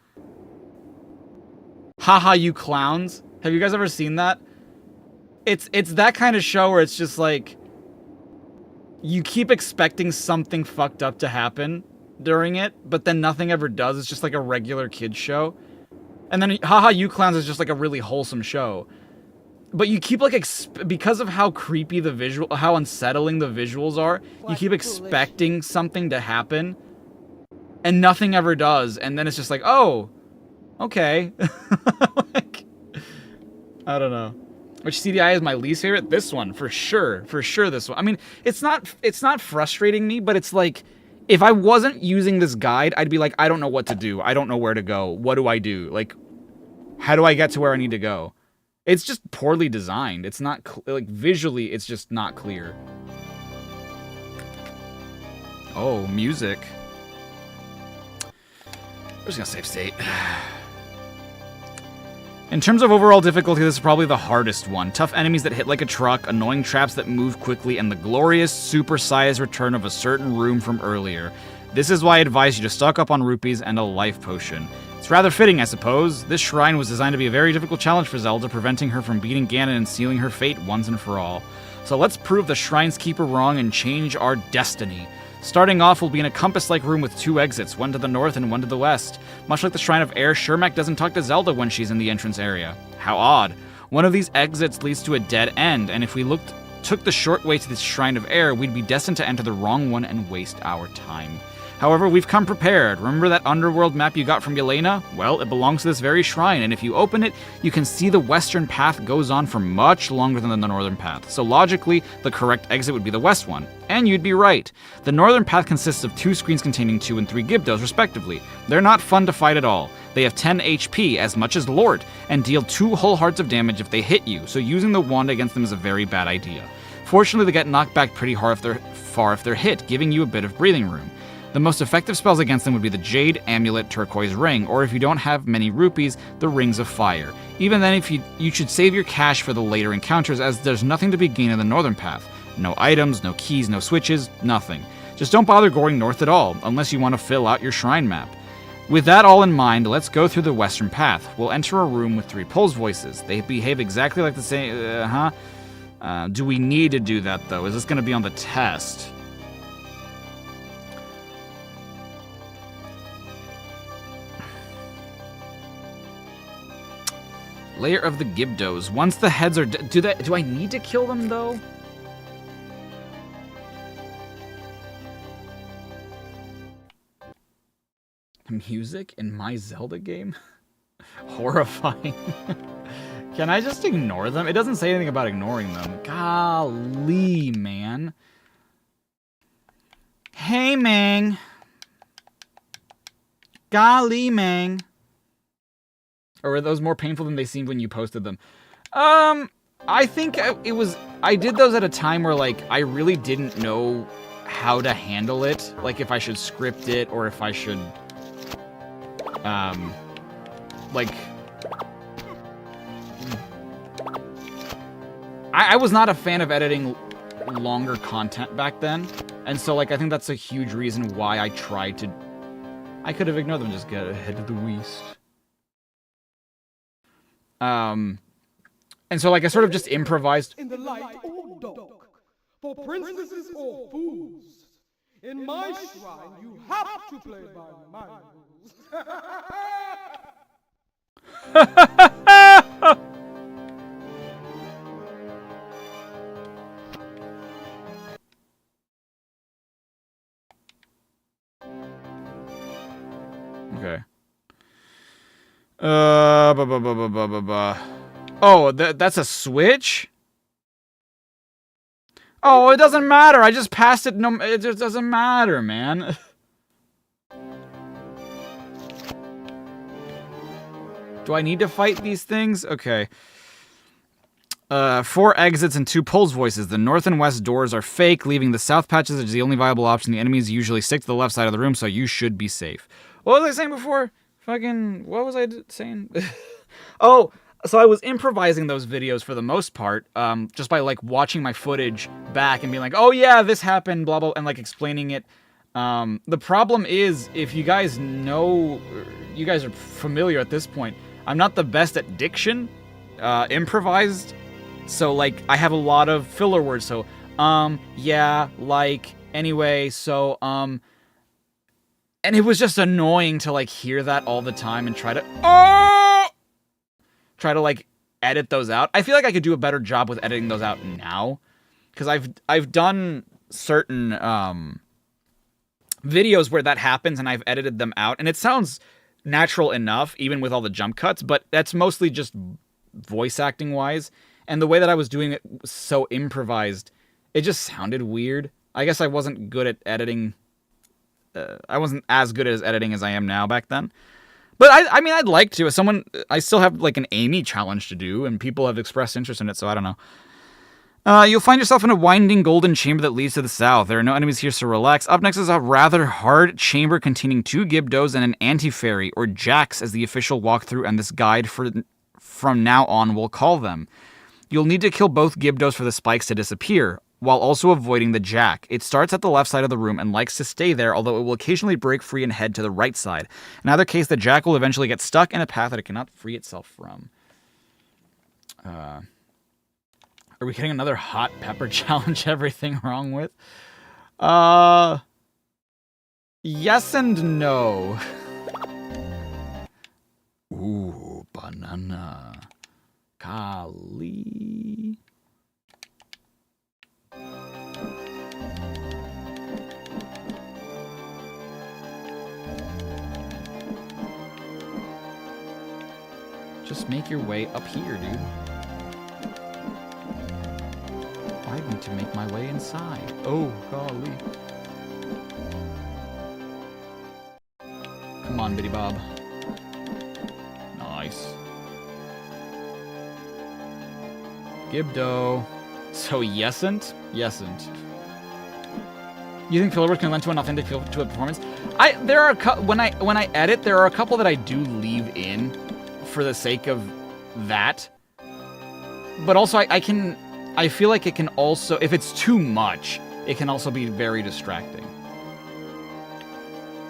Haha, You Clowns. Have you guys ever seen that? It's that kind of show where it's just like... You keep expecting something fucked up to happen during it, but then nothing ever does. It's just like a regular kid's show. And then Haha, You Clowns is just like a really wholesome show. But you keep like, because of how creepy the visual, how unsettling the visuals are, you keep expecting something to happen, and nothing ever does. And then it's just like, oh, okay. Like, I don't know. Which CDI is my least favorite? This one, for sure. For sure, this one. I mean, it's not frustrating me, but it's like, if I wasn't using this guide, I'd be like, I don't know what to do. I don't know where to go. What do I do? Like, how do I get to where I need to go? It's just poorly designed. It's not, like, visually, it's just not clear. Oh, music. I'm just gonna save state. In terms of overall difficulty, this is probably the hardest one. Tough enemies that hit like a truck, annoying traps that move quickly, and the glorious, supersized return of a certain room from earlier. This is why I advise you to stock up on rupees and a life potion. It's rather fitting, I suppose. This shrine was designed to be a very difficult challenge for Zelda, preventing her from beating Ganon and sealing her fate once and for all. So let's prove the shrine's keeper wrong and change our destiny. Starting off, we'll be in a compass-like room with 2 exits, one to the north and one to the west. Much like the Shrine of Air, Shermac doesn't talk to Zelda when she's in the entrance area. How odd. One of these exits leads to a dead end, and if we took the short way to the Shrine of Air, we'd be destined to enter the wrong one and waste our time. However, we've come prepared. Remember that underworld map you got from Yelena? Well, it belongs to this very shrine, and if you open it, you can see the western path goes on for much longer than the northern path. So logically, the correct exit would be the west one. And you'd be right. The northern path consists of 2 screens containing 2 and 3 Gibdos, respectively. They're not fun to fight at all. They have 10 HP, as much as Lord, and deal 2 whole hearts of damage if they hit you, so using the wand against them is a very bad idea. Fortunately, they get knocked back pretty hard if they're hit, giving you a bit of breathing room. The most effective spells against them would be the Jade, Amulet, Turquoise Ring, or if you don't have many rupees, the Rings of Fire. Even then, you should save your cash for the later encounters, as there's nothing to be gained in the northern path. No items, no keys, no switches, nothing. Just don't bother going north at all, unless you want to fill out your shrine map. With that all in mind, let's go through the western path. We'll enter a room with 3 Pulse Voices. They behave exactly like the same... do we need to do that, though? Is this going to be on the test? Layer of the Gibdos. Once the heads are do I need to kill them, though? Music in my Zelda game? Horrifying. Can I just ignore them? It doesn't say anything about ignoring them. Golly, man. Hey, Mang. Golly, Mang. Or were those more painful than they seemed when you posted them? I think I did those at a time where, like, I really didn't know how to handle it. Like, if I should script it or if I should, like... I was not a fan of editing longer content back then. And so, like, I think that's a huge reason why I tried to... I could have ignored them, just get ahead of the west. And so, like, I sort of just improvised. In the light or dark, for princesses or fools, in my shrine you have to play by my rules. Okay. Oh, that's a switch? Oh, it doesn't matter. I just passed it. No, it just doesn't matter, man. Do I need to fight these things? Okay. 4 exits and 2 Pulse Voices. The north and west doors are fake, leaving the south patches as the only viable option. The enemies usually stick to the left side of the room, so you should be safe. What was I saying before? Fucking, what was I saying? Oh, So I was improvising those videos for the most part, just by like watching my footage back and being like, oh yeah, this happened, blah, blah, and like explaining it. The problem is, if you guys know, you guys are familiar at this point, I'm not the best at diction, improvised. So like, I have a lot of filler words. So, yeah, like, anyway, so, and it was just annoying to like hear that all the time and try to like edit those out. I feel like I could do a better job with editing those out now, because I've done certain videos where that happens and I've edited them out and it sounds natural enough even with all the jump cuts, but that's mostly just voice acting wise, and the way that I was doing it was so improvised, it just sounded weird. I guess I wasn't good at editing. I wasn't as good at editing as I am now back then. But I mean, I'd like to. As someone, I still have like an Amy challenge to do, and people have expressed interest in it, so I don't know. You'll find yourself in a winding golden chamber that leads to the south. There are no enemies here, so relax. Up next is a rather hard chamber containing 2 Gibdos and an anti-fairy, or Jacks as the official walkthrough and this guide from now on will call them. You'll need to kill both Gibdos for the spikes to disappear, while also avoiding the Jack. It starts at the left side of the room and likes to stay there, although it will occasionally break free and head to the right side. In either case, the Jack will eventually get stuck in a path that it cannot free itself from. Are we getting another hot pepper challenge everything wrong with? Yes and no. Ooh, banana. Kali. Just make your way up here, dude. I need to make my way inside. Oh, golly. Come on, Bitty Bob. Nice. Gibdo. So, yesn't? Yesn't. You think filler words can lend to an authentic feel to a performance? There are when I edit, there are a couple that I do leave in for the sake of that. But also I feel like it can also, if it's too much, it can also be very distracting.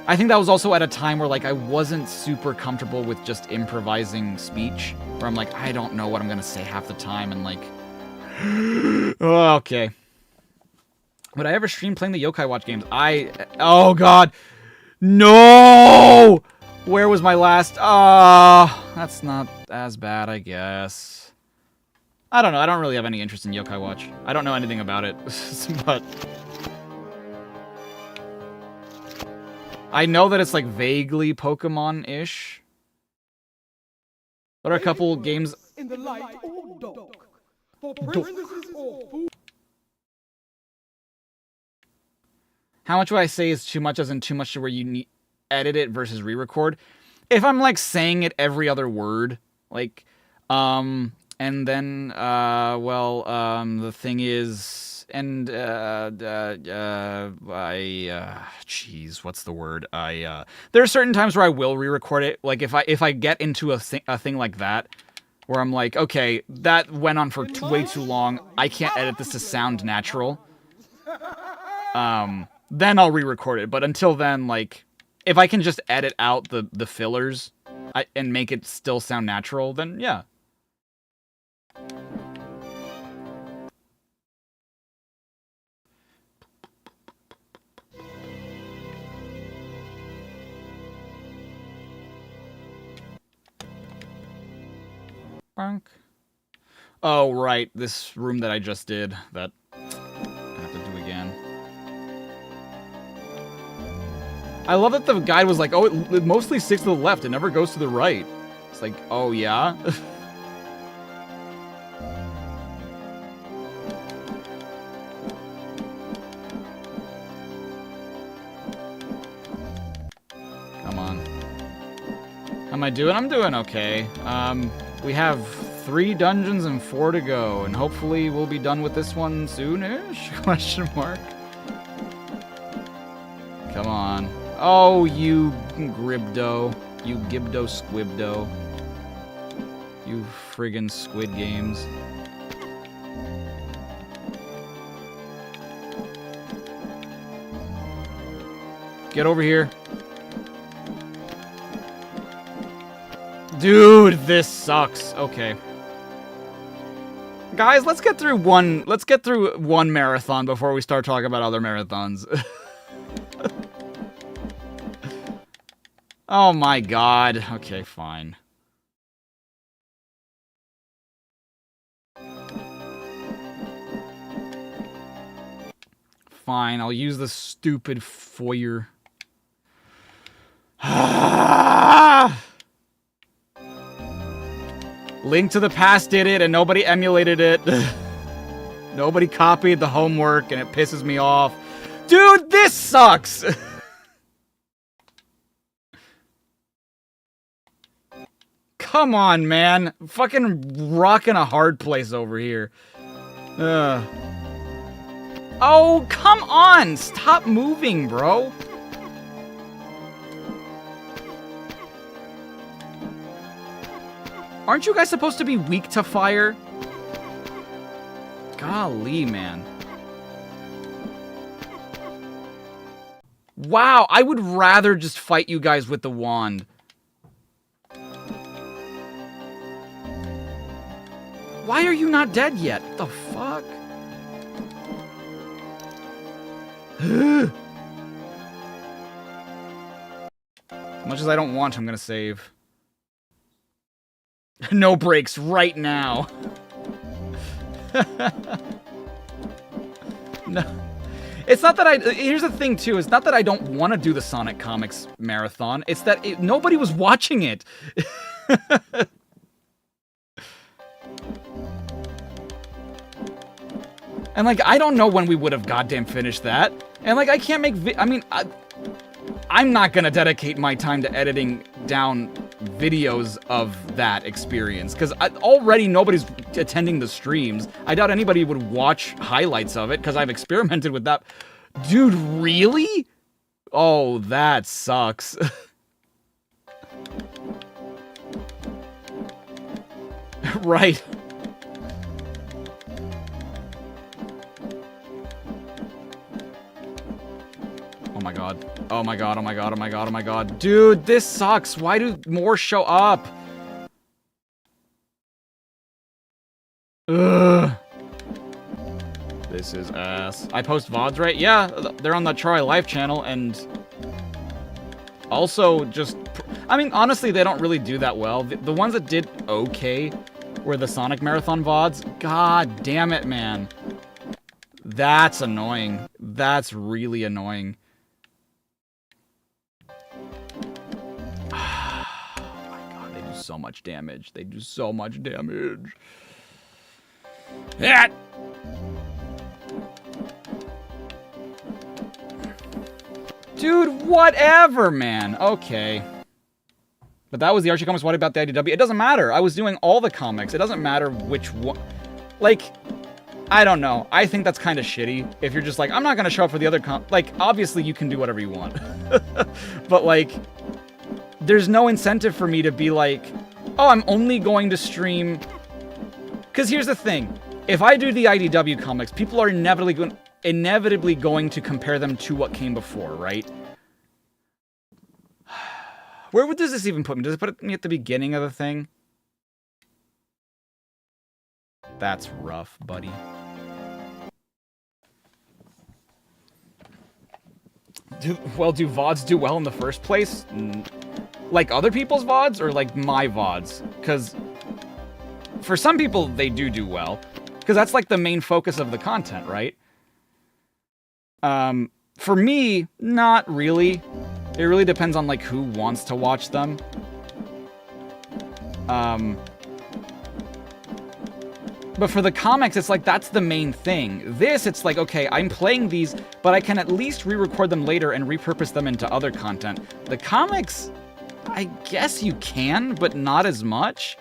I think that was also at a time where like I wasn't super comfortable with just improvising speech, where I'm like, I don't know what I'm gonna say half the time, and like, oh, okay. Would I ever stream playing the Yokai Watch games? Oh god, no! Where was my last? That's not as bad, I guess. I don't know. I don't really have any interest in Yokai Watch. I don't know anything about it, but I know that it's like vaguely Pokemon-ish. There are a couple games. In the light or dark, for princesses or fools. How much would I say is too much, as in too much to where you need edit it versus re-record? If I'm like saying it every other word, like, and then, the thing is, and, jeez, what's the word? There are certain times where I will re-record it, like, if I get into a thing like that, where I'm like, okay, that went on for way too long, I can't edit this to sound natural, then I'll re-record it, but until then, like, if I can just edit out the fillers and make it still sound natural, then yeah. Bonk. Oh, right, this room that I just did, that I have to do again. I love that the guide was like, oh, it mostly sticks to the left, it never goes to the right. It's like, oh yeah? Come on. How am I doing? I'm doing okay. We have 3 dungeons and 4 to go, and hopefully we'll be done with this one soonish? Question mark. Come on. Oh, you Gribdo. You Gibdo Squibdo. You friggin' Squid Games. Get over here. Dude, this sucks. Okay. Guys, let's get through one marathon before we start talking about other marathons. Oh my god. Okay, fine. Fine, I'll use the stupid foyer. Link to the Past did it and nobody emulated it. Nobody copied the homework and it pisses me off. Dude, this sucks! Come on, man. Fucking rocking a hard place over here. Oh, come on! Stop moving, bro. Aren't you guys supposed to be weak to fire? Golly, man. Wow, I would rather just fight you guys with the wand. Why are you not dead yet? What the fuck? As much as I don't want, I'm gonna save. No breaks right now. No. It's not that here's the thing too, it's not that I don't want to do the Sonic Comics marathon, it's that nobody was watching it. And like, I don't know when we would have goddamn finished that. And like, I can't make I'm not gonna dedicate my time to editing down videos of that experience, because already nobody's attending the streams. I doubt anybody would watch highlights of it, because I've experimented with that. Dude, really? Oh, that sucks. Right. Oh my god. Oh my god, oh my god, oh my god, oh my god. Dude, this sucks. Why do more show up? Ugh. This is ass. I post VODs, right? Yeah, they're on the Troy Life channel, and also just... I mean, honestly, they don't really do that well. The ones that did okay were the Sonic Marathon VODs. God damn it, man. That's annoying. That's really annoying. So much damage. They do so much damage. Yeah. Dude, whatever, man. Okay. But that was the Archie comics. What about the IDW? It doesn't matter. I was doing all the comics. It doesn't matter which one. Like, I don't know. I think that's kind of shitty. If you're just like, I'm not going to show up for the other like, obviously you can do whatever you want. But like... There's no incentive for me to be like, oh, I'm only going to stream... Because here's the thing. If I do the IDW comics, people are inevitably going to compare them to what came before, right? Does this even put me? Does it put me at the beginning of the thing? That's rough, buddy. Do VODs do well in the first place? Like other people's VODs or like my VODs? Because for some people, they do well. Because that's like the main focus of the content, right? For me, not really. It really depends on like who wants to watch them. But for the comics, it's like, that's the main thing. This, it's like, okay, I'm playing these, but I can at least re-record them later and repurpose them into other content. The comics, I guess you can, but not as much.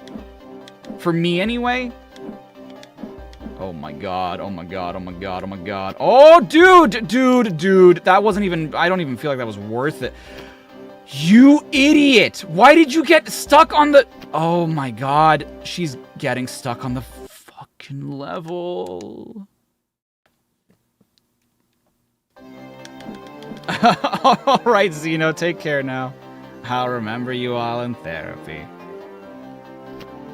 For me, anyway. Oh my god, oh my god, oh my god, oh my god. Oh, dude! That wasn't even, I don't even feel like that was worth it. You idiot! Why did you get stuck on the... Oh my god, she's getting stuck on the fucking level. Alright, Zeno, take care now. I'll remember you all in therapy.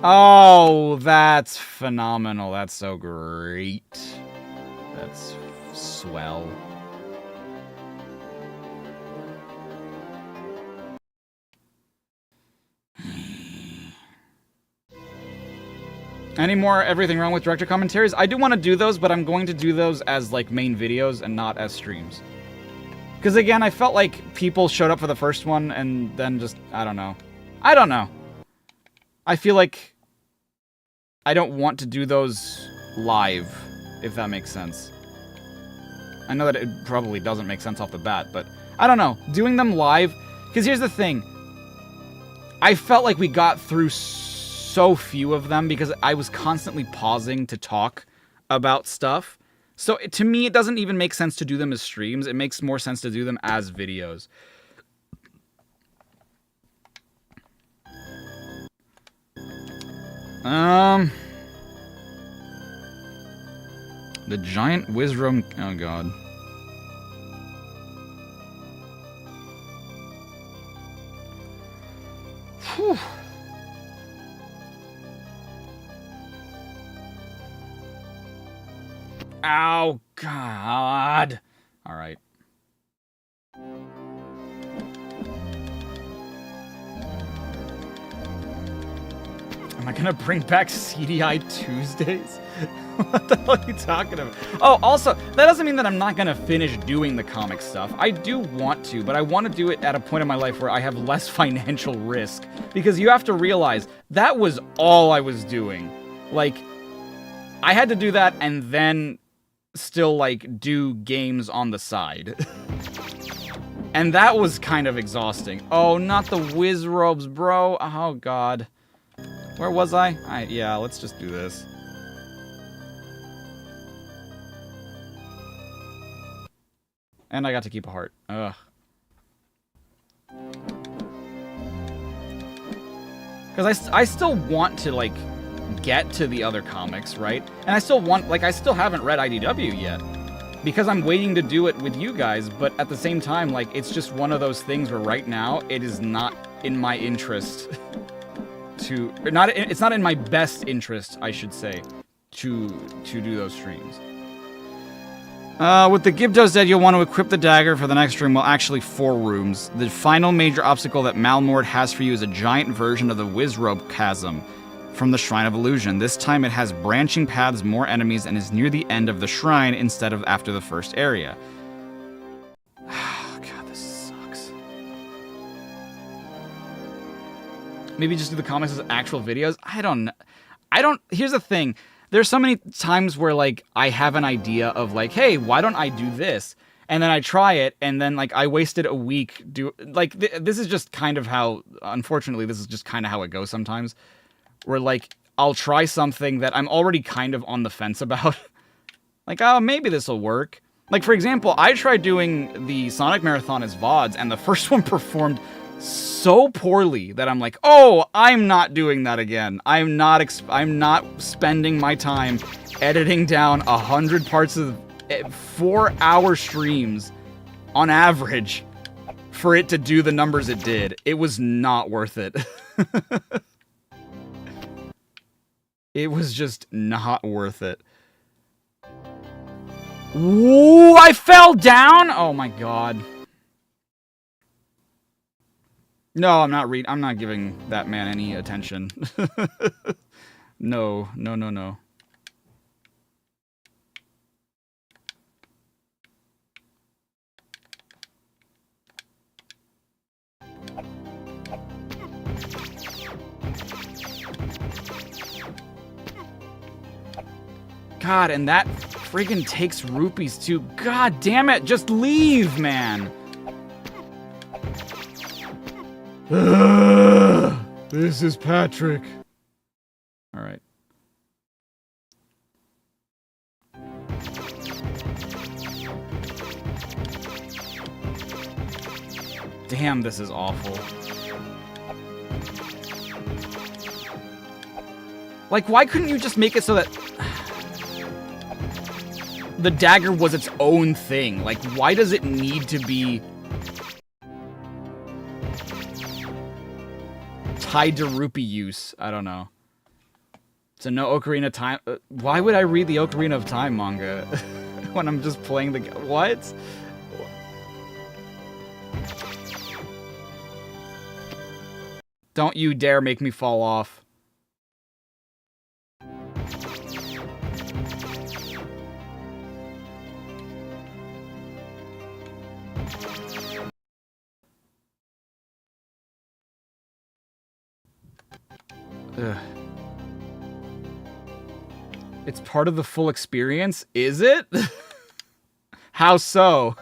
Oh, that's phenomenal. That's so great. That's swell. Any more Everything Wrong with Director commentaries? I do want to do those, but I'm going to do those as like main videos and not as streams. Because again, I felt like people showed up for the first one and then just, I don't know. I don't know. I feel like I don't want to do those live, if that makes sense. I know that it probably doesn't make sense off the bat, but I don't know. Doing them live, because here's the thing. I felt like we got through so few of them because I was constantly pausing to talk about stuff. So to me, it doesn't even make sense to do them as streams. It makes more sense to do them as videos. The giant Wizroom. Oh god. Whew. Ow, God. All right. Am I gonna bring back CDI Tuesdays? What the hell are you talking about? Oh, also, that doesn't mean that I'm not gonna finish doing the comic stuff. I do want to, but I want to do it at a point in my life where I have less financial risk. Because you have to realize, that was all I was doing. Like, I had to do that and then still, like, do games on the side. And that was kind of exhausting. Oh, not the whiz robes, bro. Oh, God. Where was I? Yeah, let's just do this. And I got to keep a heart. Ugh. Because I still want to, like, get to the other comics, right? And I still want, like, I still haven't read IDW yet. Because I'm waiting to do it with you guys, but at the same time, like, it's just one of those things where right now, it is not in my interest to... It's not in my best interest, I should say, to do those streams. With the Gibdos dead, you'll want to equip the dagger for the next room. Well, actually, 4 rooms. The final major obstacle that Malmord has for you is a giant version of the Wizrobe Chasm from the Shrine of Illusion. This time it has branching paths, more enemies, and is near the end of the shrine instead of after the first area. God, this sucks. Maybe just do the comics as actual videos? I don't... Here's the thing. There's so many times where, like, I have an idea of, like, hey, why don't I do this? And then I try it, and then, like, I wasted a week this is just kind of how... Unfortunately, this is just kind of how it goes sometimes. Where, like, I'll try something that I'm already kind of on the fence about. Like, oh, maybe this'll work. Like, for example, I tried doing the Sonic Marathon as VODs, and the first one performed so poorly that I'm like, oh, I'm not doing that again. I'm not spending my time editing down 100 parts of 4-hour streams on average for it to do the numbers it did. It was not worth it. It was just not worth it. Ooh, I fell down! Oh my god. No, I'm not giving that man any attention. No. God, and that friggin' takes rupees too. God damn it, just leave, man. This is Patrick. All right. Damn, this is awful. Like, why couldn't you just make it so that the dagger was its own thing? Like, why does it need to be tied to rupee use? I don't know. So no Ocarina of Time. Why would I read the Ocarina of Time manga when I'm just playing the... What? Don't you dare make me fall off. Ugh. It's part of the full experience? Is it? How so?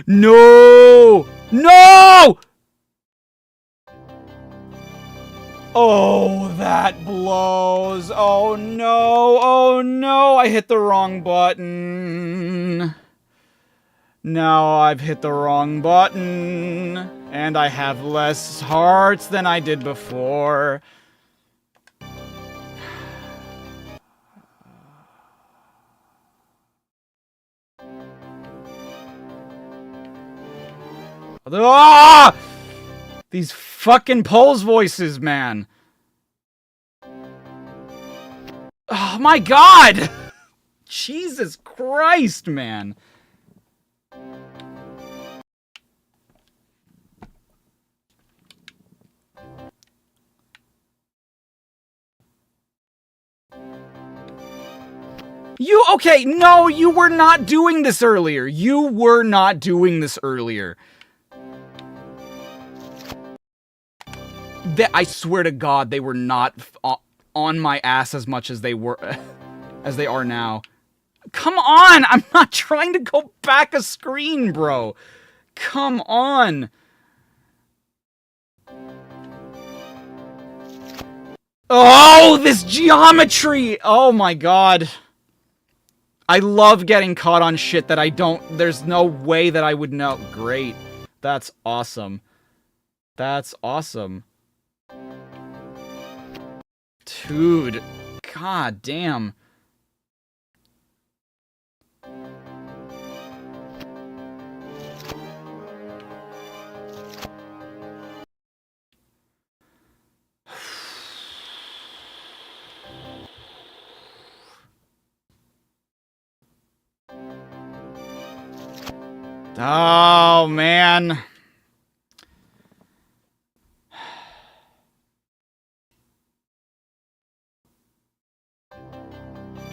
No! No! Oh, that blows. Oh no. Oh no. I hit the wrong button. Now I've hit the wrong button. And I have less hearts than I did before. Ah! These fucking Pols voices, man. Oh my god! Jesus Christ, man. Okay, no, you were not doing this earlier. You were not doing this earlier. I swear to God, they were not on my ass as much as they were, as they are now. Come on! I'm not trying to go back a screen, bro. Come on. Oh, this geometry! Oh my God. I love getting caught on shit that I don't... There's no way that I would know. Great. That's awesome. That's awesome. Dude. God damn. Oh, man.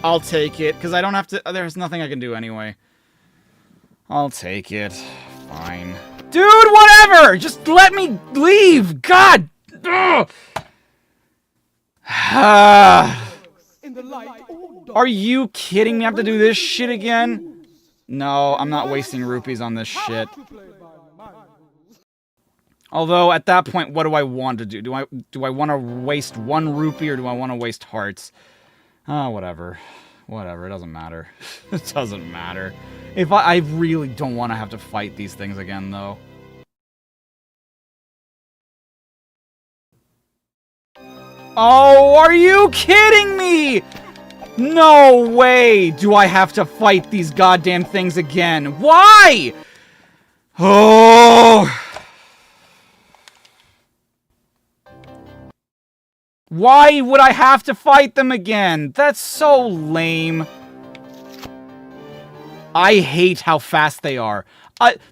I'll take it, because I don't have to... There's nothing I can do anyway. I'll take it. Fine. Dude, whatever! Just let me leave! God! Ugh. Are you kidding me? I have to do this shit again? No, I'm not wasting rupees on this shit. Although, at that point, what do I want to do? Do I want to waste 1 rupee, or do I want to waste hearts? Whatever. Whatever, it doesn't matter. It doesn't matter. If I really don't want to have to fight these things again, though. Oh, are you kidding me? No way do I have to fight these goddamn things again. Why? Oh. Why would I have to fight them again? That's so lame. I hate how fast they are.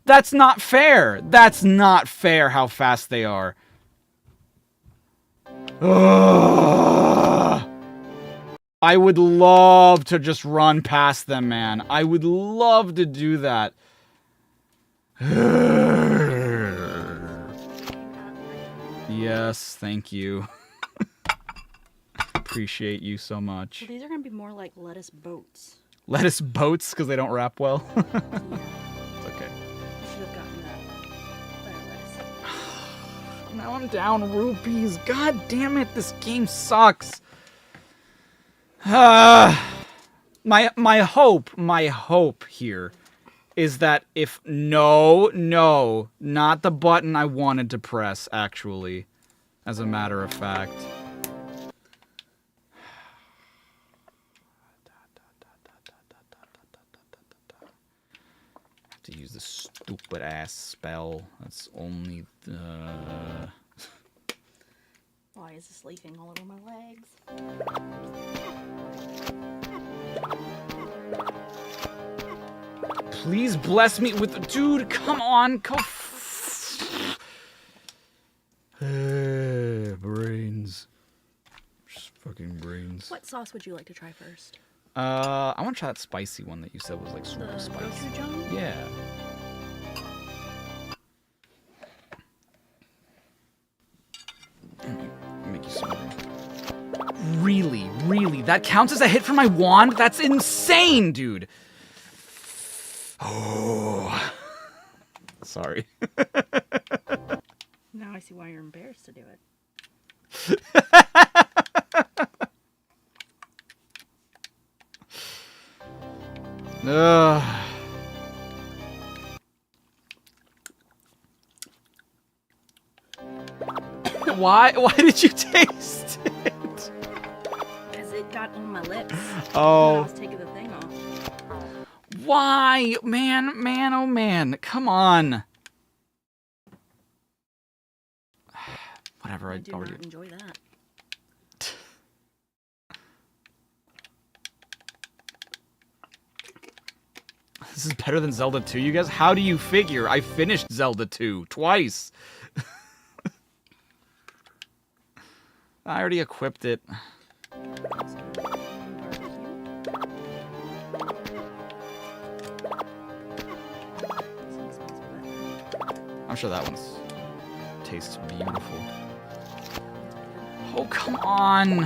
That's not fair. That's not fair how fast they are. Ugh. I would love to just run past them, man. I would love to do that. Yes, thank you. Appreciate you so much. So these are gonna be more like lettuce boats. Lettuce boats because they don't wrap well. Yeah. It's okay. You should have gotten that lettuce. Now I'm down rupees. God damn it, this game sucks. My hope here is that if no, not the button I wanted to press, actually, as a matter of fact. cast spell. That's only the... Why is this leaking all over my legs? Please bless me with... Dude, come on. Go... brains. Just fucking brains. What sauce would you like to try first? I want to try that spicy one that you said was like super The spicy. gochujang? Yeah. Make you some more. Really, really? That counts as a hit for my wand? That's insane, dude. Oh. Sorry. Now I see why you're embarrassed to do it. Why did you taste it? Because it got on my lips. Oh. When I was taking the thing off. Why? Man, oh man. Come on. Whatever, I I do already... not enjoy that. This is better than Zelda 2, you guys? How do you figure? I finished Zelda 2 twice. I already equipped it. I'm sure that one's tastes beautiful. Oh, come on!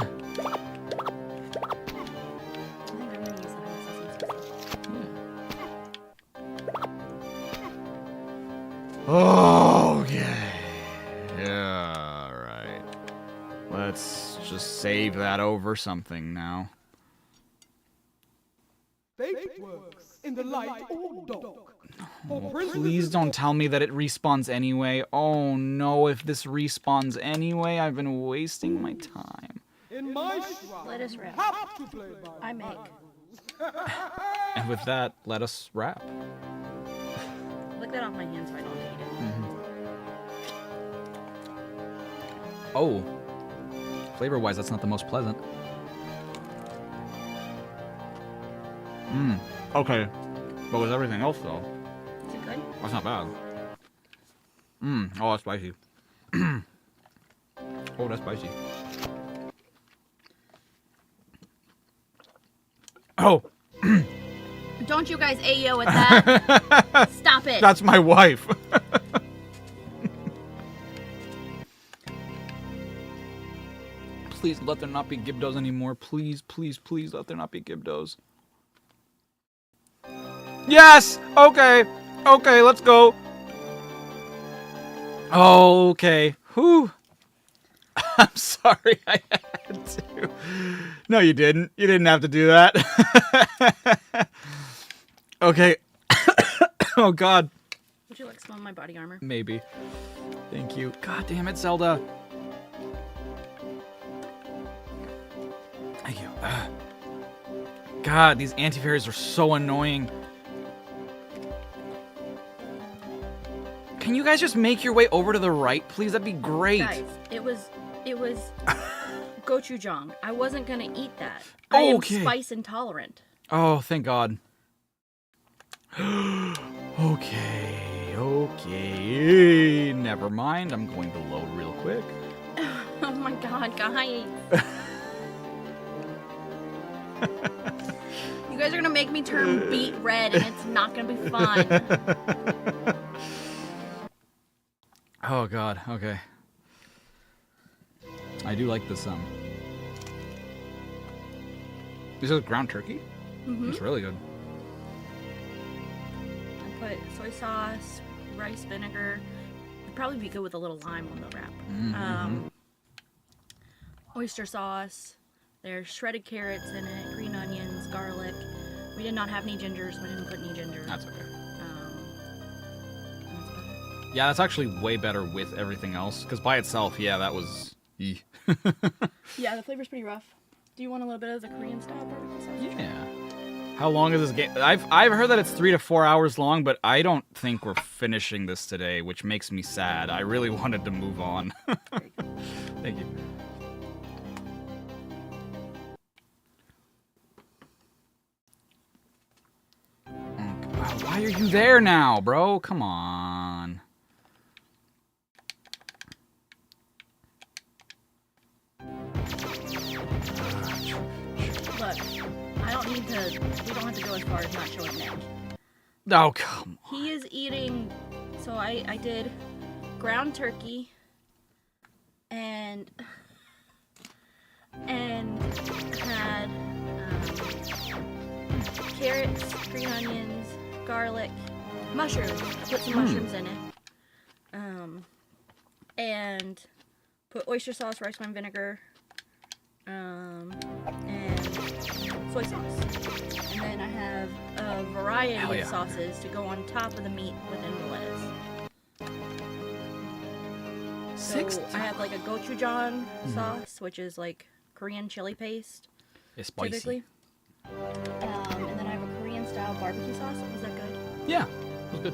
Okay. Yeah, right. Let's just save that over something now. Fate works in the light or dark. Oh, please don't tell me that it respawns anyway. Oh no, if this respawns anyway, I've been wasting my time. In my Let us wrap. I make. And with that, let us wrap. Lick that off my hand so I don't eat it. Oh. Flavor-wise, that's not the most pleasant. Okay. But with everything else, though... Is it good? That's not bad. Oh, that's spicy. Oh, that's spicy. Oh! Don't you guys AO at that. Stop it. That's my wife. Please let there not be Gibdos anymore. Please, please, please let there not be Gibdos. Yes! Okay. Okay, let's go. Okay. Whew. I'm sorry I had to. No, you didn't. You didn't have to do that. Okay. Oh, God. Would you like some of my body armor? Maybe. Thank you. God damn it, Zelda. Thank you. God, these anti-fairies are so annoying. Can you guys just make your way over to the right, please? That'd be great. Guys, it was gochujang. I wasn't gonna eat that. I am spice intolerant. Oh, thank God. Okay. Never mind. I'm going to load real quick. Oh my God, guys. You guys are gonna make me turn beet red and it's not gonna be fun. Oh God, okay. I do like this This is ground turkey? Mm-hmm. It's really good. I put soy sauce, rice vinegar. It'd probably be good with a little lime on the wrap. Mm-hmm. Oyster sauce. There's shredded carrots in it, green onions, garlic. We did not have any ginger, so I didn't put any ginger. That's okay. Yeah, that's actually way better with everything else. Because by itself, yeah, that was... Yeah, the flavor's pretty rough. Do you want a little bit of the Korean style barbecue sauce? Yeah. How long is this game? I've heard that it's 3 to 4 hours long, but I don't think we're finishing this today, which makes me sad. I really wanted to move on. Thank you. Wow, why are you there now, bro? Come on. Look, I don't need to. We don't have to go as far as not showing Nick. Oh, come on. He is eating. So I did ground turkey and had carrots, green onions, garlic, mushrooms. I put some mushrooms in it. And put oyster sauce, rice wine vinegar, and soy sauce. And then I have a variety of sauces to go on top of the meat within the lettuce. So I have like a gochujang sauce, which is like Korean chili paste. It's spicy. Typically. And then I have a Korean style barbecue sauce. Was that good? Yeah, it was good.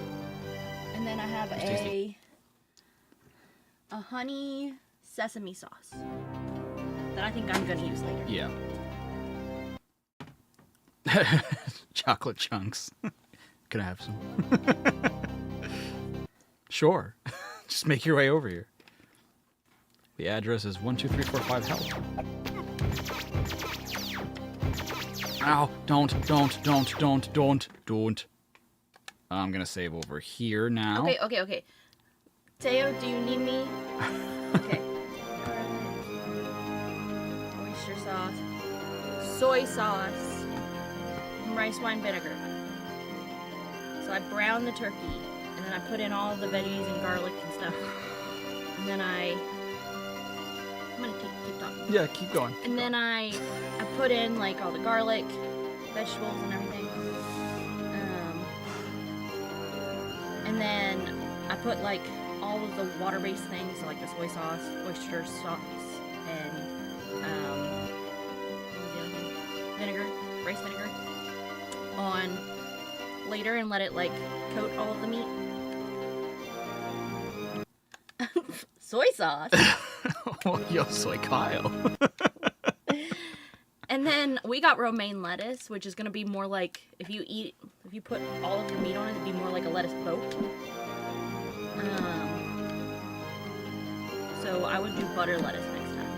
And then I have a honey sesame sauce that I think I'm gonna use later. Yeah. Chocolate chunks. Can I have some? Sure. Just make your way over here. The address is 12345 Health. Ow! Don't. I'm gonna save over here now. Okay. Teo, do you need me? Okay. Oyster sauce, soy sauce, and rice wine vinegar. So I brown the turkey, and then I put in all of the veggies and garlic and stuff. And then I'm gonna keep talking. Yeah, keep going. And then I put in like all the garlic, vegetables, and everything. And then I put like all of the water-based things, so like the soy sauce, oyster sauce, and vinegar, rice vinegar, on later and let it like coat all of the meat. Soy sauce. Oh, yo soy Kyle. And then we got romaine lettuce, which is gonna be more like if you put all of your meat on it, it'd be more like a lettuce boat. So I would do butter lettuce next time.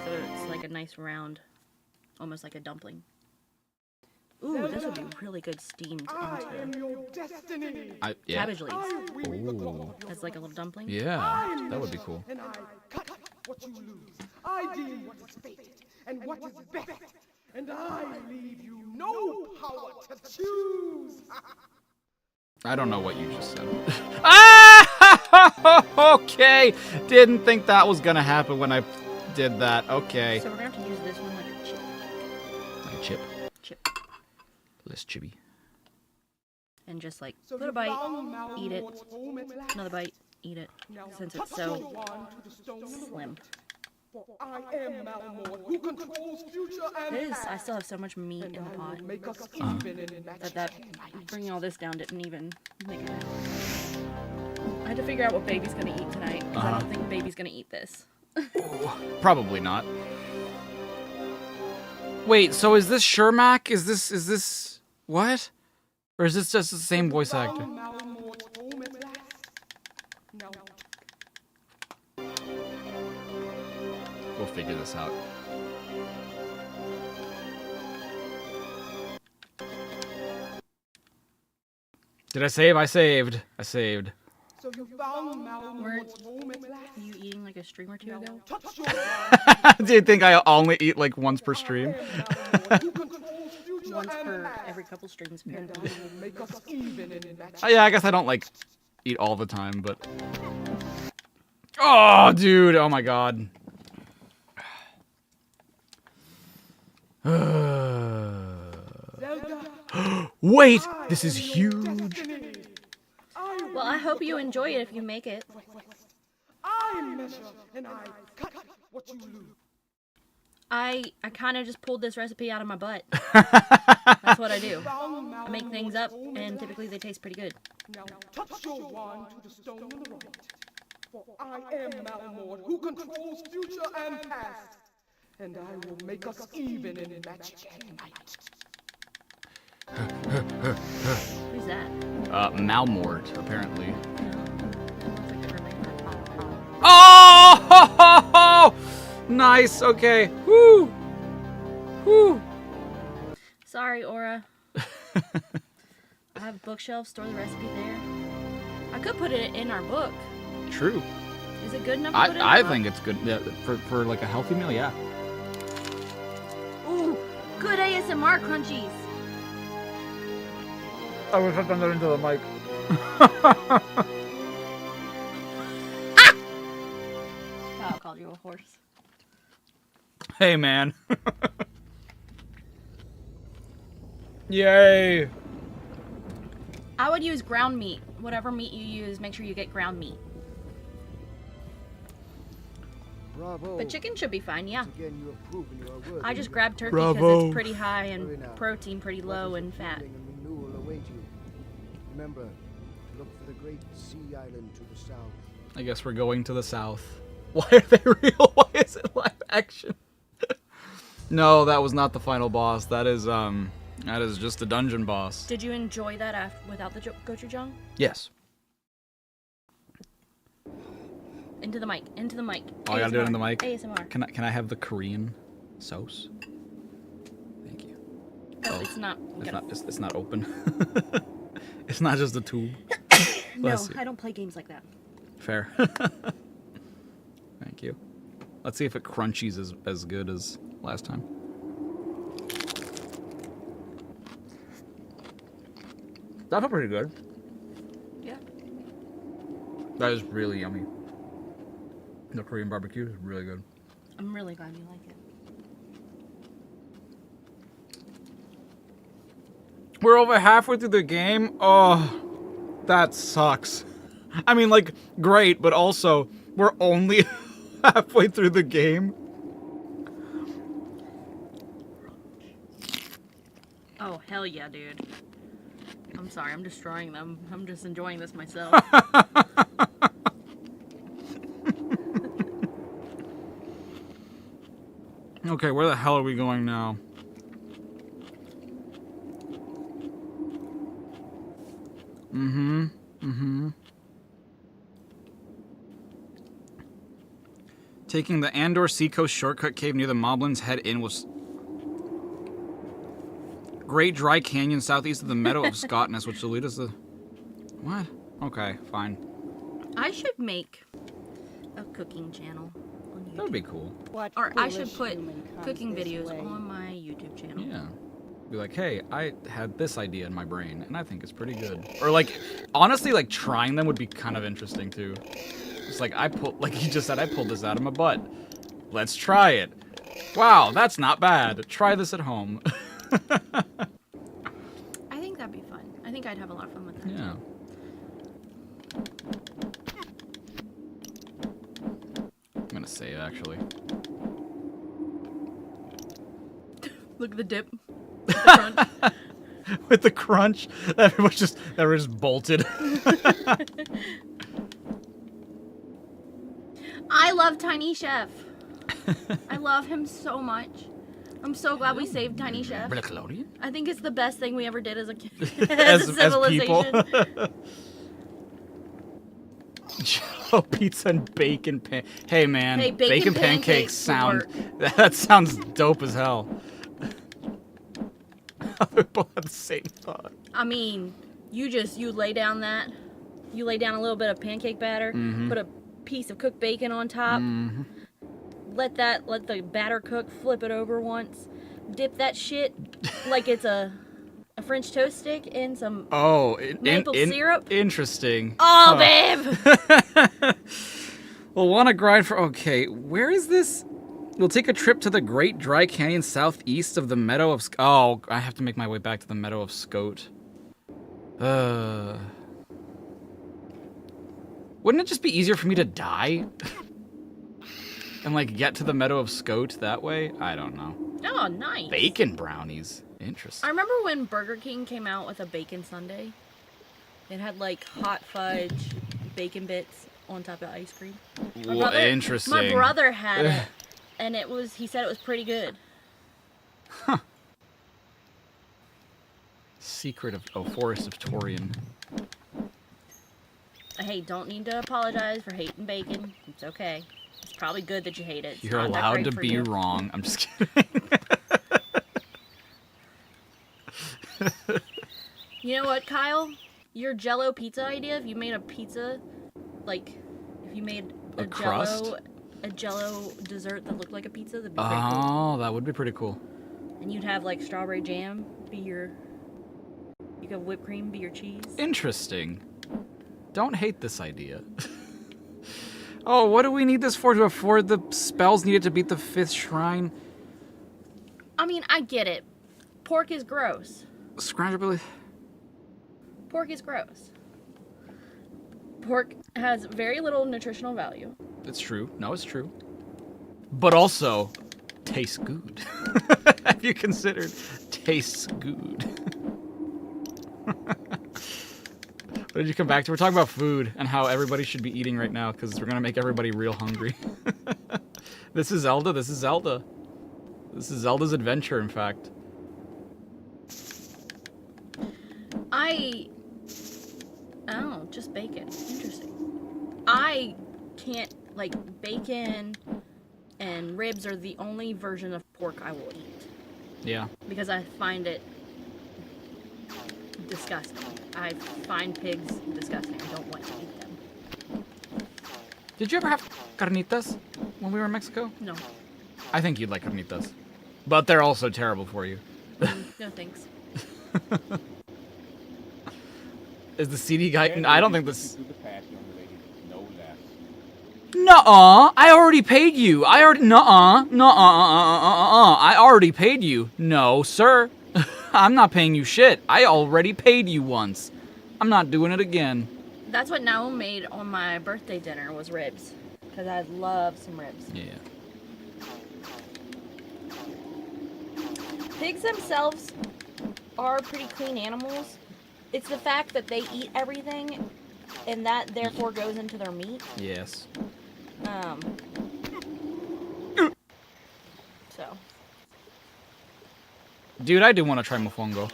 So it's like a nice round, almost like a dumpling. Ooh, this would be really good steamed into cabbage leaves. Ooh. As like a little dumpling. Yeah, that would be cool. And I cut what you lose. I deem what is fated and what is best. And I leave you no power to choose. I don't know what you just said. Ah! Okay. Didn't think that was gonna happen when I did that. Okay. So we're gonna have to use this one like a chip. Like a chip? Chip. Less chibi. And just like, put a bite, eat it. Another bite, eat it. Since it's so slim. I am Malmort, who controls future and It is. I still have so much meat in the pot. That bringing all this down didn't even make it happen. I had to figure out what baby's gonna eat tonight, because I don't think baby's gonna eat this. Probably not. Wait, so is this Shermack? Is this what? Or is this just the same voice actor? We'll figure this out. Did I save? I saved. So you found Malmort's home at last? You eating like a stream or two ago? Do you think I only eat like once per stream? Once per every couple streams, apparently. Yeah, I guess I don't like eat all the time, but... Oh, dude! Oh my god. Wait! This is huge! Well, I hope you enjoy it if you make it. I measure and I cut what you lose. I kind of just pulled this recipe out of my butt. That's what I do. I make things up, and typically they taste pretty good. Now touch your wand to the stone on the right. For I am Malmord, who controls future and past. And I will make us even in magic and might. Who's that? Malmort, apparently. Oh! Nice, okay. Woo! Woo! Sorry, Aura. I have a bookshelf, store the recipe there. I could put it in our book. True. Is it good enough to put it in our I book? think it's good. Yeah, for like a healthy meal, yeah. Ooh, good ASMR crunchies. I wish I'd done that into the mic. Kyle called you a horse. Hey, man. Yay. I would use ground meat. Whatever meat you use, make sure you get ground meat. Bravo. But chicken should be fine, yeah. Again, you have proven you are worthy. I just grabbed turkey Bravo. because it's pretty high in protein, pretty low in fat. And renewal await you. Remember, look for the great sea island to the south. I guess we're going to the south. Why are they real? Why is it live action? No, that was not the final boss. That is just a dungeon boss. Did you enjoy that without the gochujang? Yes. Into the mic. Into the mic. Oh, I gotta do it in the mic. ASMR. Can I have the Korean sauce? Thank you. Oh, it's not. It's not open. It's not just a tube. No, I don't play games like that. Fair. Thank you. Let's see if it crunchies as good as last time. That felt pretty good. Yeah. That is really yummy. The Korean barbecue is really good. I'm really glad you like it. We're over halfway through the game. Oh, that sucks. I mean, like, great, but also, we're only halfway through the game. Oh, hell yeah, dude. I'm sorry, I'm destroying them. I'm just enjoying this myself. Okay, where the hell are we going now? Taking the Andor Seacoast shortcut cave near the Moblin's Head Inn was... Great Dry Canyon southeast of the Meadow of Scotness, which will lead us to... What? Okay, fine. I should make a cooking channel on YouTube. That would be cool. Or I should put cooking videos on my YouTube channel. Yeah. Be like, hey, I had this idea in my brain, and I think it's pretty good. Or like, honestly, like trying them would be kind of interesting too. It's like like you just said, I pulled this out of my butt. Let's try it. Wow, that's not bad. Try this at home. I think that'd be fun. I think I'd have a lot of fun with that. Yeah. I'm gonna save actually. Look at the dip. With the crunch, everyone's just bolted. I love Tiny Chef. I love him so much. I'm so glad we saved Tiny Chef. Nickelodeon? I think it's the best thing we ever did as a as a civilization. Jello pizza and bacon pan. Hey man, Hey, bacon pancakes sound. That sounds dope as hell. We both had the same thought. I mean, you lay down a little bit of pancake batter, put a piece of cooked bacon on top, let the batter cook, flip it over once, dip that shit like it's a French toast stick in some maple syrup. Interesting. Oh, babe! We'll want to grind for... Okay, where is this? We'll take a trip to the Great Dry Canyon southeast of the Meadow of... Oh, I have to make my way back to the Meadow of Scote. Wouldn't it just be easier for me to die? And, like, get to the Meadow of Scote that way? I don't know. Oh, nice. Bacon brownies. Interesting. I remember when Burger King came out with a bacon sundae. It had, like, hot fudge, bacon bits on top of ice cream. Interesting. My brother had it, and he said it was pretty good. Huh. Secret of Forest of Torian. Hey, don't need to apologize for hating bacon. It's okay. It's probably good that you hate it. It's You're not that allowed great to for be you. wrong. I'm just kidding. You know what, Kyle? Your Jello pizza idea, if you made a pizza, like, if you made a Jello dessert that looked like a pizza, that'd be pretty cool. Oh, that would be pretty cool. And you'd have, like, strawberry jam be your... You could whipped cream be your cheese. Interesting. Don't hate this idea. Oh, what do we need this for? To afford the spells needed to beat the 5th shrine? I mean, I get it. Pork is gross. Scroungability. Pork is gross. Pork has very little nutritional value. It's true. No, it's true. But also, tastes good. Have you considered tastes good? What did you come back to? We're talking about food and how everybody should be eating right now because we're going to make everybody real hungry. This is Zelda. This is Zelda. This is Zelda's adventure, in fact. Oh, just bacon. Interesting. I can't, like, bacon and ribs are the only version of pork I will eat. Yeah. Because I find it disgusting. I find pigs disgusting. I don't want to eat them. Did you ever have carnitas when we were in Mexico? No. I think you'd like carnitas. But they're also terrible for you. No thanks. Is the CD guy... I don't think this... Through the path, young lady. No less. Nuh-uh. I already paid you. I already paid you. No, sir. I'm not paying you shit. I already paid you once. I'm not doing it again. That's what Naum made on my birthday dinner was ribs. Because I love some ribs. Yeah. Pigs themselves are pretty clean animals. It's the fact that they eat everything, and that therefore goes into their meat. Yes. So. Dude, I do want to try mofongo.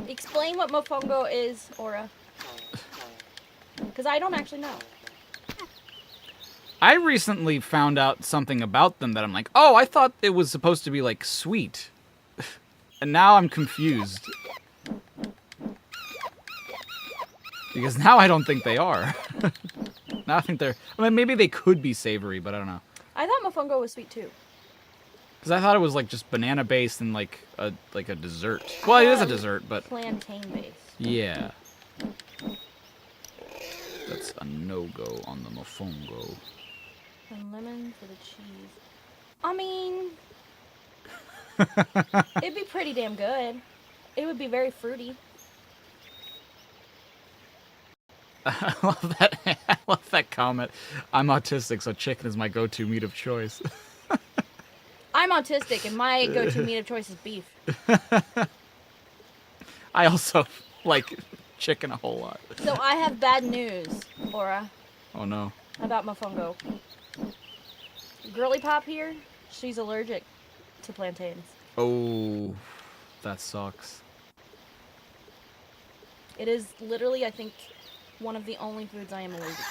Explain what mofongo is, Aura. Because I don't actually know. I recently found out something about them that I'm like, oh, I thought it was supposed to be, like, sweet. And now I'm confused. Because now I don't think they are. Now I think they're... I mean, maybe they could be savory, but I don't know. I thought mofongo was sweet, too. Because I thought it was, like, just banana-based and, like a dessert. Well, it is a dessert, but... Plantain-based. Yeah. That's a no-go on the mofongo. And lemon for the cheese. I mean... it'd be pretty damn good. It would be very fruity. I love that. I love that comment. I'm autistic, so chicken is my go-to meat of choice. I'm autistic, and my go-to meat of choice is beef. I also like chicken a whole lot. So I have bad news, Aura. Oh no. About mofongo. Girly Pop here, she's allergic to plantains. Oh, that sucks. It is literally, I think, one of the only foods I am allergic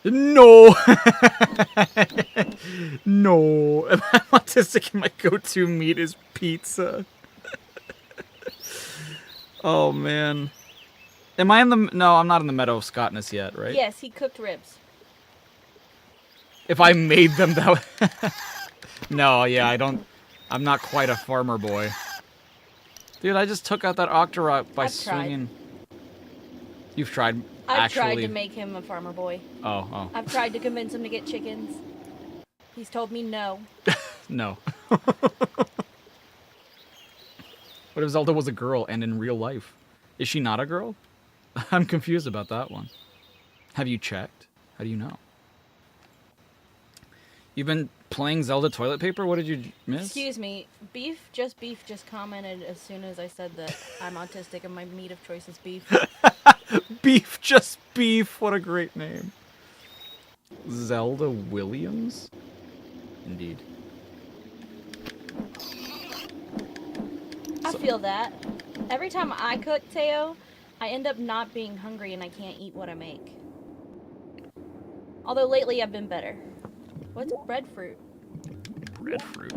to. No! No. I'm autistic and my go-to meat is pizza. Oh, man. Am I in the... No, I'm not in the Meadow of Scottness yet, right? Yes, he cooked ribs. If I made them that way... No, yeah, I don't... I'm not quite a farmer boy. Dude, I just took out that Octorok by swinging... You've tried, I've tried to make him a farmer boy. Oh. I've tried to convince him to get chickens. He's told me no. No. What if Zelda was a girl and in real life? Is she not a girl? I'm confused about that one. Have you checked? How do you know? You've been playing Zelda toilet paper? What did you miss? Excuse me, Beef just commented as soon as I said that I'm autistic and my meat of choice is beef. Beef, just beef. What a great name. Zelda Williams? Indeed. I feel that. Every time I cook, Teo, I end up not being hungry and I can't eat what I make. Although lately I've been better. What's breadfruit? Breadfruit?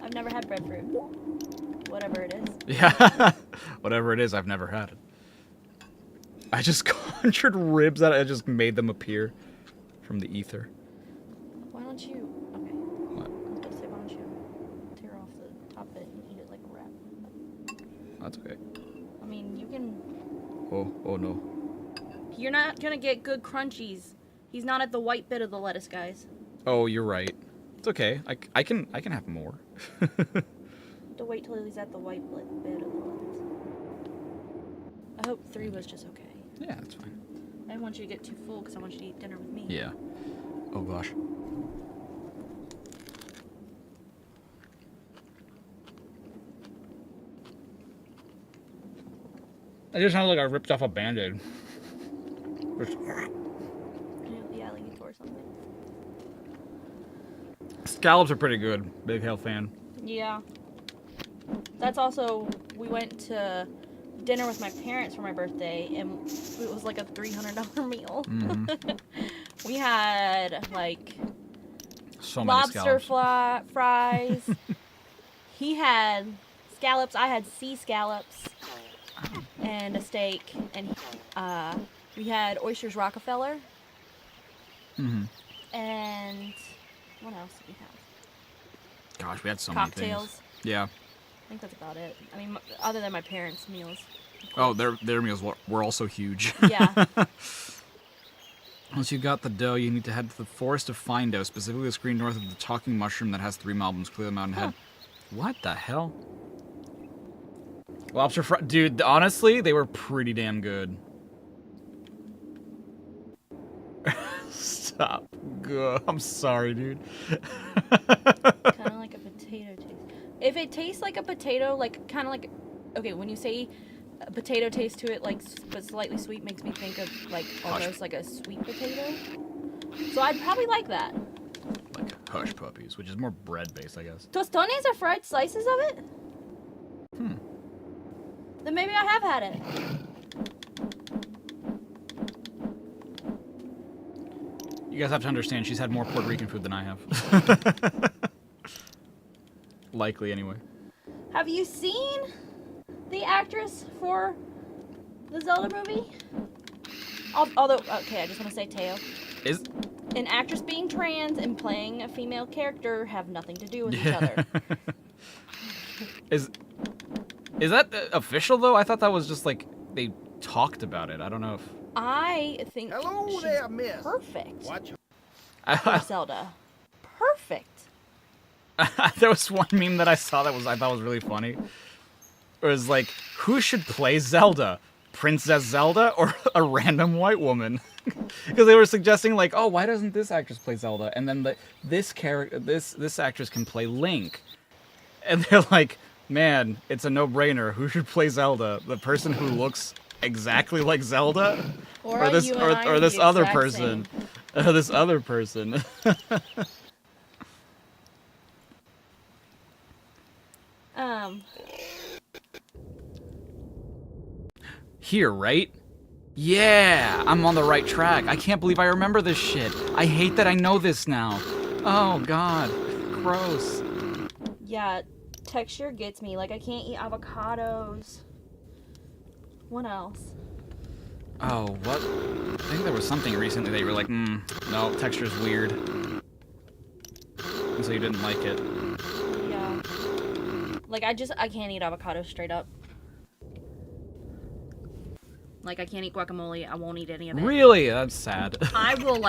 I've never had breadfruit. Whatever it is. Yeah. Whatever it is, I've never had it. I just conjured ribs out. I just made them appear from the ether. Why don't you... Okay. What? I was going to say, why don't you tear off the top bit and eat it like a wrap? That's okay. I mean, you can... Oh no. You're not going to get good crunchies. He's not at the white bit of the lettuce, guys. Oh, you're right. It's okay. I can have more. To wait till he's at the white bit of the lettuce. I hope 3 was just okay. Yeah, that's fine. I didn't want you to get too full because I want you to eat dinner with me. Yeah. Oh gosh. I just sounded like I ripped off a Band-Aid. Yeah, like you tore something. Scallops are pretty good. Big Hell fan. Yeah. That's also, we went to dinner with my parents for my birthday, and it was like a $300 meal. Mhm. We had, like, So many lobster scallops. fries. He had scallops. I had sea scallops and a steak. And we had oysters Rockefeller. Mm-hmm. And what else did we have? Gosh, we had so Cocktails. many things. Yeah. I think that's about it. I mean, other than my parents' meals. Oh, their meals were also huge. Yeah. Once you got the dough, you need to head to the Forest of Findo, specifically the screen north of the talking mushroom that has 3 albums. Clear them out and head. What the hell? Lobster fry, dude. Honestly, they were pretty damn good. Stop. Good. I'm sorry, dude. Kind of like a potato taste. If it tastes like a potato, like kind of like, okay, when you say a potato taste to it, like but slightly sweet, makes me think of like almost like a sweet potato. So I'd probably like that. Like hush puppies, which is more bread based, I guess. Tostones are fried slices of it? Hmm. Then maybe I have had it. You guys have to understand, she's had more Puerto Rican food than I have. Likely, anyway. Have you seen the actress for the Zelda movie? Although, okay, I just want to say, Teo. Is an actress being trans and playing a female character have nothing to do with each other. Is that official though? I thought that was just like they talked about it. I don't know if. I think she's there, miss. perfect. Watch. For Zelda. Perfect. There was one meme that I saw that I thought was really funny. It was like, who should play Zelda? Princess Zelda or a random white woman? Because they were suggesting like, oh, why doesn't this actress play Zelda? And then this actress can play Link. And they're like, man, it's a no-brainer. Who should play Zelda? The person who looks exactly like Zelda, or this other person, this other person. Here, right? Yeah, I'm on the right track. I can't believe I remember this shit. I hate that I know this now. Oh, God. Gross. Yeah, texture gets me. Like, I can't eat avocados. What else? Oh, what? I think there was something recently that you were like, no, texture's weird. And so you didn't like it. Yeah. Like, I can't eat avocados straight up. Like, I can't eat guacamole. I won't eat any of it. Really? That's sad. I will,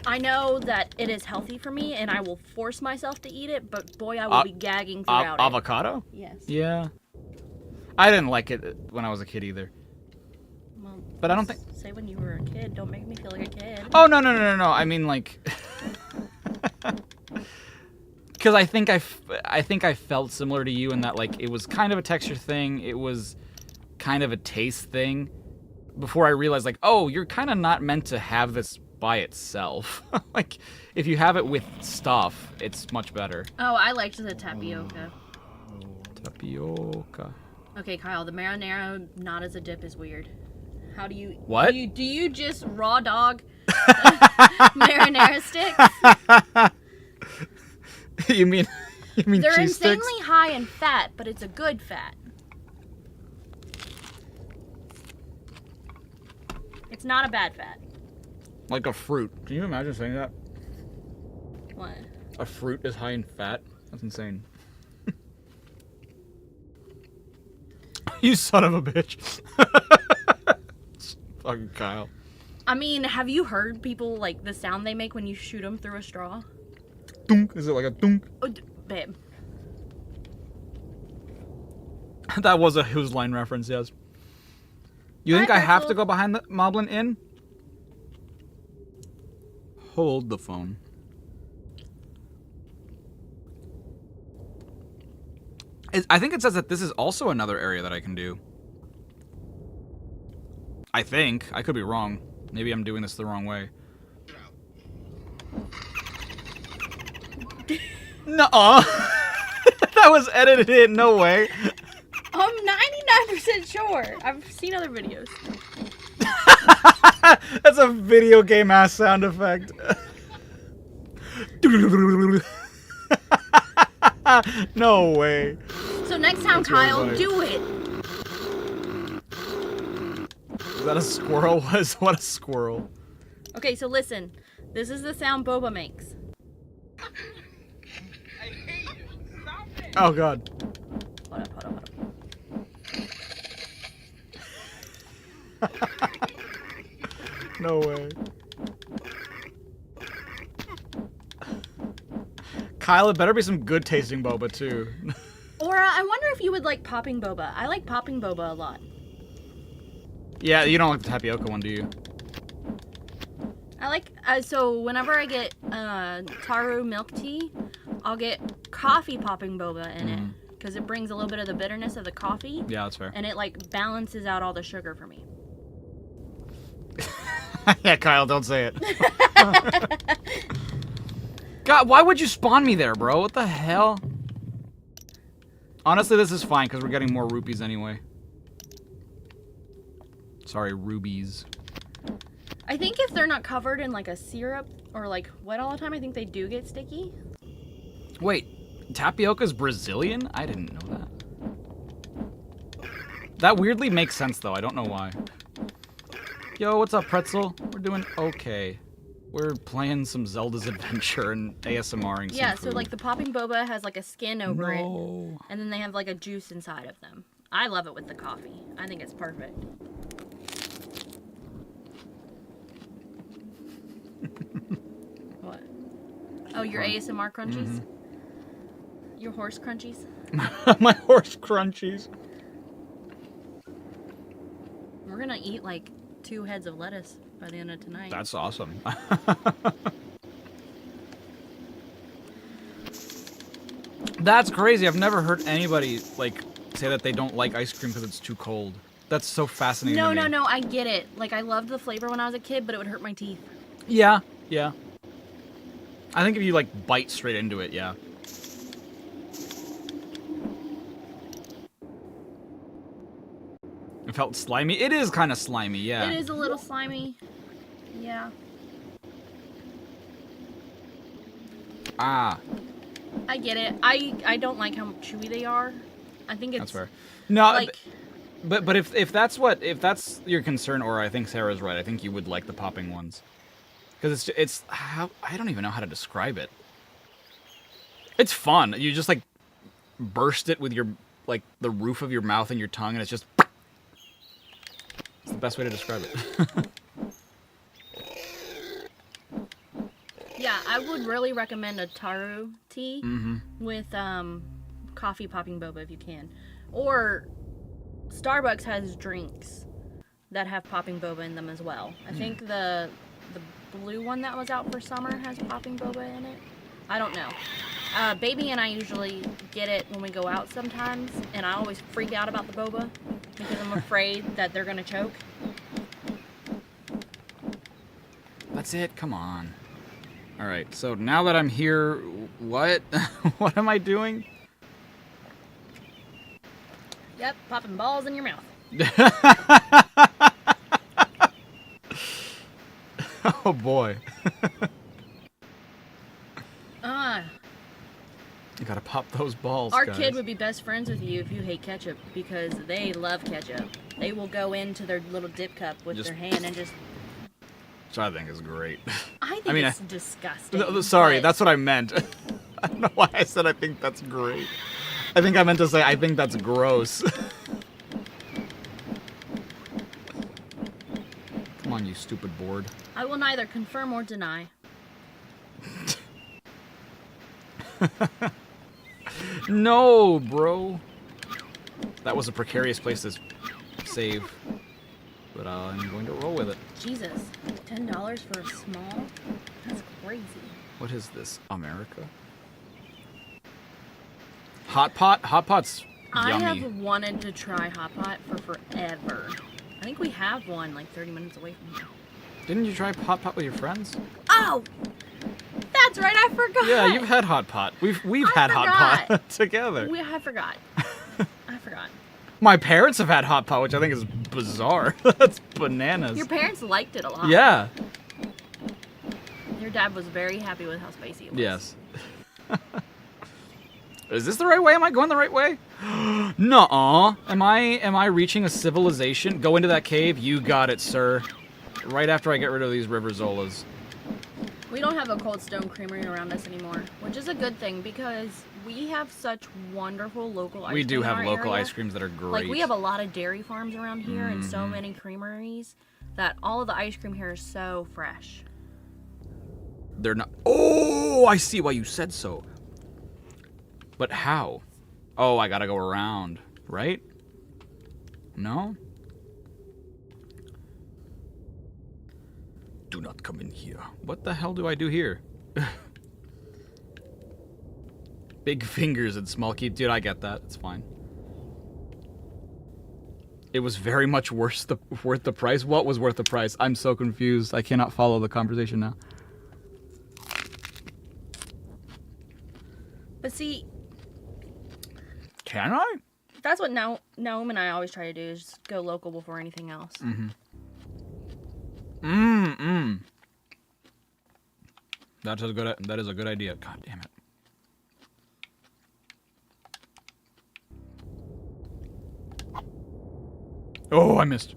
I know that it is healthy for me, and I will force myself to eat it, but boy, I will be gagging throughout it. Avocado? Yes. Yeah. I didn't like it when I was a kid either. Well, But I don't think... Say when you were a kid. Don't make me feel like a kid. Oh, no. I mean, like... Because I think I felt similar to you in that, like, it was kind of a texture thing. It was kind of a taste thing. Before I realized, like, oh, you're kind of not meant to have this by itself. Like, if you have it with stuff, it's much better. Oh, I liked the tapioca. Tapioca. Okay, Kyle, the marinara not as a dip is weird. How do you... What? Do you just raw dog marinara sticks? You mean They're cheese insanely sticks? high in fat, but it's a good fat. It's not a bad fat. Like a fruit. Can you imagine saying that? What? A fruit is high in fat? That's insane. You son of a bitch. Fucking Kyle. I mean, have you heard people, like, the sound they make when you shoot them through a straw? Dunk. Is it like a dunk? Oh, babe. That was a Who's Line reference, yes. You think I have to go behind the Moblin Inn? Hold the phone. I think it says that this is also another area that I can do. I think. I could be wrong. Maybe I'm doing this the wrong way. Nuh-uh. That was edited in. No way. I'm 99% sure. I've seen other videos. That's a video game ass sound effect. No way. So next time, That's really Kyle, funny. do it. Is that a squirrel? What a squirrel. Okay, so listen. This is the sound Boba makes. Oh god. Hold up. No way. Kyle, it better be some good tasting boba too. Or I wonder if you would like popping boba. I like popping boba a lot. Yeah, you don't like the tapioca one, do you? I like, so whenever I get taro milk tea, I'll get coffee popping boba in it. Because it brings a little bit of the bitterness of the coffee. Yeah, that's fair. And it like balances out all the sugar for me. Yeah, Kyle, don't say it. God, why would you spawn me there, bro? What the hell? Honestly, this is fine, because we're getting more rupees anyway. Sorry, rubies. I think if they're not covered in like a syrup or like wet all the time, I think they do get sticky. Wait, tapioca's Brazilian? I didn't know that. That weirdly makes sense, though. I don't know why. Yo, what's up, Pretzel? We're doing okay. We're playing some Zelda's Adventure and ASMRing some Yeah, food. so like the popping boba has like a skin over it. And then they have like a juice inside of them. I love it with the coffee. I think it's perfect. What? Oh, your ASMR crunchies? Your horse crunchies? My horse crunchies. We're gonna eat like 2 heads of lettuce by the end of tonight. That's awesome. That's crazy. I've never heard anybody like say that they don't like ice cream because it's too cold. That's so fascinating to me. No, I get it. Like I loved the flavor when I was a kid, but it would hurt my teeth. Yeah. I think if you like bite straight into it, yeah. It felt slimy. It is kind of slimy, yeah. It is a little slimy. Yeah. Ah. I get it. I don't like how chewy they are. I think it's That's fair. No, like, but if that's your concern, or I think Sarah's right. I think you would like the popping ones, because it's how I don't even know how to describe it. It's fun. You just like burst it with your like the roof of your mouth and your tongue, and it's just. It's the best way to describe it. yeah, I would really recommend a taro tea with coffee popping boba if you can. Or Starbucks has drinks that have popping boba in them as well. I think the blue one that was out for summer has popping boba in it. I don't know. Baby and I usually get it when we go out sometimes, and I always freak out about the boba because I'm afraid that they're gonna choke. That's it. Come on. All right. So now that I'm here, what? What am I doing? Yep, popping balls in your mouth. Oh boy. You gotta pop those balls, Our guys. kid would be best friends with you if you hate ketchup, because they love ketchup. They will go into their little dip cup with their hand and just... Which I think is great. I think it's disgusting. No, sorry, but- that's what I meant. I don't know why I said I think that's great. I think I meant to say I think that's gross. Come on, you stupid board. I will neither confirm or deny. No, bro. That was a precarious place to save. But I'm going to roll with it. Jesus, $10 for a small? That's crazy. What is this? America? Hot pot? Hot pot's I yummy. have wanted to try Hot Pot for forever. I think we have one like 30 minutes away from here. Didn't you try hot pot with your friends? Oh! That's right, I forgot! Yeah, you've had hot pot. We've had hot pot together. I forgot. I forgot. My parents have had hot pot, which I think is bizarre. That's bananas. Your parents liked it a lot. Yeah. Your dad was very happy with how spicy it was. Yes. Is this the right way? Am I going the right way? Nuh-uh. Am I reaching a civilization? Go into that cave? You got it, sir. Right after I get rid of these Riverzolas. We don't have a Cold Stone Creamery around us anymore, which is a good thing because we have such wonderful local ice cream. We do in have our local area. ice creams that are great. Like, we have a lot of dairy farms around here and so Mhm. many creameries that all of the ice cream here is so fresh. They're not. Oh, I see why you said so. But how? Oh, I gotta go around, right? No? Do not come in here. What the hell do I do here? Big fingers and small keep. Dude, I get that. It's fine. It was very much worth the price. What was worth the price? I'm so confused. I cannot follow the conversation now. But see, Can I? that's what Naomi and I always try to do, is just go local before anything else. Mm-hmm. That is a good idea. God damn it. Oh, I missed.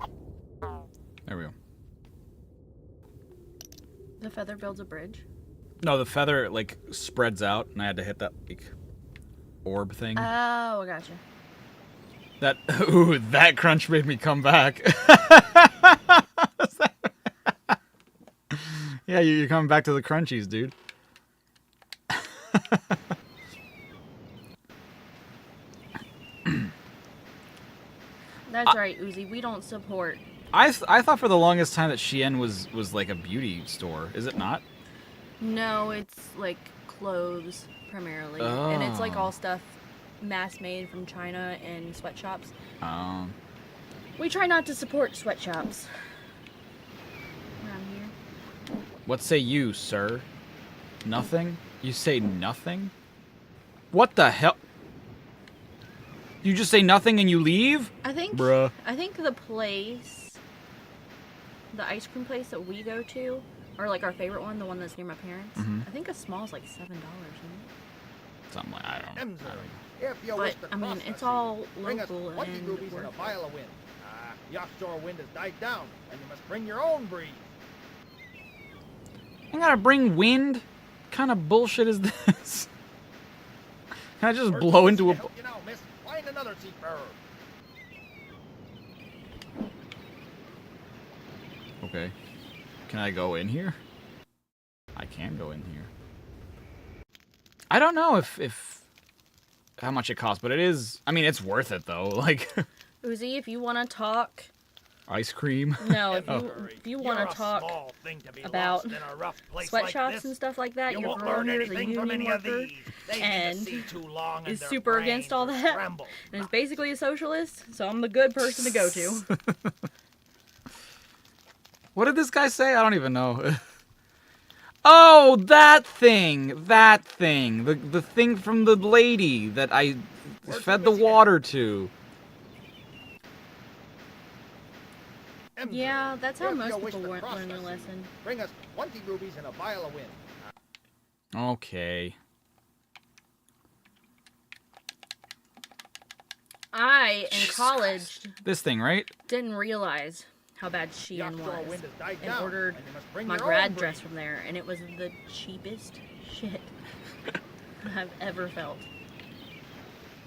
There we go. The feather builds a bridge. No, the feather like spreads out, and I had to hit that like orb thing. Oh, I gotcha. That ooh, that crunch made me come back. Yeah, you're coming back to the crunchies, dude. That's right, Uzi. We don't support. I thought for the longest time that Shein was like a beauty store. Is it not? No, it's like clothes primarily, and it's like Oh. all stuff mass-made from China and sweatshops. Oh. We try not to support sweatshops around here. What say you, sir? Nothing? You say nothing? What the hell? You just say nothing and you leave? I think Bruh. I think the ice cream place that we go to, or like our favorite one, the one that's near my parents. Mhm. I think a small is like $7, isn't Something like I don't know. If you it? wish But to I mean, cross it's the all sea, bring us local 20 and rubies and a worth vial of wind. The offshore wind has died down, and you must bring your own breeze. I gotta bring wind? What kind of bullshit is this? Can I just blow into a... Help you now, miss. Find another seafarer. Okay. Can I go in here? I can go in here. I don't know if how much it costs, but it is... I mean, it's worth it, though. Like... Uzi, if you want to talk Ice cream. No, if you want to talk about sweatshops and stuff like that, your girl here is a union worker and is super against all that, and is basically a socialist, so I'm the good person to go to. What did this guy say? I don't even know. Oh, that thing! The thing from the lady that I fed the water to. Yeah, that's how most people learn their lesson. Bring us 20 rubies and a vial of wind. Okay. I, in college, This thing, right? didn't realize how bad Shein was, and ordered my grad dress from there, and it was the cheapest shit I've ever felt.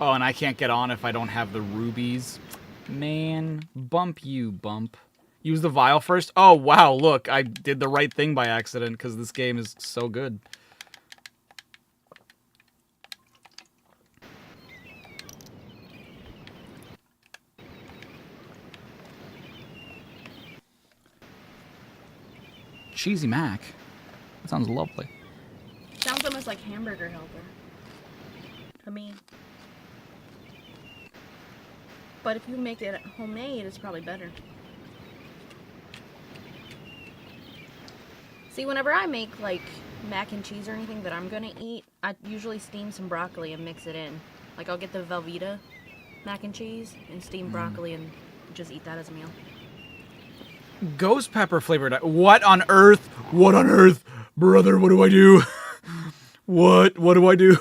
Oh, and I can't get on if I don't have the rubies. Man, bump you, bump. Use the vial first? Oh, wow, look, I did the right thing by accident, because this game is so good. Cheesy Mac? That sounds lovely. Sounds almost like Hamburger Helper. To me. But if you make it homemade, it's probably better. See, whenever I make, like, mac and cheese or anything that I'm gonna eat, I usually steam some broccoli and mix it in. Like, I'll get the Velveeta mac and cheese and steam broccoli and just eat that as a meal. Ghost pepper flavored. What on earth? What on earth? Brother, what do I do? What do I do?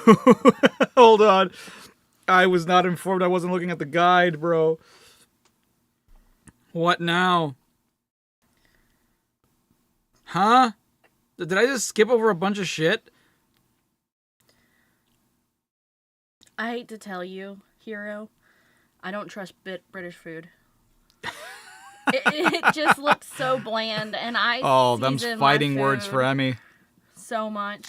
Hold on. I was not informed. I wasn't looking at the guide, bro. What now? Huh? Did I just skip over a bunch of shit? I hate to tell you, Hero, I don't trust British food. It just looks so bland, and I them's season fighting my words food for Emmy. so much.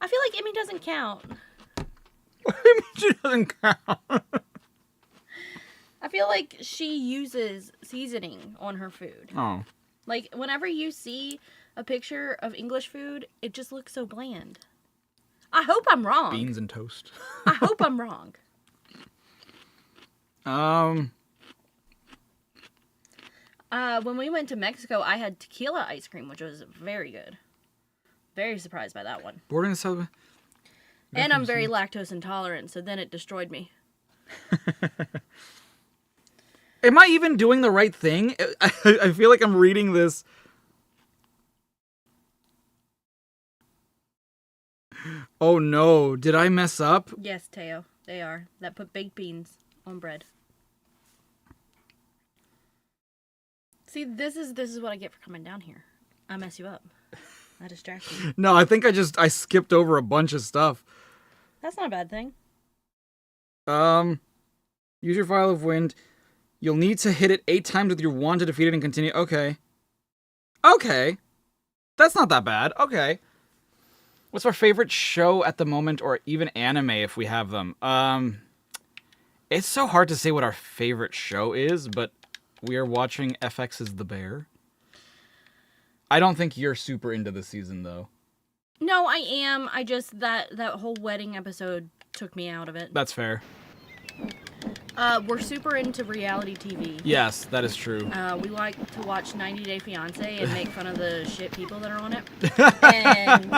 I feel like Emmy doesn't count. She doesn't count. I feel like she uses seasoning on her food. Oh. Like, whenever you see a picture of English food, it just looks so bland. I hope I'm wrong. Beans and toast. I hope I'm wrong. When we went to Mexico, I had tequila ice cream, which was very good. Very surprised by that one. Boarding the subway. And I'm very lactose intolerant, so then it destroyed me. Am I even doing the right thing? I feel like I'm reading this. Oh no, did I mess up? Yes, Teo, they are. That put baked beans on bread. See, this is what I get for coming down here. I mess you up. I distract you. No, I think I skipped over a bunch of stuff. That's not a bad thing. Use your vial of wind. You'll need to hit it 8 times with your wand to defeat it and continue. Okay. Okay. That's not that bad. Okay. What's our favorite show at the moment, or even anime if we have them? It's so hard to say what our favorite show is, but we are watching FX's The Bear. I don't think you're super into this season, though. No, I am. I just, that whole wedding episode took me out of it. That's fair. We're super into reality TV. Yes, that is true. We like to watch 90 Day Fiancé and make fun of the shit people that are on it. And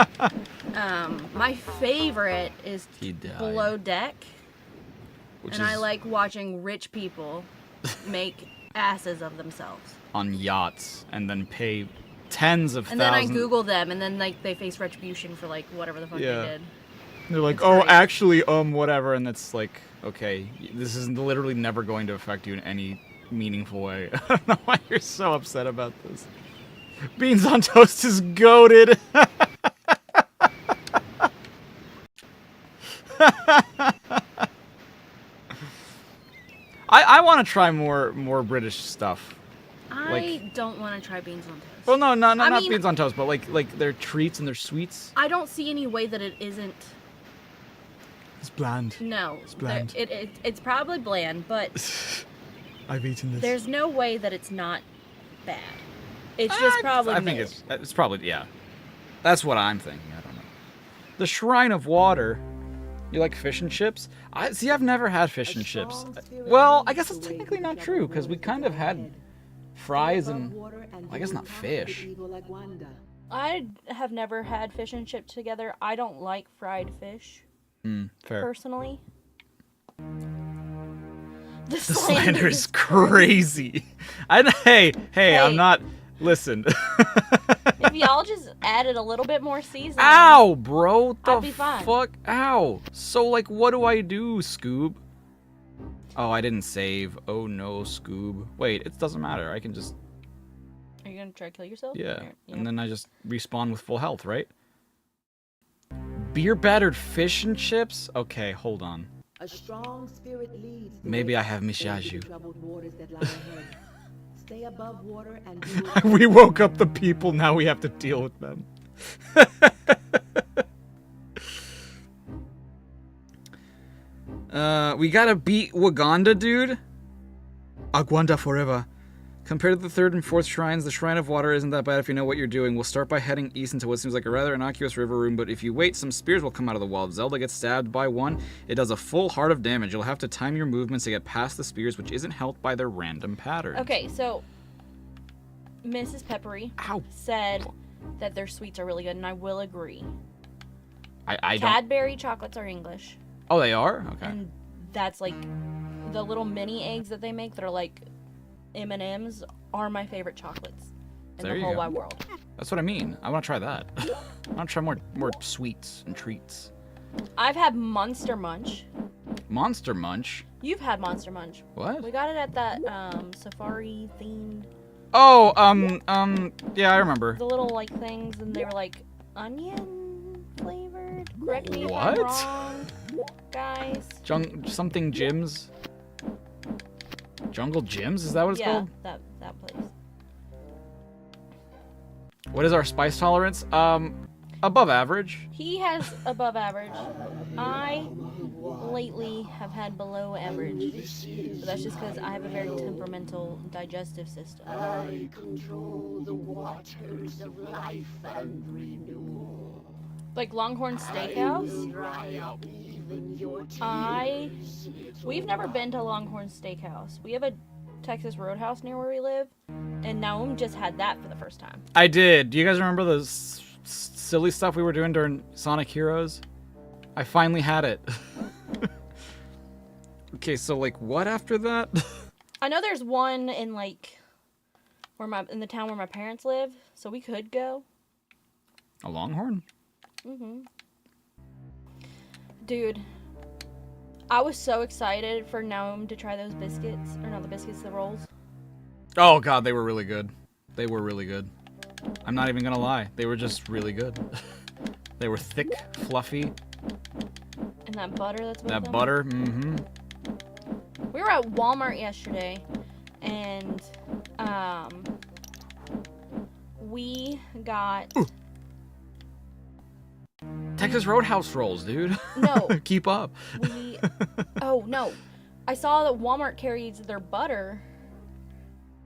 my favorite is Below Deck. And I like watching rich people make asses of themselves. On yachts, and then pay tens of and thousands. And then I Google them, and then like they face retribution for like whatever the fuck they did. They're like, It's oh, great. actually, whatever, and it's like, okay, this is literally never going to affect you in any meaningful way. I don't know why you're so upset about this. Beans on toast is goated. I want to try more British stuff. I don't want to try beans on toast. Well, no, not I mean, beans on toast, but like their treats and their sweets. I don't see any way that it isn't. It's bland. No, It's bland. It's probably bland, but I've eaten this. There's no way that it's not bad. It's just probably I think it's probably, yeah. That's what I'm thinking. I don't know. The Shrine of Water. You like fish and chips? I've never had fish and chips. Well, I guess that's technically not true, because we kind of had fries and, I guess not fish. I have never had fish and chips together. I don't like fried fish. Fair. Personally. The slander is crazy. Hey, I'm not... Listen. If y'all just added a little bit more seasoning. Ow, bro. I'd be fine. Fuck? Ow. So, like, what do I do, Scoob? Oh, I didn't save. Oh, no, Scoob. Wait, it doesn't matter. I can just... Are you gonna try to kill yourself? Yeah. And then I just respawn with full health, right? Beer battered fish and chips? Okay, hold on. A strong spirit leads Maybe I have misjudged troubled waters that lie ahead. Stay above water and We woke up the people, now we have to deal with them. We gotta beat Waganda, dude. Agwanda forever. Compared to the 3rd and 4th shrines, the Shrine of Water isn't that bad if you know what you're doing. We'll start by heading east into what seems like a rather innocuous river room, but if you wait, some spears will come out of the wall. If Zelda gets stabbed by one, it does a full heart of damage. You'll have to time your movements to get past the spears, which isn't helped by their random pattern. Okay, so Mrs. Peppery said that their sweets are really good, and I will agree. I don't... Cadbury chocolates are English. Oh, they are? Okay. And that's like the little mini eggs that they make that are like M&Ms are my favorite chocolates in the whole wide world. That's what I mean. I want to try that. I want to try more sweets and treats. I've had Monster Munch. Monster Munch? You've had Monster Munch. What? We got it at that safari themed. Oh, yeah, I remember. The little like things, and they were like onion flavored. Correct me if What? I'm wrong, guys. Something gyms? Jungle Gyms? Is that what it's called? Yeah, that place. What is our spice tolerance? Above average. He has above average. I lately have had below average. But that's just because I have a very temperamental digestive system. I control the waters of life and renewal. Like Longhorn Steakhouse? We've never been to Longhorn Steakhouse. We have a Texas Roadhouse near where we live, and Naum just had that for the first time. I did. Do you guys remember the silly stuff we were doing during Sonic Heroes? I finally had it. Okay, so like what after that? I know there's one in like in the town where my parents live, so we could go. A Longhorn? Dude, I was so excited for Naum to try those biscuits. Or not the biscuits, the rolls. Oh god, they were really good. They were really good. I'm not even gonna lie. They were just really good. They were thick, fluffy. And that butter that's with That them. butter, We were at Walmart yesterday, and we got... Texas Roadhouse rolls, dude. No. Keep up. Oh, no. I saw that Walmart carries their butter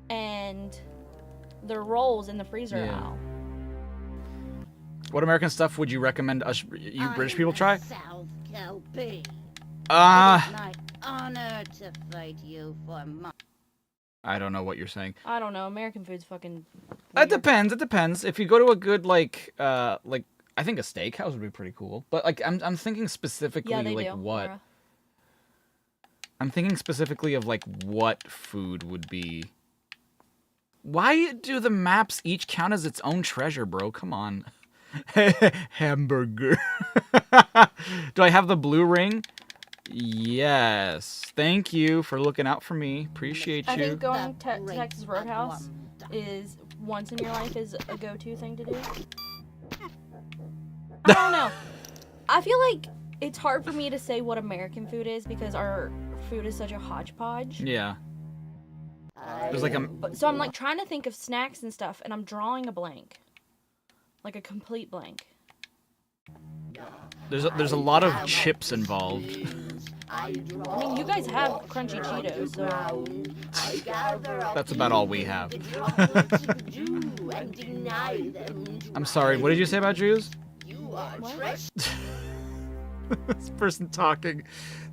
and their rolls in the freezer aisle. What American stuff would you recommend you British people try? South Kelpie. It is my honor to fight you for my... I don't know what you're saying. I don't know. American food's fucking... It depends. It depends. If you go to a good I think a steakhouse would be pretty cool. But like I'm thinking specifically what. Laura. I'm thinking specifically of like what food would be. Why do the maps each count as its own treasure, bro? Come on. Hamburger. Do I have the blue ring? Yes. Thank you for looking out for me. Appreciate you. I think going to Texas Roadhouse is once in your life is a go-to thing to do. I don't know. I feel like it's hard for me to say what American food is because our food is such a hodgepodge. Yeah. There's like So I'm like trying to think of snacks and stuff, and I'm drawing a blank. Like a complete blank. There's a lot of chips involved. I mean, you guys have crunchy Cheetos, so... That's about all we have. I'm sorry, what did you say about Jews? This person talking.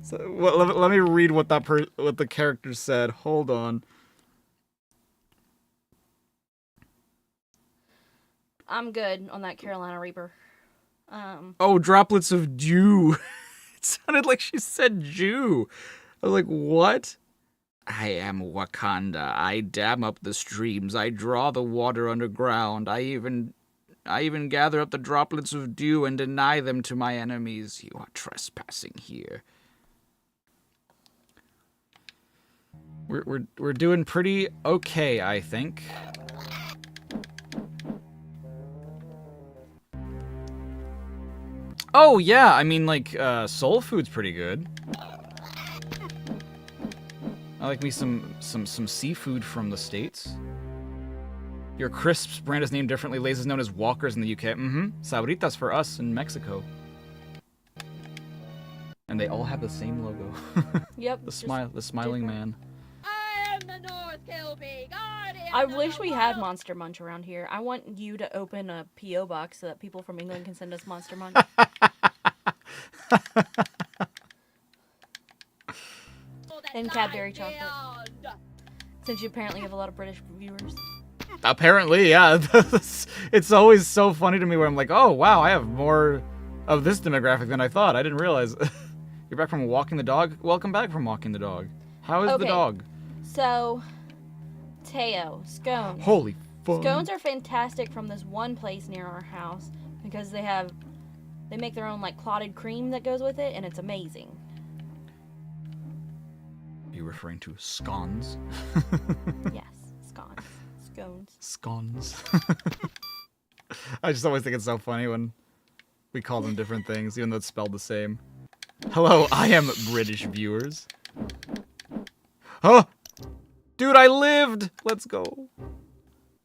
So, let me read what what the character said. Hold on. I'm good on that Carolina Reaper. Oh, droplets of dew. It sounded like she said Jew. I was like, what? I am Wakanda. I dam up the streams. I draw the water underground. I even gather up the droplets of dew and deny them to my enemies. You are trespassing here. We're doing pretty okay, I think. Oh yeah, I mean like soul food's pretty good. I like me some seafood from the States. Your crisps brand is named differently. Lay's is known as Walkers in the UK. Sabritas for us in Mexico. And they all have the same logo. Yep. The smiling man. I am the North Kilby Guardian. I wish we had Monster Munch around here. I want you to open a P.O. box so that people from England can send us Monster Munch. And Cadbury chocolate. Since you apparently have a lot of British viewers. Apparently, yeah. It's always so funny to me where I'm like, oh, wow, I have more of this demographic than I thought. I didn't realize. You're back from walking the dog? Welcome back from walking the dog. How is the dog? So, Teo, scones. Holy fuck. Scones are fantastic from this one place near our house because they make their own like clotted cream that goes with it, and it's amazing. Are you referring to scones? Yes, scones. Scones. Scones. I just always think it's so funny when we call them different things, even though it's spelled the same. Hello, I am British viewers. Huh? Dude, I lived! Let's go.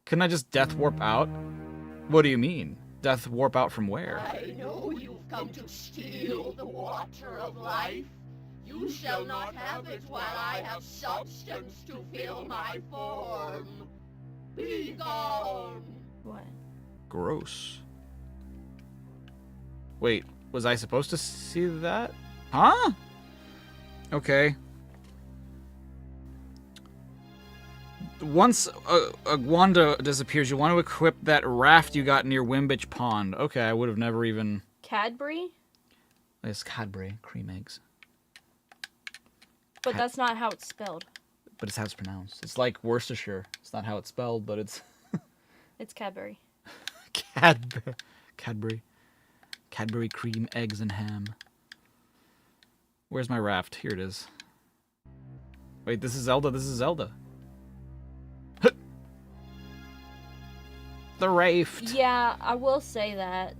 Can I just death warp out? What do you mean? Death warp out from where? I know you've come to steal the water of life. You shall not have it while I have substance to fill my form. Be gone. What? Gross. Wait, was I supposed to see that? Huh? Okay. Once a Wanda disappears, you want to equip that raft you got near Wimitch Pond. Okay, I would have never even... Cadbury? It's Cadbury. Cream eggs. But that's not how it's spelled. But it's how it's pronounced. It's like Worcestershire. It's not how it's spelled, but it's... It's Cadbury. Cadbury. Cadbury cream, eggs, and ham. Where's my raft? Here it is. Wait, this is Zelda. This is Zelda. The raft. Yeah, I will say that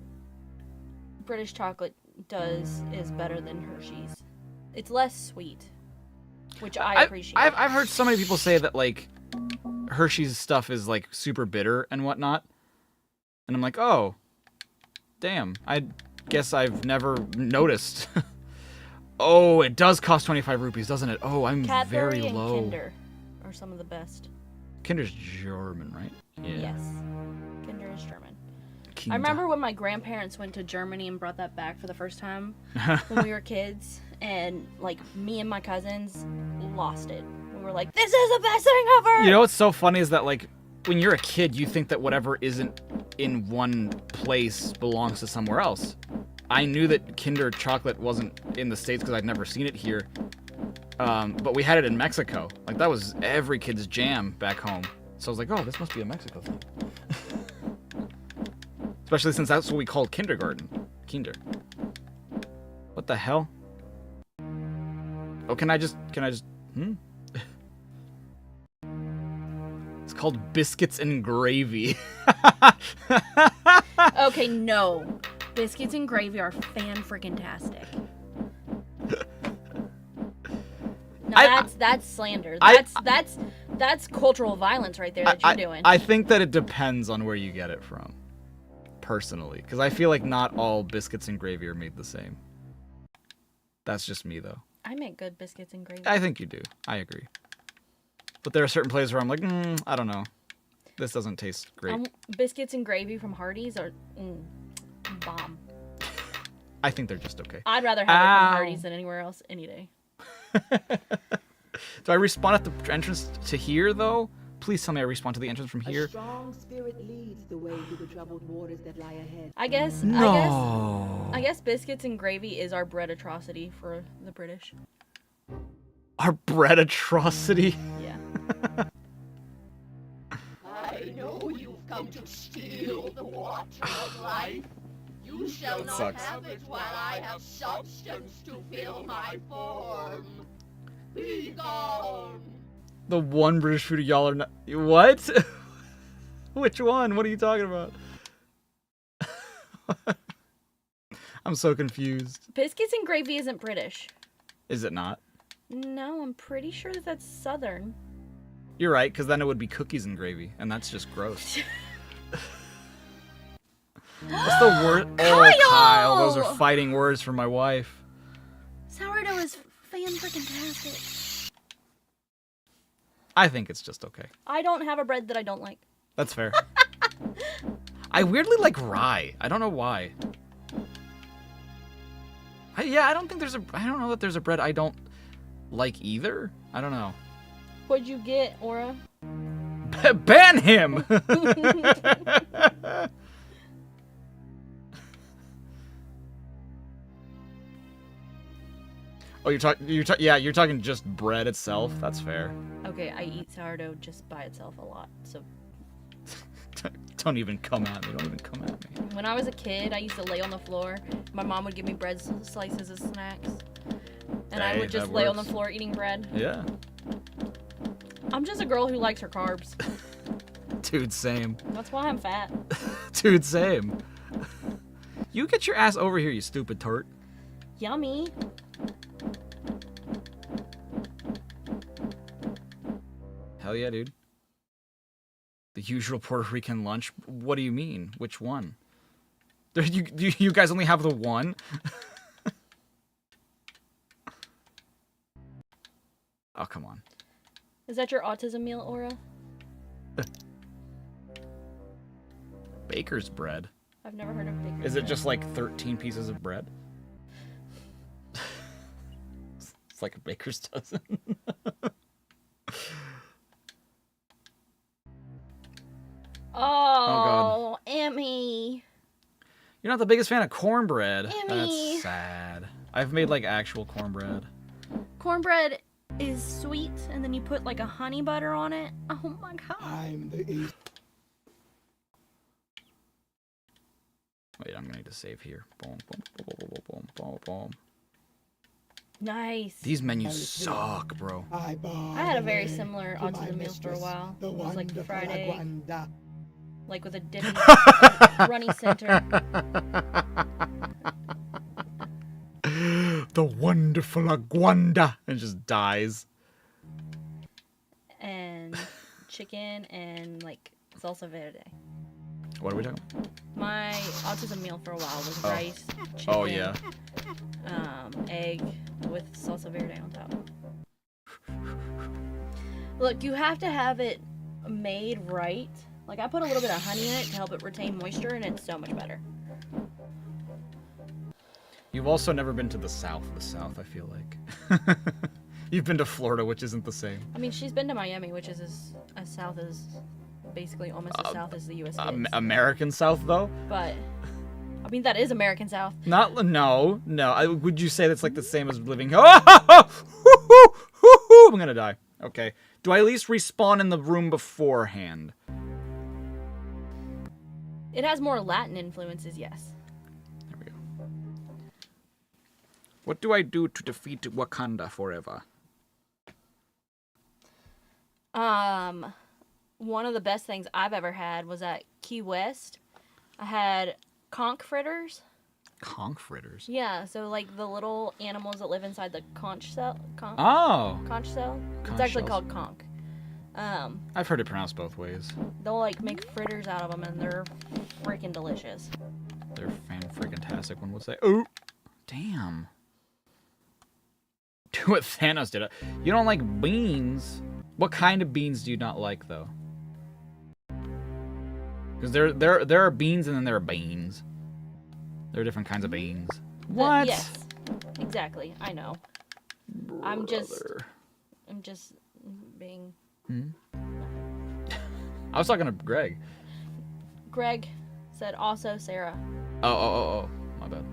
British chocolate is better than Hershey's. It's less sweet, which I appreciate. I've heard so many people say that like Hershey's stuff is like super bitter and whatnot, and I'm like, oh, damn. I guess I've never noticed. Oh, it does cost 25 rupees, doesn't it? Oh, I'm Cadbury very low. And Kinder are some of the best. Kinder's German, right? Yeah. Yes. Kinder is German. Kinder. I remember when my grandparents went to Germany and brought that back for the first time when we were kids, and like me and my cousins lost it. We were like, "This is the best thing ever!" You know what's so funny is that like when you're a kid, you think that whatever isn't in one place belongs to somewhere else. I knew that Kinder chocolate wasn't in the States because I'd never seen it here. But we had it in Mexico. Like, that was every kid's jam back home. So I was like, oh, this must be a Mexico thing. Especially since that's what we called kindergarten. Kinder. What the hell? Oh, can I just, It's called biscuits and gravy. Okay, no. Biscuits and gravy are fan-freaking-tastic. No, that's slander. That's cultural violence right there that you're doing. I think that it depends on where you get it from, personally, because I feel like not all biscuits and gravy are made the same. That's just me, though. I make good biscuits and gravy. I think you do. I agree. But there are certain places where I'm like, I don't know. This doesn't taste great. Biscuits and gravy from Hardee's are bomb. I think they're just okay. I'd rather have it from Hardee's than anywhere else any day. Do I respawn at the entrance to here, though? Please tell me I respawn to the entrance from here. A strong spirit leads the way through the troubled waters that lie ahead. I guess. No. I guess biscuits and gravy is our bread atrocity for the British. Our bread atrocity? Yeah. I know you've come to steal the water of life. You shall not sucks. have it while I have substance to fill my form. Be gone. The one British food y'all are not. What? Which one? What are you talking about? I'm so confused. Biscuits and gravy isn't British. Is it not? No, I'm pretty sure that that's Southern. You're right, because then it would be cookies and gravy, and that's just gross. What's the word? Oh, Kyle! Those are fighting words for my wife. Sourdough is fan-freaking-tastic. I think it's just okay. I don't have a bread that I don't like. That's fair. I weirdly like rye. I don't know why. I don't think there's a. I don't know that there's a bread I don't like either. I don't know. What'd you get, Aura? Ban him! Oh, you're talking just bread itself. That's fair. Okay, I eat sourdough just by itself a lot. So Don't even come at me. Don't even come at me. when I was a kid, I used to lay on the floor. My mom would give me bread slices as snacks, and I would just lay on the floor eating bread. Yeah. I'm just a girl who likes her carbs. Dude, same. That's why I'm fat. Dude, same. You get your ass over here, you stupid tart. Yummy. Hell yeah, dude. The usual Puerto Rican lunch? What do you mean? Which one? You guys only have the one? Oh, come on. Is that your autism meal, Aura? Baker's bread. I've never heard of baker's Is it bread. just like 13 pieces of bread? It's like a baker's dozen. Oh, Emmy. You're not the biggest fan of cornbread. Emmy. That's sad. I've made like actual cornbread. Cornbread is sweet, and then you put like a honey butter on it. Oh my god. I'm the Wait, I'm gonna need to save here. Boom, boom, boom, boom, boom, boom, boom, boom. Nice. These menus suck, bro. I had a very similar autism meal for a while. It was like Friday, like with a dip in runny center. The wonderful Aguanda. And it just dies. And chicken and like salsa verde. What are we talking about? My autism meal for a while was Oh. rice, chicken, Oh, yeah. Egg with salsa verde on top. Look, you have to have it made right. Like, I put a little bit of honey in it to help it retain moisture, and it's so much better. You've also never been to the South, I feel like. You've been to Florida, which isn't the same. I mean, she's been to Miami, which is as south as, basically almost as south as the U.S. is. American South, though? But, I mean, that is American South. No. Would you say that's like the same as living? I'm gonna die. Okay. Do I at least respawn in the room beforehand? It has more Latin influences, yes. What do I do to defeat Wakanda forever? One of the best things I've ever had was at Key West. I had conch fritters. Conch fritters? Yeah, so like the little animals that live inside the conch shell. Oh. Conch shell? Conch It's actually shells. called conch. I've heard it pronounced both ways. They'll like make fritters out of them, and they're freaking delicious. They're fan-freaking-tastic, one would say. Oh! Damn. Do what Thanos did. You don't like beans. What kind of beans do you not like, though? Because there are beans and then there are beans. There are different kinds of beans. What? Yes. Exactly. I know. I'm just being... I was talking to Greg. Greg said also Sarah. Oh. My bad.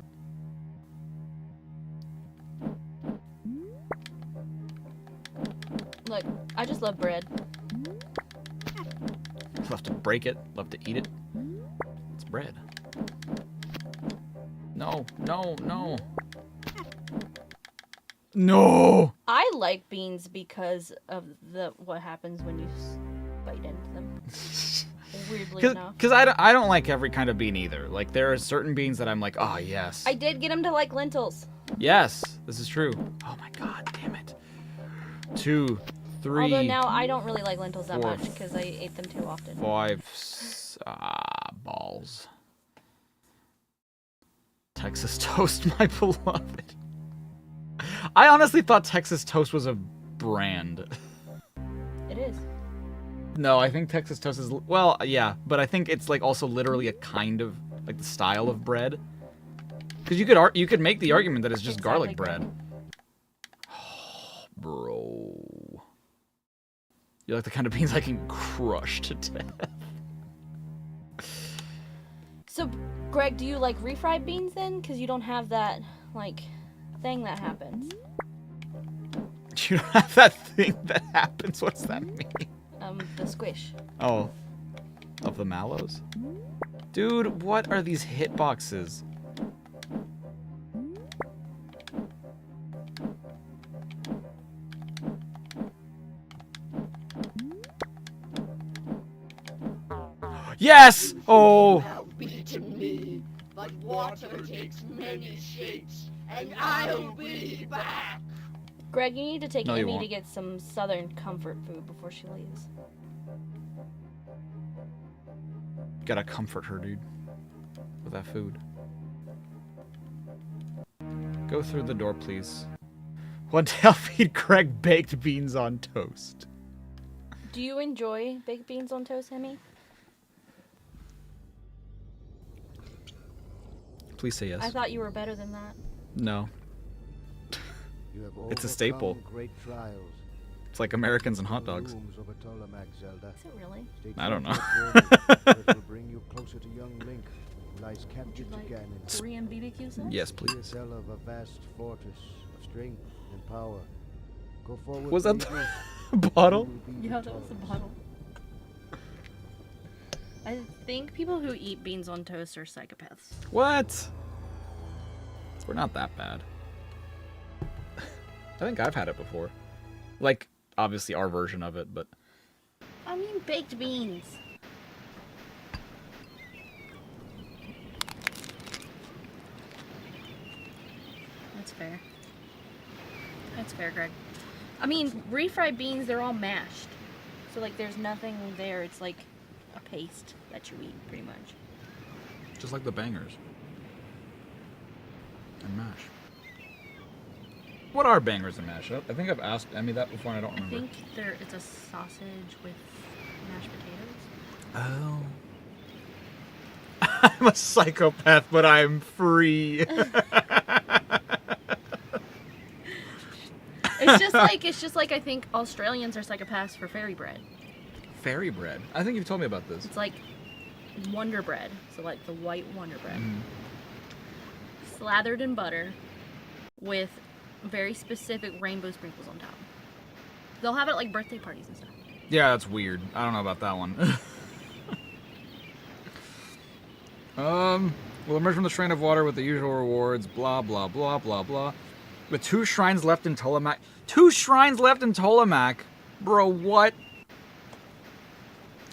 Look, I just love bread. Love to break it. Love to eat it. It's bread. No. No! I like beans because of what happens when you bite into them. Weirdly enough. Because I don't like every kind of bean either. Like, there are certain beans that I'm like, oh, yes. I did get him to like lentils. Yes, this is true. Oh my god, damn it. 2, 3. Although now I don't really like lentils that 4, much because I ate them too often. 5. Balls. Texas toast, my beloved. I honestly thought Texas toast was a brand. It is. No, I think Texas toast is, well, yeah, but I think it's like also literally a kind of like the style of bread. Because you could make the argument that it's just garlic bread. Oh, bro. You're like the kind of beans I can crush to death. So, Greg, do you like refried beans then? Because you don't have that, like, thing that happens. You don't have that thing that happens? What's that mean? The squish. Oh. Of the mallows? Dude, what are these hitboxes? Yes! Oh! Beaten me, but water takes many shapes, and I'll be back. Greg, you need to take No, you Emmy won't. to get some southern comfort food before she leaves. Gotta comfort her, dude. With that food. Go through the door, please. One day I'll feed Greg baked beans on toast. Do you enjoy baked beans on toast, Emmy? Please say yes. I thought you were better than that. No. You have It's a staple. overcome Great trials. It's like Americans and hot dogs. Rooms over Tolamac, Zelda. Is it really? Stay I don't know. tuned to your journey, it will bring you closer to young Link, who lies captured to Ganon. Korean BBQ sauce? Yes, please. Cell of a vast fortress of strength and power. Go forward. Was that bravely, the bottle? Yeah, that was the bottle. I think people who eat beans on toast are psychopaths. What? We're not that bad. I think I've had it before. Like, obviously our version of it, but... I mean baked beans. That's fair. That's fair, Greg. I mean, refried beans, they're all mashed. So, like, there's nothing there. It's like a paste that you eat, pretty much. Just like the bangers. And mash. What are bangers and mash? I think I've asked Emmy that before and I don't remember. I think it's a sausage with mashed potatoes. Oh. I'm a psychopath, but I'm free. It's just like I think Australians are psychopaths for fairy bread. Fairy bread? I think you've told me about this. It's like Wonder Bread. So like the white Wonder Bread. Slathered in butter with very specific rainbow sprinkles on top. They'll have it at like birthday parties and stuff. Yeah, that's weird. I don't know about that one. We'll emerge from the strain of water with the usual rewards, blah, blah, blah, blah, blah. With 2 shrines left in Tolamac. 2 shrines left in Tolamac? Bro, what?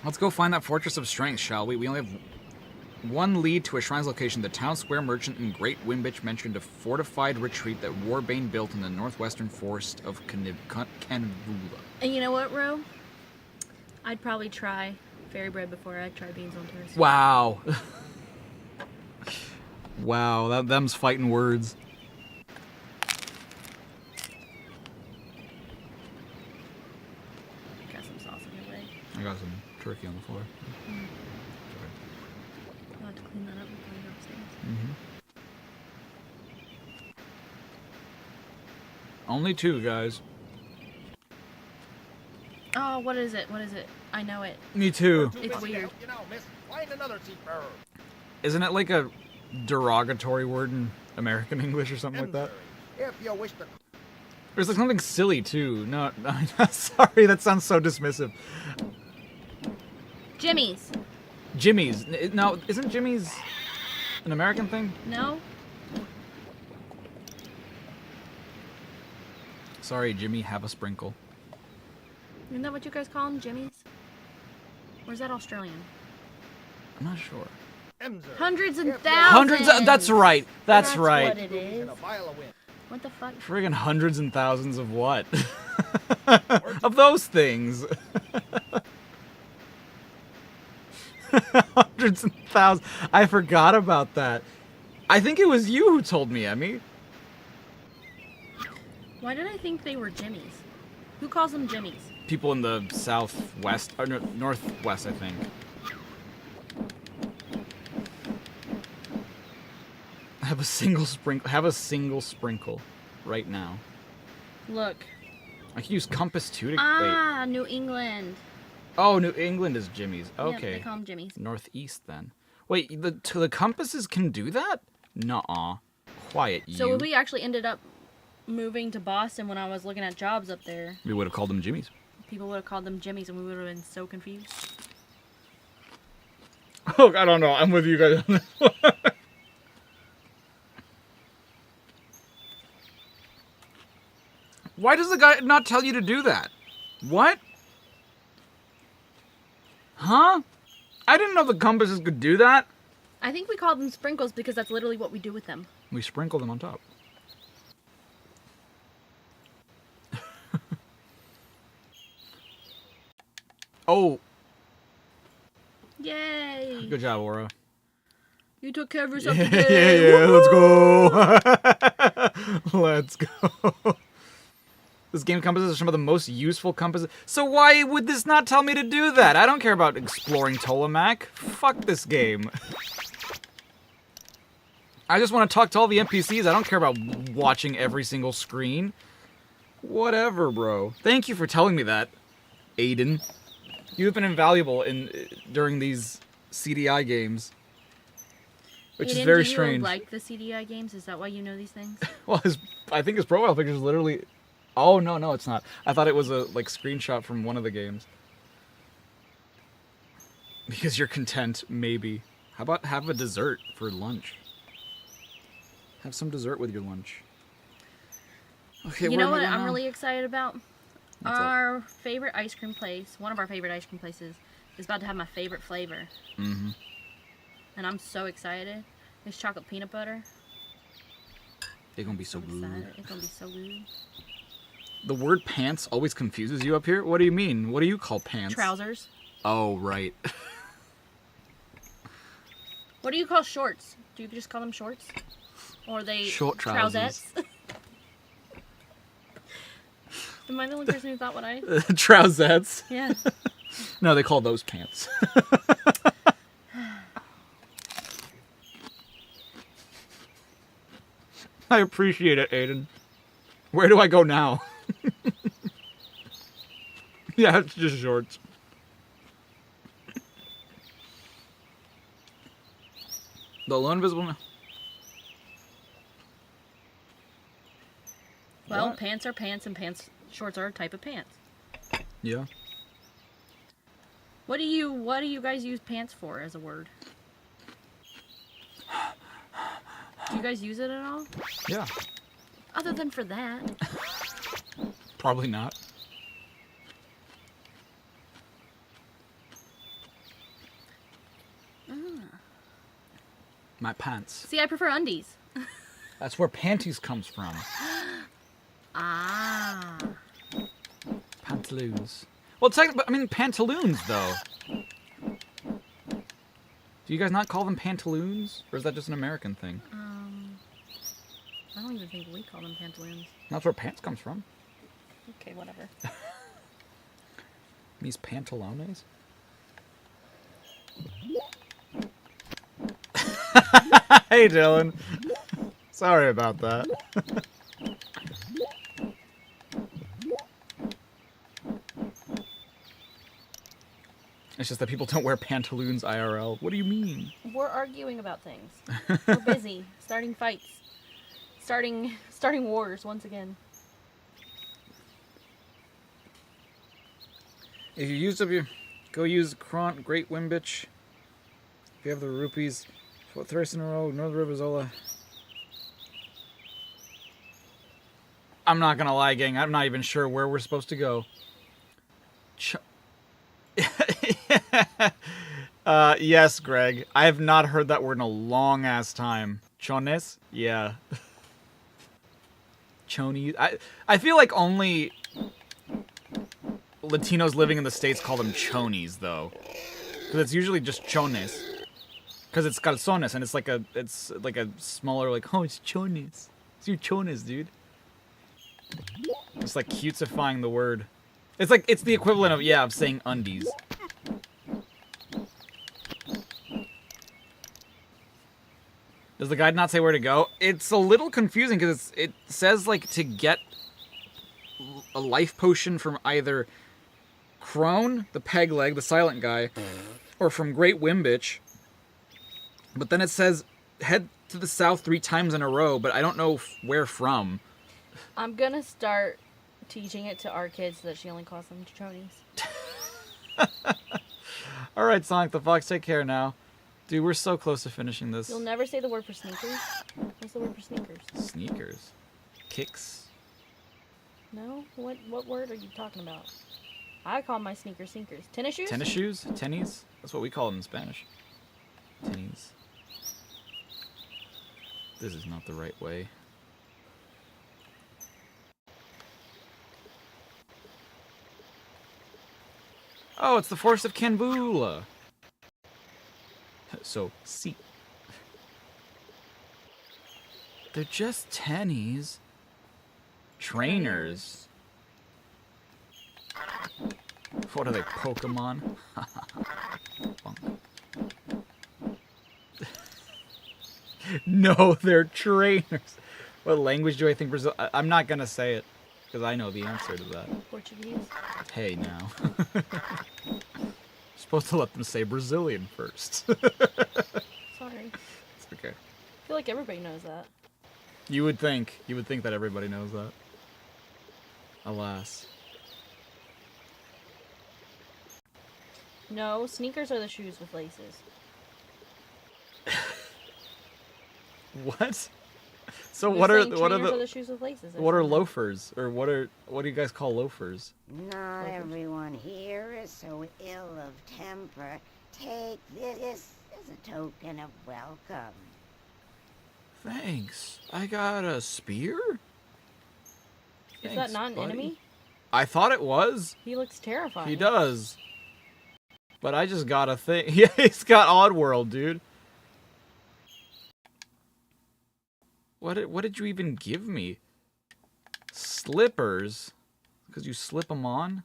Let's go find that Fortress of Strength, shall we? We only have 1 lead to a shrine's location. The town square merchant and Great Wimitch mentioned a fortified retreat that Warbane built in the northwestern forest of Canvula. And you know what, Ro? I'd probably try fairy bread before I'd try beans on toast. Wow. Wow, them's fighting words. I got some turkey on the floor. I'll have to clean that up before I go upstairs. Only 2, guys. Oh, what is it? What is it? I know it. Me too. It's weird. You know, miss, find another seafarer. Isn't it like a derogatory word in American English or something like that? If you wish to. There's like something silly too. No, sorry, that sounds so dismissive. Jimmy's. Jimmy's. No, isn't Jimmy's an American thing? No? Sorry, Jimmy, have a sprinkle. Isn't that what you guys call them, Jimmy's? Or is that Australian? I'm not sure. Hundreds and thousands. Hundreds. That's right. That's right. What it is. What the fuck? Friggin' hundreds and thousands of what? Of those things. Hundreds and thousands. I forgot about that. I think it was you who told me, Emmy. Why did I think they were Jimmy's? Who calls them Jimmy's? People in the southwest, or no, northwest, I think. Have a single sprinkle right now. Look. I can use compass too to Ah, New England. Oh, New England is Jimmy's. Okay. Yeah, they call them Jimmy's. Northeast then. Wait, the compasses can do that? Nuh-uh. Quiet you. So if we actually ended up moving to Boston when I was looking at jobs up there, we would have called them Jimmy's. people would have called them Jimmy's and we would have been so confused. Oh, I don't know. I'm with you guys on this one. Why does the guy not tell you to do that? What? Huh? I didn't know the compasses could do that. I think we call them sprinkles because that's literally what we do with them. We sprinkle them on top. Oh. Yay! Good job, Aura. You took care of yourself Yeah, today. yeah, let's go. Let's go. This game compasses are some of the most useful compasses. So why would this not tell me to do that? I don't care about exploring Tolamac. Fuck this game. I just want to talk to all the NPCs. I don't care about watching every single screen. Whatever, bro. Thank you for telling me that, Aiden. You've been invaluable during these CDI games. Which Aiden, is very do you strange. like the CDI games? Is that why you know these things? Well, I think his profile picture is literally... Oh, no, it's not. I thought it was a, screenshot from one of the games. Because you're content, maybe. How about have a dessert for lunch? Have some dessert with your lunch. Okay, You know where what am I I'm now? really excited about? What's up? Our favorite ice cream place, one of our favorite ice cream places, is about to have my favorite flavor. Mm-hmm. And I'm so excited. It's chocolate peanut butter. They're gonna be so good. It's gonna be so good. The word pants always confuses you up here? What do you mean? What do you call pants? Trousers. Oh, right. What do you call shorts? Do you just call them shorts? Or are they Short trousers. trousettes? Am I the only person who thought what I... Trousettes? Yeah. No, they call those pants. I appreciate it, Aiden. Where do I go now? Yeah, it's just shorts. The Lone Invisible... Well, What? pants are pants and shorts are a type of pants. Yeah. What do you guys use pants for as a word? Do you guys use it at all? Yeah. Other than for that. Probably not. My pants. See, I prefer undies. That's where panties comes from. Ah. Pantaloons. Well, technically, I mean, pantaloons, though. Do you guys not call them pantaloons? Or is that just an American thing? I don't even think we call them pantaloons. That's where pants comes from. Okay, whatever. These pantalones? Hey, Dylan. Sorry about that. It's just that people don't wear pantaloons IRL. What do you mean? We're arguing about things. We're busy. Starting fights. Starting wars once again. If you used up your... Go use Kront, Great Wimitch. If you have the rupees... Thrice in a row, North River Zola. I'm not gonna lie, gang. I'm not even sure where we're supposed to go. Yes, Greg. I have not heard that word in a long-ass time. Chones? Yeah. Chonies? I feel like only Latinos living in the States call them chonies, though. Because it's usually just chones. Because it's calzones, and it's like a smaller, like, oh, it's chones. It's your chones, dude. It's like cutesifying the word. It's like, it's the equivalent of, yeah, of saying undies. Does the guide not say where to go? It's a little confusing because it says, like, to get a life potion from either Crone, the peg leg, the silent guy, or from Great Wimitch. But then it says head to the south 3 times in a row, but I don't know where from. I'm gonna start teaching it to our kids so that she only calls them chonies. Alright, Sonic the Fox, take care now. Dude, we're so close to finishing this. You'll never say the word for sneakers? What's the word for sneakers? Sneakers? Kicks? No? What word are you talking about? I call my sneakers sneakers. Tennis shoes? Tennis shoes? Tennies? That's what we call them in Spanish. Tennies. This is not the right way. Oh, it's the Forest of Canvula. So, see. They're just tennies. Trainers. What are they, Pokemon? No, they're trainers. What language do I think Brazil... I'm not gonna say it, because I know the answer to that. Portuguese? Hey, now. Supposed to let them say Brazilian first. Sorry. It's okay. I feel like everybody knows that. You would think. You would think that everybody knows that. Alas. No, sneakers are the shoes with laces. What? So You're what are saying what are trainers the shoes with laces? what are loafers, or what do you guys call loafers? Not everyone here is so ill of temper. Take this as a token of welcome. Thanks. I got a spear? Is that not an enemy? I thought it was. He looks terrifying. He does. But I just got a thing. Yeah, he's got Oddworld, dude. What did you even give me? Slippers? Because you slip them on?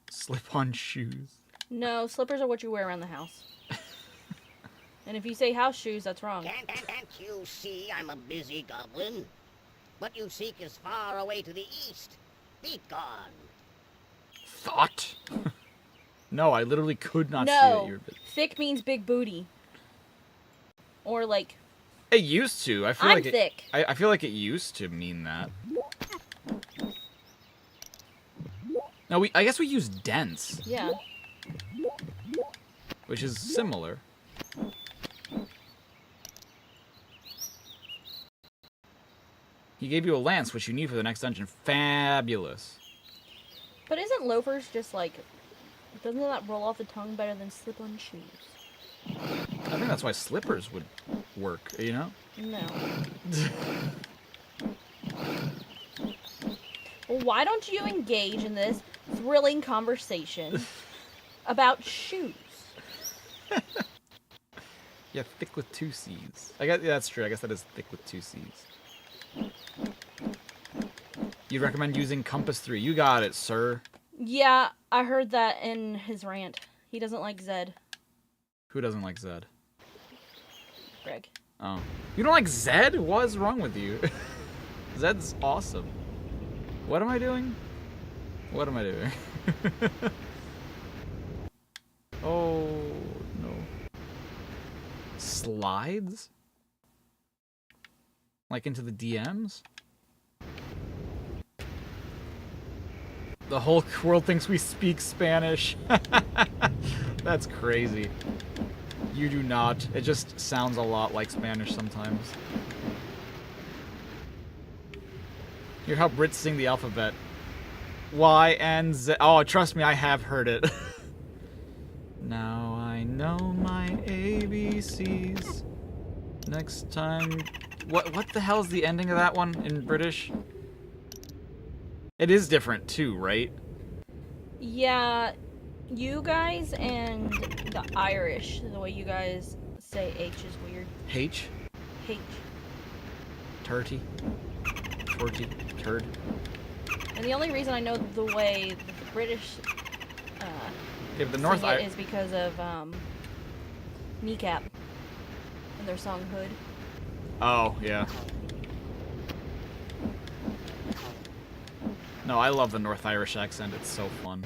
Slip-on shoes. No, slippers are what you wear around the house. And if you say house shoes, that's wrong. Can't you see I'm a busy goblin? What you seek is far away to the east. Be gone. Thought? No, I literally could not see No, that you're... thick means big booty. Or like... It used to. I feel I'm like thick. I feel like it used to mean that. No, I guess we use dense. Yeah. Which is similar. He gave you a lance, which you need for the next dungeon. Fabulous. But isn't loafers just like... Doesn't that roll off the tongue better than slip-on shoes? I think that's why slippers would work, you know? No. Well, why don't you engage in this thrilling conversation about shoes? Yeah, thick with 2 C's. I guess yeah, that's true. I guess that is thick with 2 C's. You'd recommend using Compass 3. You got it, sir. Yeah, I heard that in his rant. He doesn't like Zed. Who doesn't like Zed? Greg. Oh. You don't like Zed? What is wrong with you? Zed's awesome. What am I doing? What am I doing? Oh, no. Slides? Like into the DMs? The whole world thinks we speak Spanish. That's crazy. You do not. It just sounds a lot like Spanish sometimes. Hear how Brits sing the alphabet. Y and Z. Oh, trust me, I have heard it. Now I know my ABCs. Next time... What the hell is the ending of that one in British? It is different too, right? Yeah, you guys and the Irish, the way you guys say H is weird. H? H. Turty. Torty. Turd. And the only reason I know the way that the British Yeah, but the North sing it is because of Kneecap and their song Hood. Oh, yeah. No, I love the North Irish accent. It's so fun.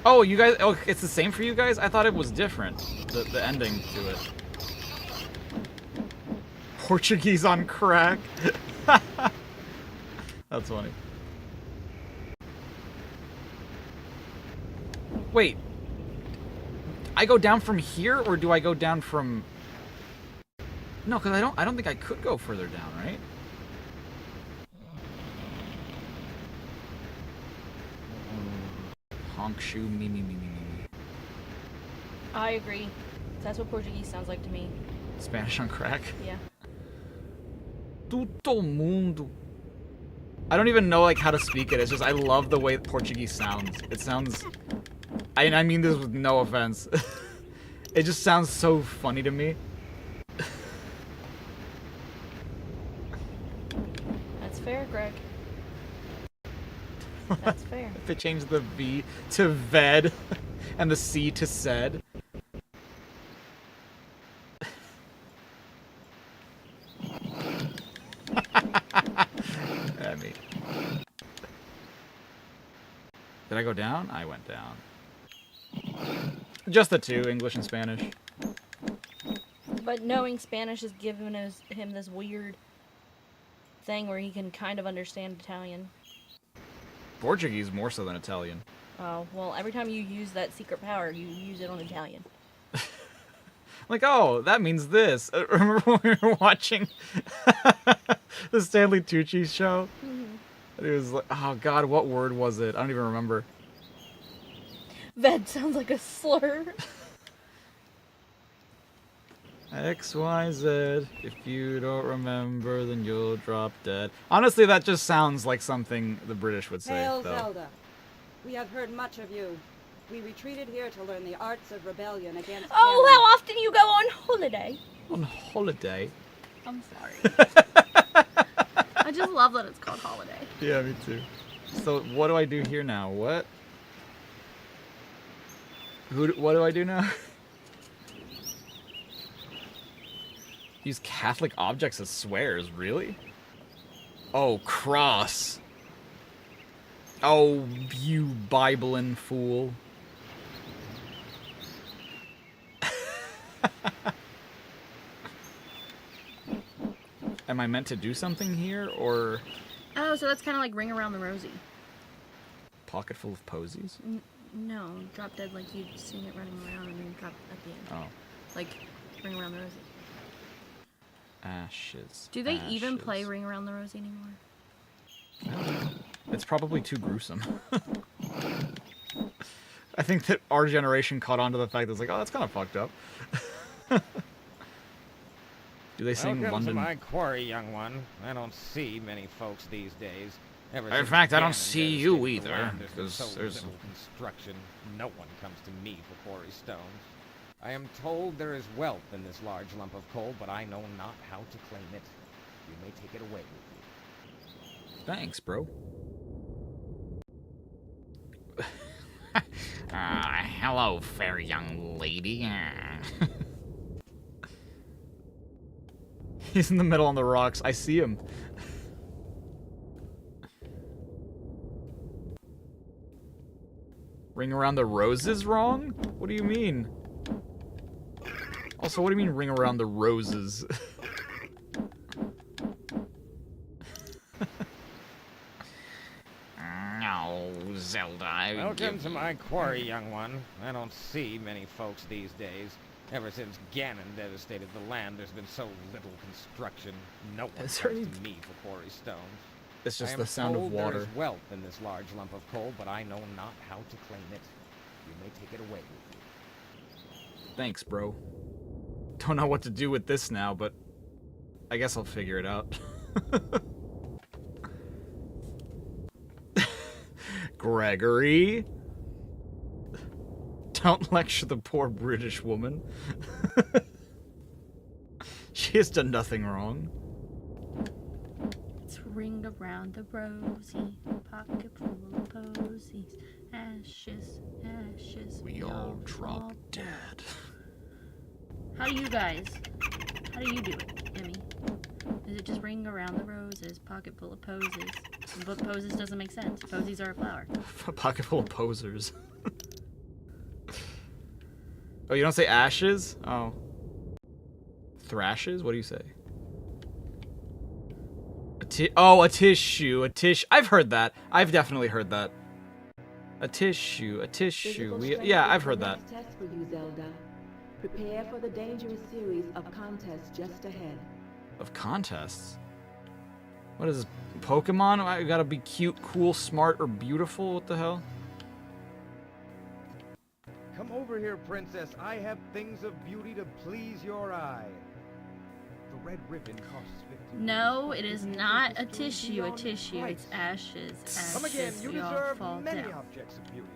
Oh, you guys... Oh, it's the same for you guys? I thought it was different. The ending to it. Portuguese on crack. That's funny. Wait. I go down from here, or do I go down from... No, because I don't think I could go further down, right? Honk shoe, me, me, me, me, me, me. I agree. That's what Portuguese sounds like to me. Spanish on crack? Yeah. Todo mundo. I don't even know like how to speak it. It's just I love the way Portuguese sounds. It sounds... I mean this with no offense. It just sounds so funny to me. That's fair, Greg. That's fair. If they change the V to Ved and the C to Sed. I mean, did I go down? I went down. Just the two, English and Spanish. But knowing Spanish has given him this weird thing where he can kind of understand Italian. Portuguese more so than Italian. Oh, well, every time you use that secret power, you use it on Italian. Like, oh, that means this. Remember when we were watching the Stanley Tucci show? Mm-hmm. And it was like, oh god, what word was it? I don't even remember. Ved sounds like a slur. XYZ. If you don't remember, then you'll drop dead. Honestly, that just sounds like something the British would say, Hail though. Zelda. We have heard much of you. We retreated here to learn the arts of rebellion against Oh, Ganon. how often you go on holiday? On holiday? I'm sorry. I just love that it's called holiday. Yeah, me too. So, what do I do here now? What? What do I do now? Use Catholic objects as swears, really? Oh, cross. Oh, you Biblein fool. Am I meant to do something here, or... Oh, so that's kind of like Ring Around the Rosie. Pocket full of posies? No, drop dead like you'd seen it running around and then drop at the end. Oh. Like Ring Around the Rosie. Ashes. Do they even ashes. play Ring Around the Rosie anymore? I don't know. It's probably too gruesome. I think that our generation caught on to the fact that it's like, oh, that's kind of fucked up. Do they sing Welcome London? to my quarry, young one. I don't see many folks these days. Ever In since fact, I don't Ganon see devastated you the either, land, there's been 'cause so there's- little construction. No one comes to me for quarry stones. I am told there is wealth in this large lump of coal, but I know not how to claim it. You may take it away with you. Thanks, bro. Hello, fair young lady. He's in the middle on the rocks. I see him. Ring around the roses wrong? What do you mean? Also, what do you mean ring around the roses? No, Zelda. Welcome to my quarry, young one. I don't see many folks these days. Ever since Ganon devastated the land, there's been so little construction. No one comes to me for quarry stones. It's just the sound of water. There is wealth in this large lump of coal, but I know not how to claim it. You may take it away with you. Thanks, bro. Don't know what to do with this now, but I guess I'll figure it out. Gregory? Don't lecture the poor British woman. She has done nothing wrong. It's ring around the rosy, pocket full of posies, ashes, ashes. We all drop dead. How do you do it, Emmy? Is it just ring around the roses, pocket full of posies? But poses doesn't make sense. Posies are a flower. A pocket full of posers. Oh, you don't say ashes? Oh. Thrashes? What do you say? A tissue. I've heard that. I've definitely heard that. A tissue. Yeah, I've heard that. Test for you, Zelda. Prepare for the dangerous series of contests just ahead. Of contests? What is this? Pokemon? I gotta be cute, cool, smart, or beautiful? What the hell? Come over here, princess. I have things of beauty to please your eye. The red ribbon costs 50. No, it is not a tissue. It's ashes. Come again. You deserve many objects of beauty.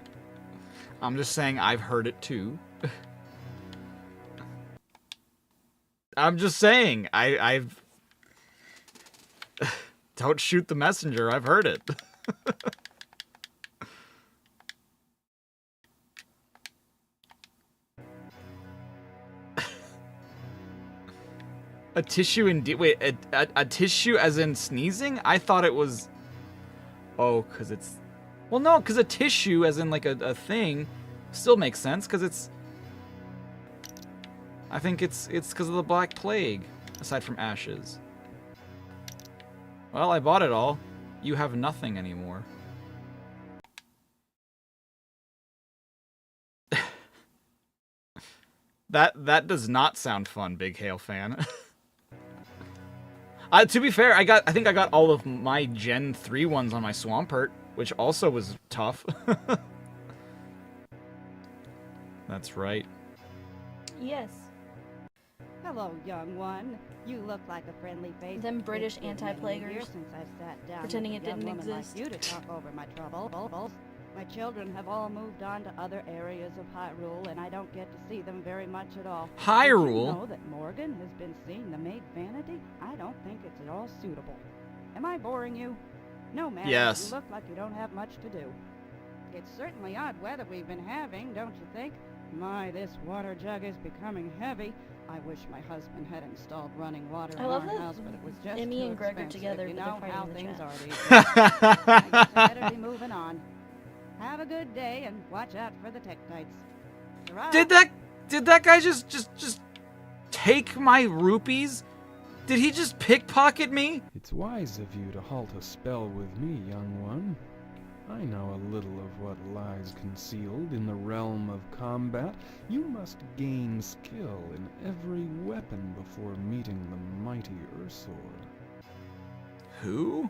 I'm just saying I've heard it too. I'm just saying I've don't shoot the messenger. I've heard it. A tissue indeed. Wait, a tissue as in sneezing? I thought it was. Oh, because it's. Well, no, because a tissue as in like a thing still makes sense because it's. I think it's because of the Black Plague, aside from ashes. Well, I bought it all. You have nothing anymore. That does not sound fun, Big Hail fan. To be fair, I think I got all of my Gen 3 ones on my Swampert, which also was tough. That's right. Yes. Hello, young one. You look like a friendly face. Them British anti-plaguers Since I've sat down pretending with it a young didn't woman exist. Like you to talk over my troubles. My children have all moved on to other areas of Hyrule, and I don't get to see them very much at all. Hyrule? Did you know that Morgan has been seeing the maid Vanity? I don't think it's at all suitable. Am I boring you? No, man. Yes. You look like you don't have much to do. It's certainly odd weather we've been having, don't you think? My, this water jug is becoming heavy. I wish my husband had installed running water in our house, but it was just Emmy too and Gregor expensive. together, You but know they're how fighting in the things chat. are these days. I guess I better be moving on. Have a good day and watch out for the Tektites. Did that guy just take my rupees? Did he just pickpocket me? It's wise of you to halt a spell with me, young one. I know a little of what lies concealed in the realm of combat. You must gain skill in every weapon before meeting the mighty Ursor. Who?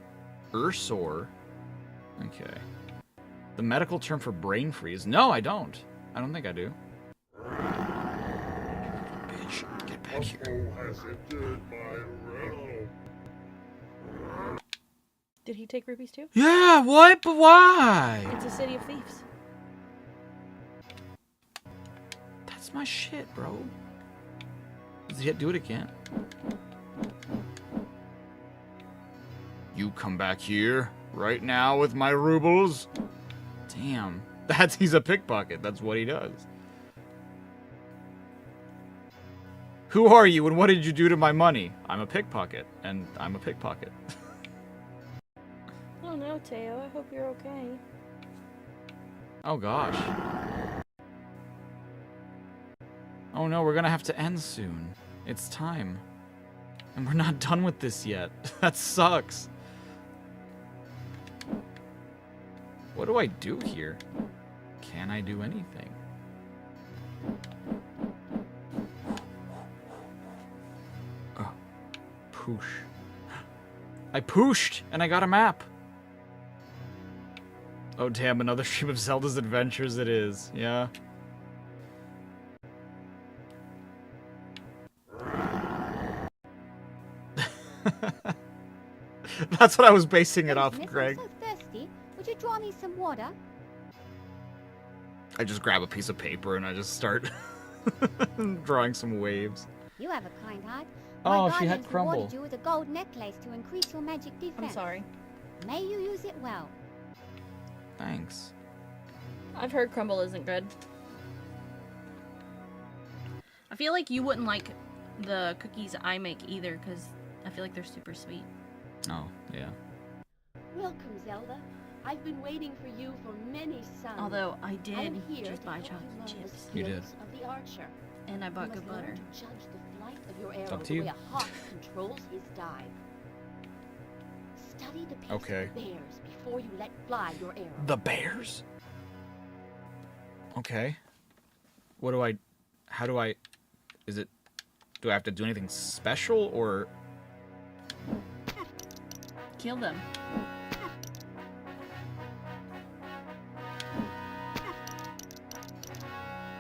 Ursor? Okay. The medical term for brain freeze? No, I don't. I don't think I do. Bitch, get back here. Did he take rupees too? Yeah, what? But why? It's a city of thieves. That's my shit, bro. Does he do it again? You come back here right now with my rubles? Damn. He's a pickpocket. That's what he does. Who are you and what did you do to my money? I'm a pickpocket, and I'm a pickpocket. Oh no, Teo. I hope you're okay. Oh gosh. Oh no, we're gonna have to end soon. It's time. And we're not done with this yet. That sucks. What do I do here? Can I do anything? Oh. Poosh. I pooshed, and I got a map. Oh damn, another stream of Zelda's Adventures it is. Yeah. That's what I was basing it off, Greg. I'm so thirsty. Would you draw me some water? I just grab a piece of paper and I just start drawing some waves. You have a kind heart. Oh, My she had guardians crumble. rewarded you with a gold necklace to increase your magic defense. I'm sorry. May you use it well. Thanks. I've heard crumble isn't good. I feel like you wouldn't like the cookies I make either, because I feel like they're super sweet. Oh, yeah. Welcome, Zelda. I've been waiting for you for many suns. Although I I did am here just to buy help chocolate you learn the chips. You did. skills of the archer. And I You bought must good learn butter. to judge the flight of your It's arrow up to the you. way a hawk controls his dive. Study the pace Okay. of the bears before you let fly your arrow. The bears? Okay. How do I, do I have to do anything special or? Kill them.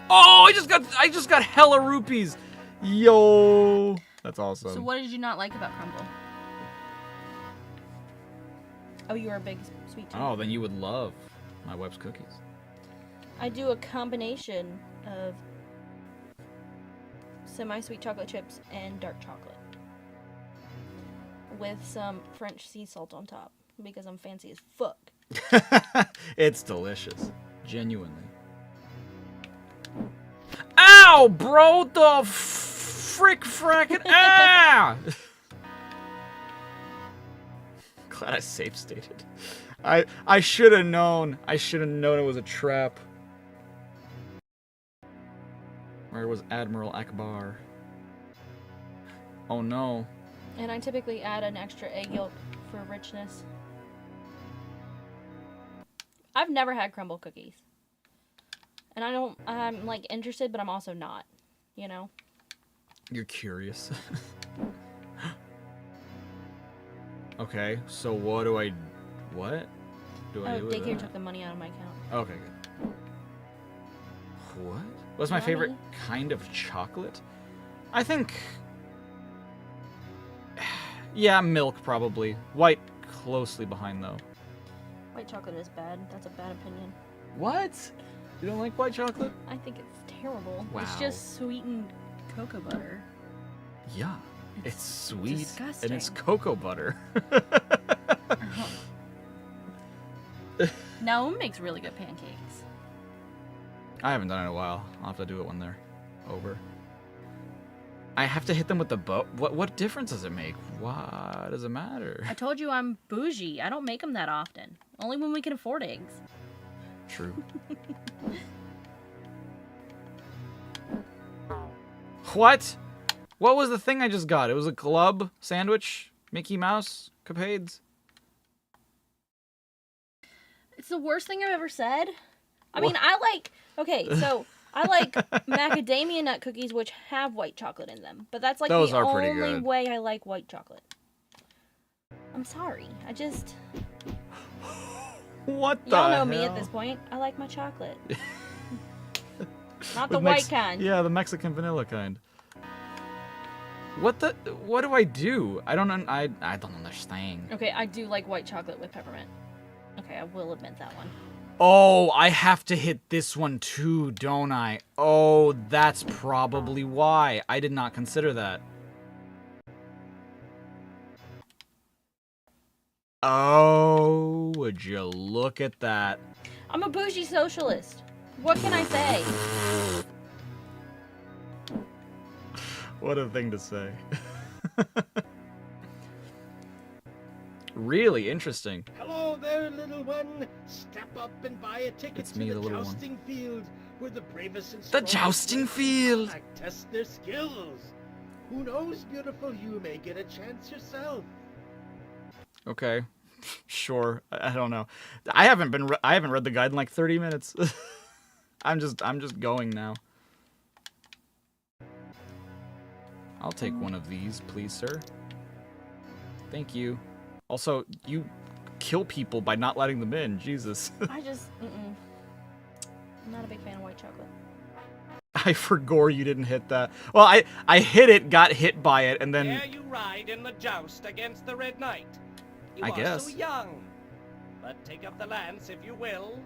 Oh, I just got hella rupees. Yo, that's awesome. So what did you not like about crumble? Oh, you were a big sweet tooth. Oh, then you would love my wife's cookies. I do a combination of semi-sweet chocolate chips and dark chocolate with some French sea salt on top because I'm fancy as fuck. It's delicious, genuinely. Ow, bro! The frackin' ah! Glad I safe stated. I should have known. I should have known it was a trap. Where was Admiral Akbar? Oh no. And I typically add an extra egg yolk for richness. I've never had crumble cookies. And I'm like interested, but I'm also not, you know? You're curious. Okay, so what do I do with Daycare that? took the money out of my account. Okay, good. What? What's my favorite Yummy. kind of chocolate? I think... Yeah, milk, probably. White, closely behind, though. White chocolate is bad. That's a bad opinion. What? You don't like white chocolate? I think it's terrible. Wow. It's just sweetened cocoa butter. Yeah. It's sweet, disgusting. and it's cocoa butter. Naum makes really good pancakes. I haven't done it in a while. I'll have to do it when they're over. I have to hit them with the bow. What difference does it make? Why does it matter? I told you I'm bougie. I don't make them that often. Only when we can afford eggs. True. What? What was the thing I just got? It was a club sandwich? Mickey Mouse? Capades? It's the worst thing I've ever said. I mean, I like... Okay, so... I like macadamia nut cookies, which have white chocolate in them. But that's like Those the are pretty only good. way I like white chocolate. I'm sorry. I just... What the Y'all know me hell? at this point. I like my chocolate. Not With the white kind. Yeah, the Mexican vanilla kind. What do I do? I don't understand. Okay, I do like white chocolate with peppermint. Okay, I will admit that one. Oh, I have to hit this one too, don't I? Oh, that's probably why. I did not consider that. Oh, would you look at that? I'm a bougie socialist. What can I say? What a thing to say. Really interesting. Hello there, little one. Step up and buy a ticket It's to me, the the little one. jousting field, where the bravest and The strongest jousting knights field! test their skills. Who knows, beautiful, you may get a chance yourself. Okay. Sure. I don't know. I haven't read the guide in like 30 minutes. I'm just going now. I'll take one of these, please, sir. Thank you. Also, you kill people by not letting them in. Jesus. I just, I'm not a big fan of white chocolate. I forgot you didn't hit that. Well, I hit it, got hit by it, and then... Dare you ride in the joust against the Red Knight? You I are guess. so young. But take up the lance if you will.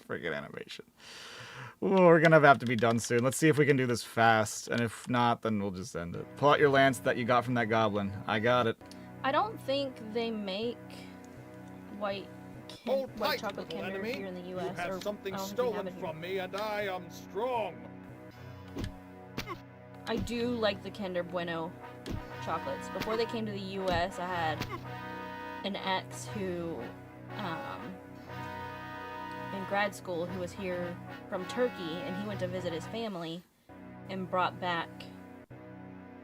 Friggin' animation. Well, we're gonna have to be done soon. Let's see if we can do this fast, and if not, then we'll just end it. Pull out your lance that you got from that goblin. I got it. I don't think they make white chocolate Kinder here in the U.S. You have or something I don't think they have stolen it here. from me, and I am strong. I do like the Kinder Bueno chocolates. Before they came to the U.S., I had an ex who, in grad school, who was here from Turkey, and he went to visit his family and brought back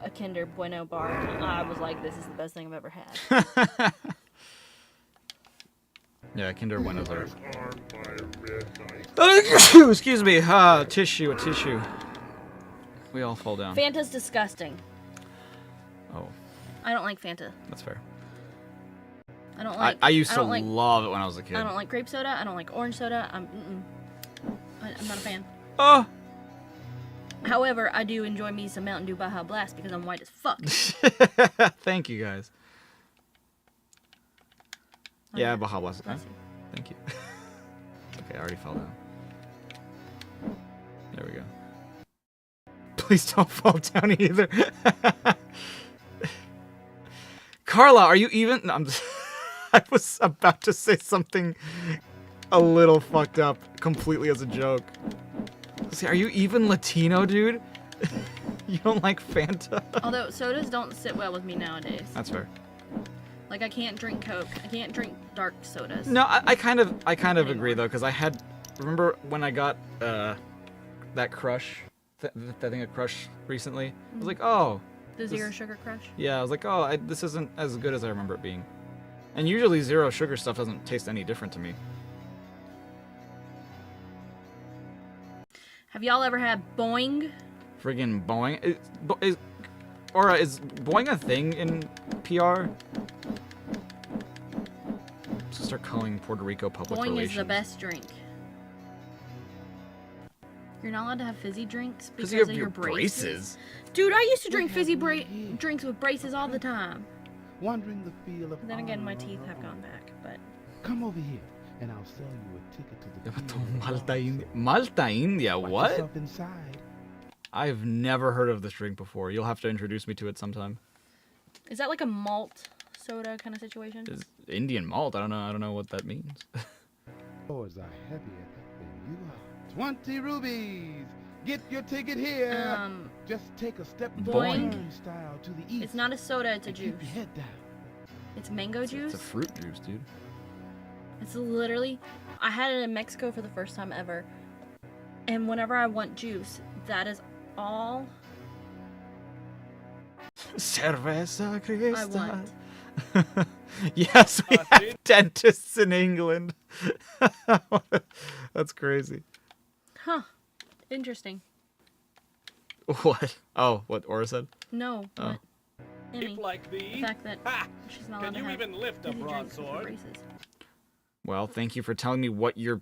a Kinder Bueno bar. And I was like, this is the best thing I've ever had. Yeah, Kinder Buenos are... Excuse me. A tissue. We all fall down. Fanta's disgusting. Oh. I don't like Fanta. That's fair. I don't like. I used to don't like, love it when I was a kid. I don't like grape soda. I don't like orange soda. I'm not a fan. Oh. However, I do enjoy me some Mountain Dew Baja Blast because I'm white as fuck. Thank you guys. Yeah, Baja Blast. Bless you. Thank you. Okay, I already fell down. There we go. Please don't fall down either. Carla, are you even? No, I'm just... I was about to say something a little fucked up, completely as a joke. See, are you even Latino, dude? You don't like Fanta? Although sodas don't sit well with me nowadays. That's fair. Like I can't drink Coke. I can't drink dark sodas. No, I kind of agree though, because I had, remember when I got that Crush, that thing of Crush recently? I was like, oh. The Zero Sugar Crush? Yeah, I was like, oh, this isn't as good as I remember it being. And usually zero sugar stuff doesn't taste any different to me. Have y'all ever had Boing? Friggin' Boing. Is Boing a thing in PR? So start calling Puerto Rico public Boing relations. is the best drink. You're not allowed to have fizzy drinks because you have of your your braces. braces. Dude, I used to drink fizzy drinks with braces all the time. Wandering the field of Then again, my teeth have gone back, but... Come over here, and I'll sell you a ticket to the field. Malta India. Malta India, Watch what? yourself inside. I've never heard of this drink before. You'll have to introduce me to it sometime. Is that like a malt soda kind of situation? It's Indian malt. I don't know what that means. Doors are heavier than you are. 20 rubies. Get your ticket here. Just take a step Boing. style to the east. It's not a soda, it's a juice. Keep your head down. It's mango juice. It's a fruit juice, dude. It's literally... I had it in Mexico for the first time ever. And whenever I want juice, that is all... Cerveza I want. Yes, we have dentists in England. That's crazy. Huh. Interesting. What? Oh, what Aura said? No, Oh. but... Emmy, If like thee. the fact that she's not allowed Can to you have even lift a fizzy drinks with her broadsword? braces. Well, thank you for telling me what your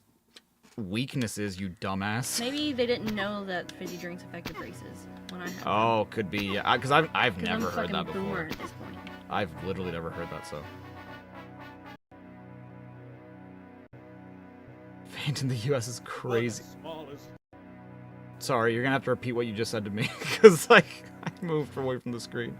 weakness is, you dumbass. Maybe they didn't know that fizzy drinks affected braces when I had them. Oh, could be. Yeah, because I've 'Cause never I'm heard fucking that boomer before. at this point. I've literally never heard that. So. Fant in the U.S. is crazy. Sorry, you're gonna have to repeat what you just said to me, because like I moved away from the screen.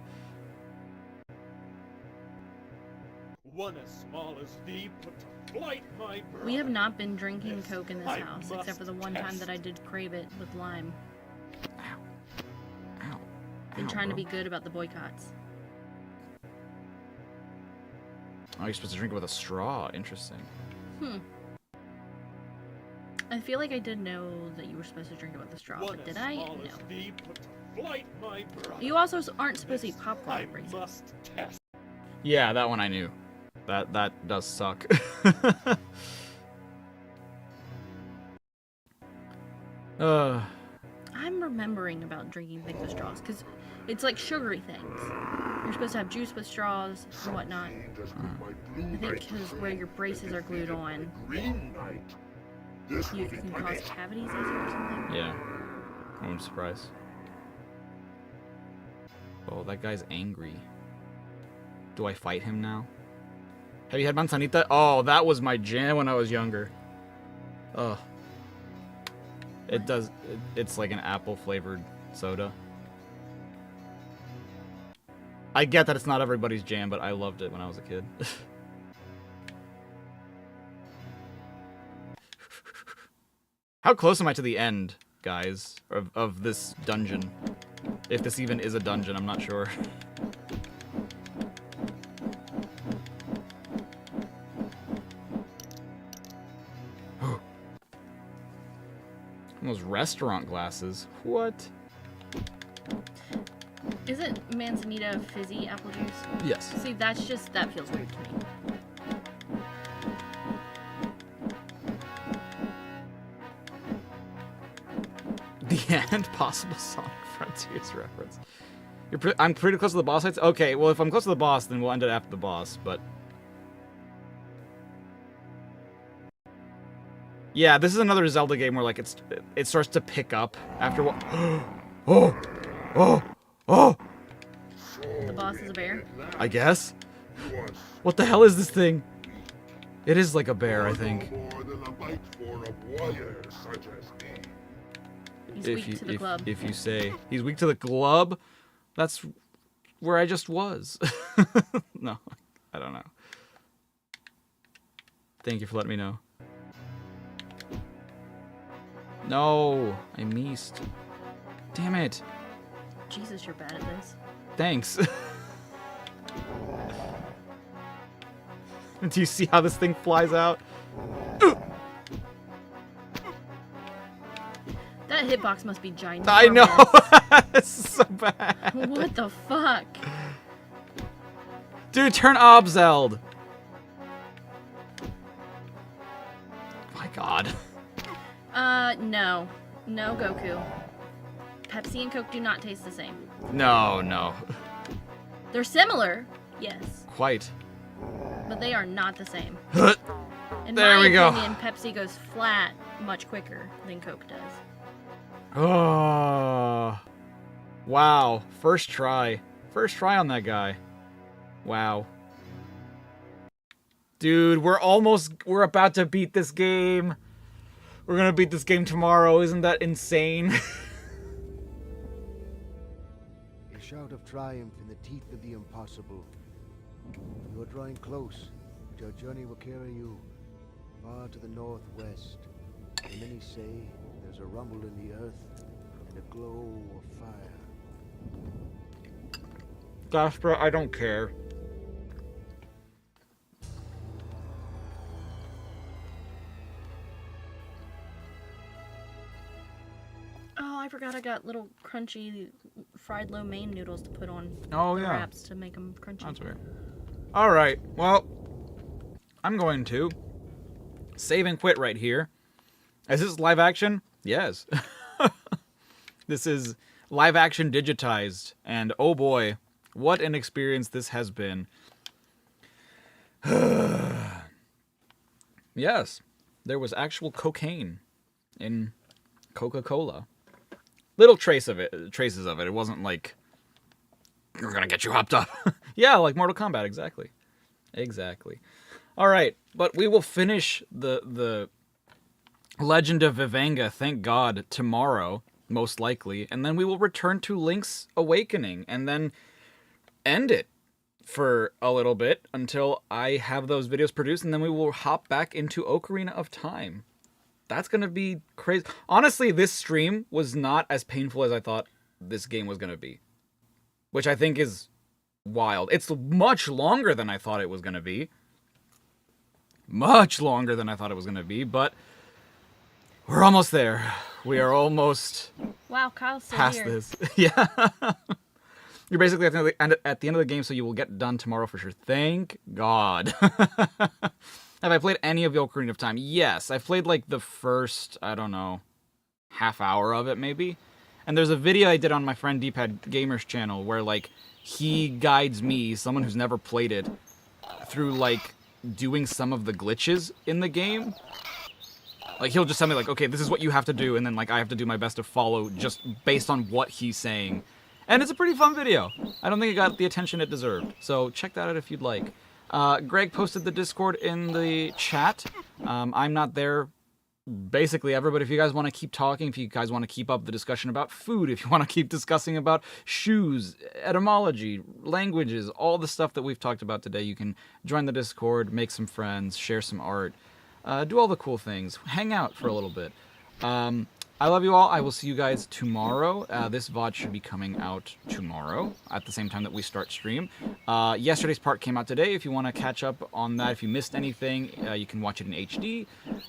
One as small as thee put to flight my brother. We have not been drinking Coke in this I house, must except for the one time that I did crave it with lime. Been trying to be good about the boycotts. Oh, you're supposed to drink it with a straw. Interesting. I feel like I did know that you were supposed to drink it with a straw, but did I? No. You also aren't supposed to eat popcorn. Yeah, that one I knew. That does suck. I'm remembering about drinking things with straws, because it's like sugary things. You're supposed to have juice with straws and whatnot. I think because where your braces are glued on, you can cause cavities easier or something. Yeah. I'm surprised. Oh, that guy's angry. Do I fight him now? Have you had manzanita? Oh, that was my jam when I was younger. Ugh. It does. It's like an apple flavored soda. I get that it's not everybody's jam, but I loved it when I was a kid. How close am I to the end, guys, of this dungeon? If this even is a dungeon, I'm not sure. Those restaurant glasses. What? Isn't manzanita fizzy apple juice? Yes. See, that feels weird to me. The end possible Sonic Frontiers reference. I'm pretty close to the boss fights? Okay, well, if I'm close to the boss, then we'll end it after the boss, but... Yeah, this is another Zelda game where, like, it starts to pick up after what... Oh! Oh! Oh! The boss is a bear? I guess? What the hell is this thing? It is like a bear, I think. He's weak to the club. If you say he's weak to the club, that's where I just was. No, I don't know. Thank you for letting me know. No, I missed. Damn it. Jesus, you're bad at this. Thanks. Do you see how this thing flies out? That hitbox must be ginormous. I know! This is so bad. What the fuck? Dude, turn Obzeld! My god. No. No, Goku. Pepsi and Coke do not taste the same. No, no. They're similar, yes. Quite. But they are not the same. In There my we go. opinion, Pepsi goes flat much quicker than Coke does. Oh. Wow. First try. First try on that guy. Wow. Dude, we're about to beat this game. We're gonna beat this game tomorrow. Isn't that insane? A shout of triumph in the teeth of the impossible. You are drawing close, but your journey will carry you far to the northwest. And many say there's a rumble in the earth and a glow of fire. Gaspar, I don't care. Oh, I forgot I got little crunchy fried lo mein noodles to put on Oh, the yeah. wraps to make them crunchy. That's weird. Alright, well, I'm going to save and quit right here. Is this live action? Yes. This is live action digitized, and oh boy, what an experience this has been. Yes, there was actual cocaine in Coca-Cola. Little traces of it. It wasn't like, we're gonna get you hopped up. Yeah, like Mortal Kombat, exactly. Exactly. Alright, but we will finish the Legend of Vivanga, thank God, tomorrow, most likely, and then we will return to Link's Awakening, and then end it. for a little bit until I have those videos produced, and then we will hop back into Ocarina of Time. That's going to be crazy. Honestly, this stream was not as painful as I thought this game was going to be, which I think is wild. It's much longer than I thought it was going to be. Much longer than I thought it was going to be, but we're almost there. We are almost Wow, Kyle's still past here. this. Yeah. You're basically at the end of the game, so you will get done tomorrow for sure. Thank God. Have I played any of the Ocarina of Time? Yes. I played like the first, I don't know, half hour of it maybe. And there's a video I did on my friend D-Pad Gamer's channel where like he guides me, someone who's never played it, through like doing some of the glitches in the game. Like he'll just tell me like, okay, this is what you have to do, and then like I have to do my best to follow just based on what he's saying. And it's a pretty fun video. I don't think it got the attention it deserved. So check that out if you'd like. Greg posted the Discord in the chat. I'm not there basically ever, but if you guys want to keep talking, if you guys want to keep up the discussion about food, if you want to keep discussing about shoes, etymology, languages, all the stuff that we've talked about today, you can join the Discord, make some friends, share some art, do all the cool things, hang out for a little bit. I love you all. I will see you guys tomorrow. This VOD should be coming out tomorrow at the same time that we start stream. Yesterday's part came out today. If you want to catch up on that, if you missed anything, you can watch it in HD.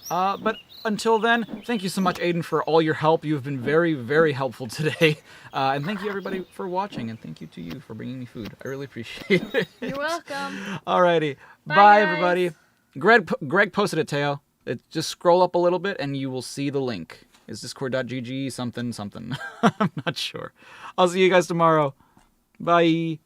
But until then, thank you so much, Aiden, for all your help. You've been very, very helpful today. And thank you, everybody, for watching. And thank you to you for bringing me food. I really appreciate it. You're welcome. Alrighty. Bye everybody. Greg posted it, Teo. Just scroll up a little bit and you will see the link. It's discord.gg something something. I'm not sure. I'll see you guys tomorrow. Bye.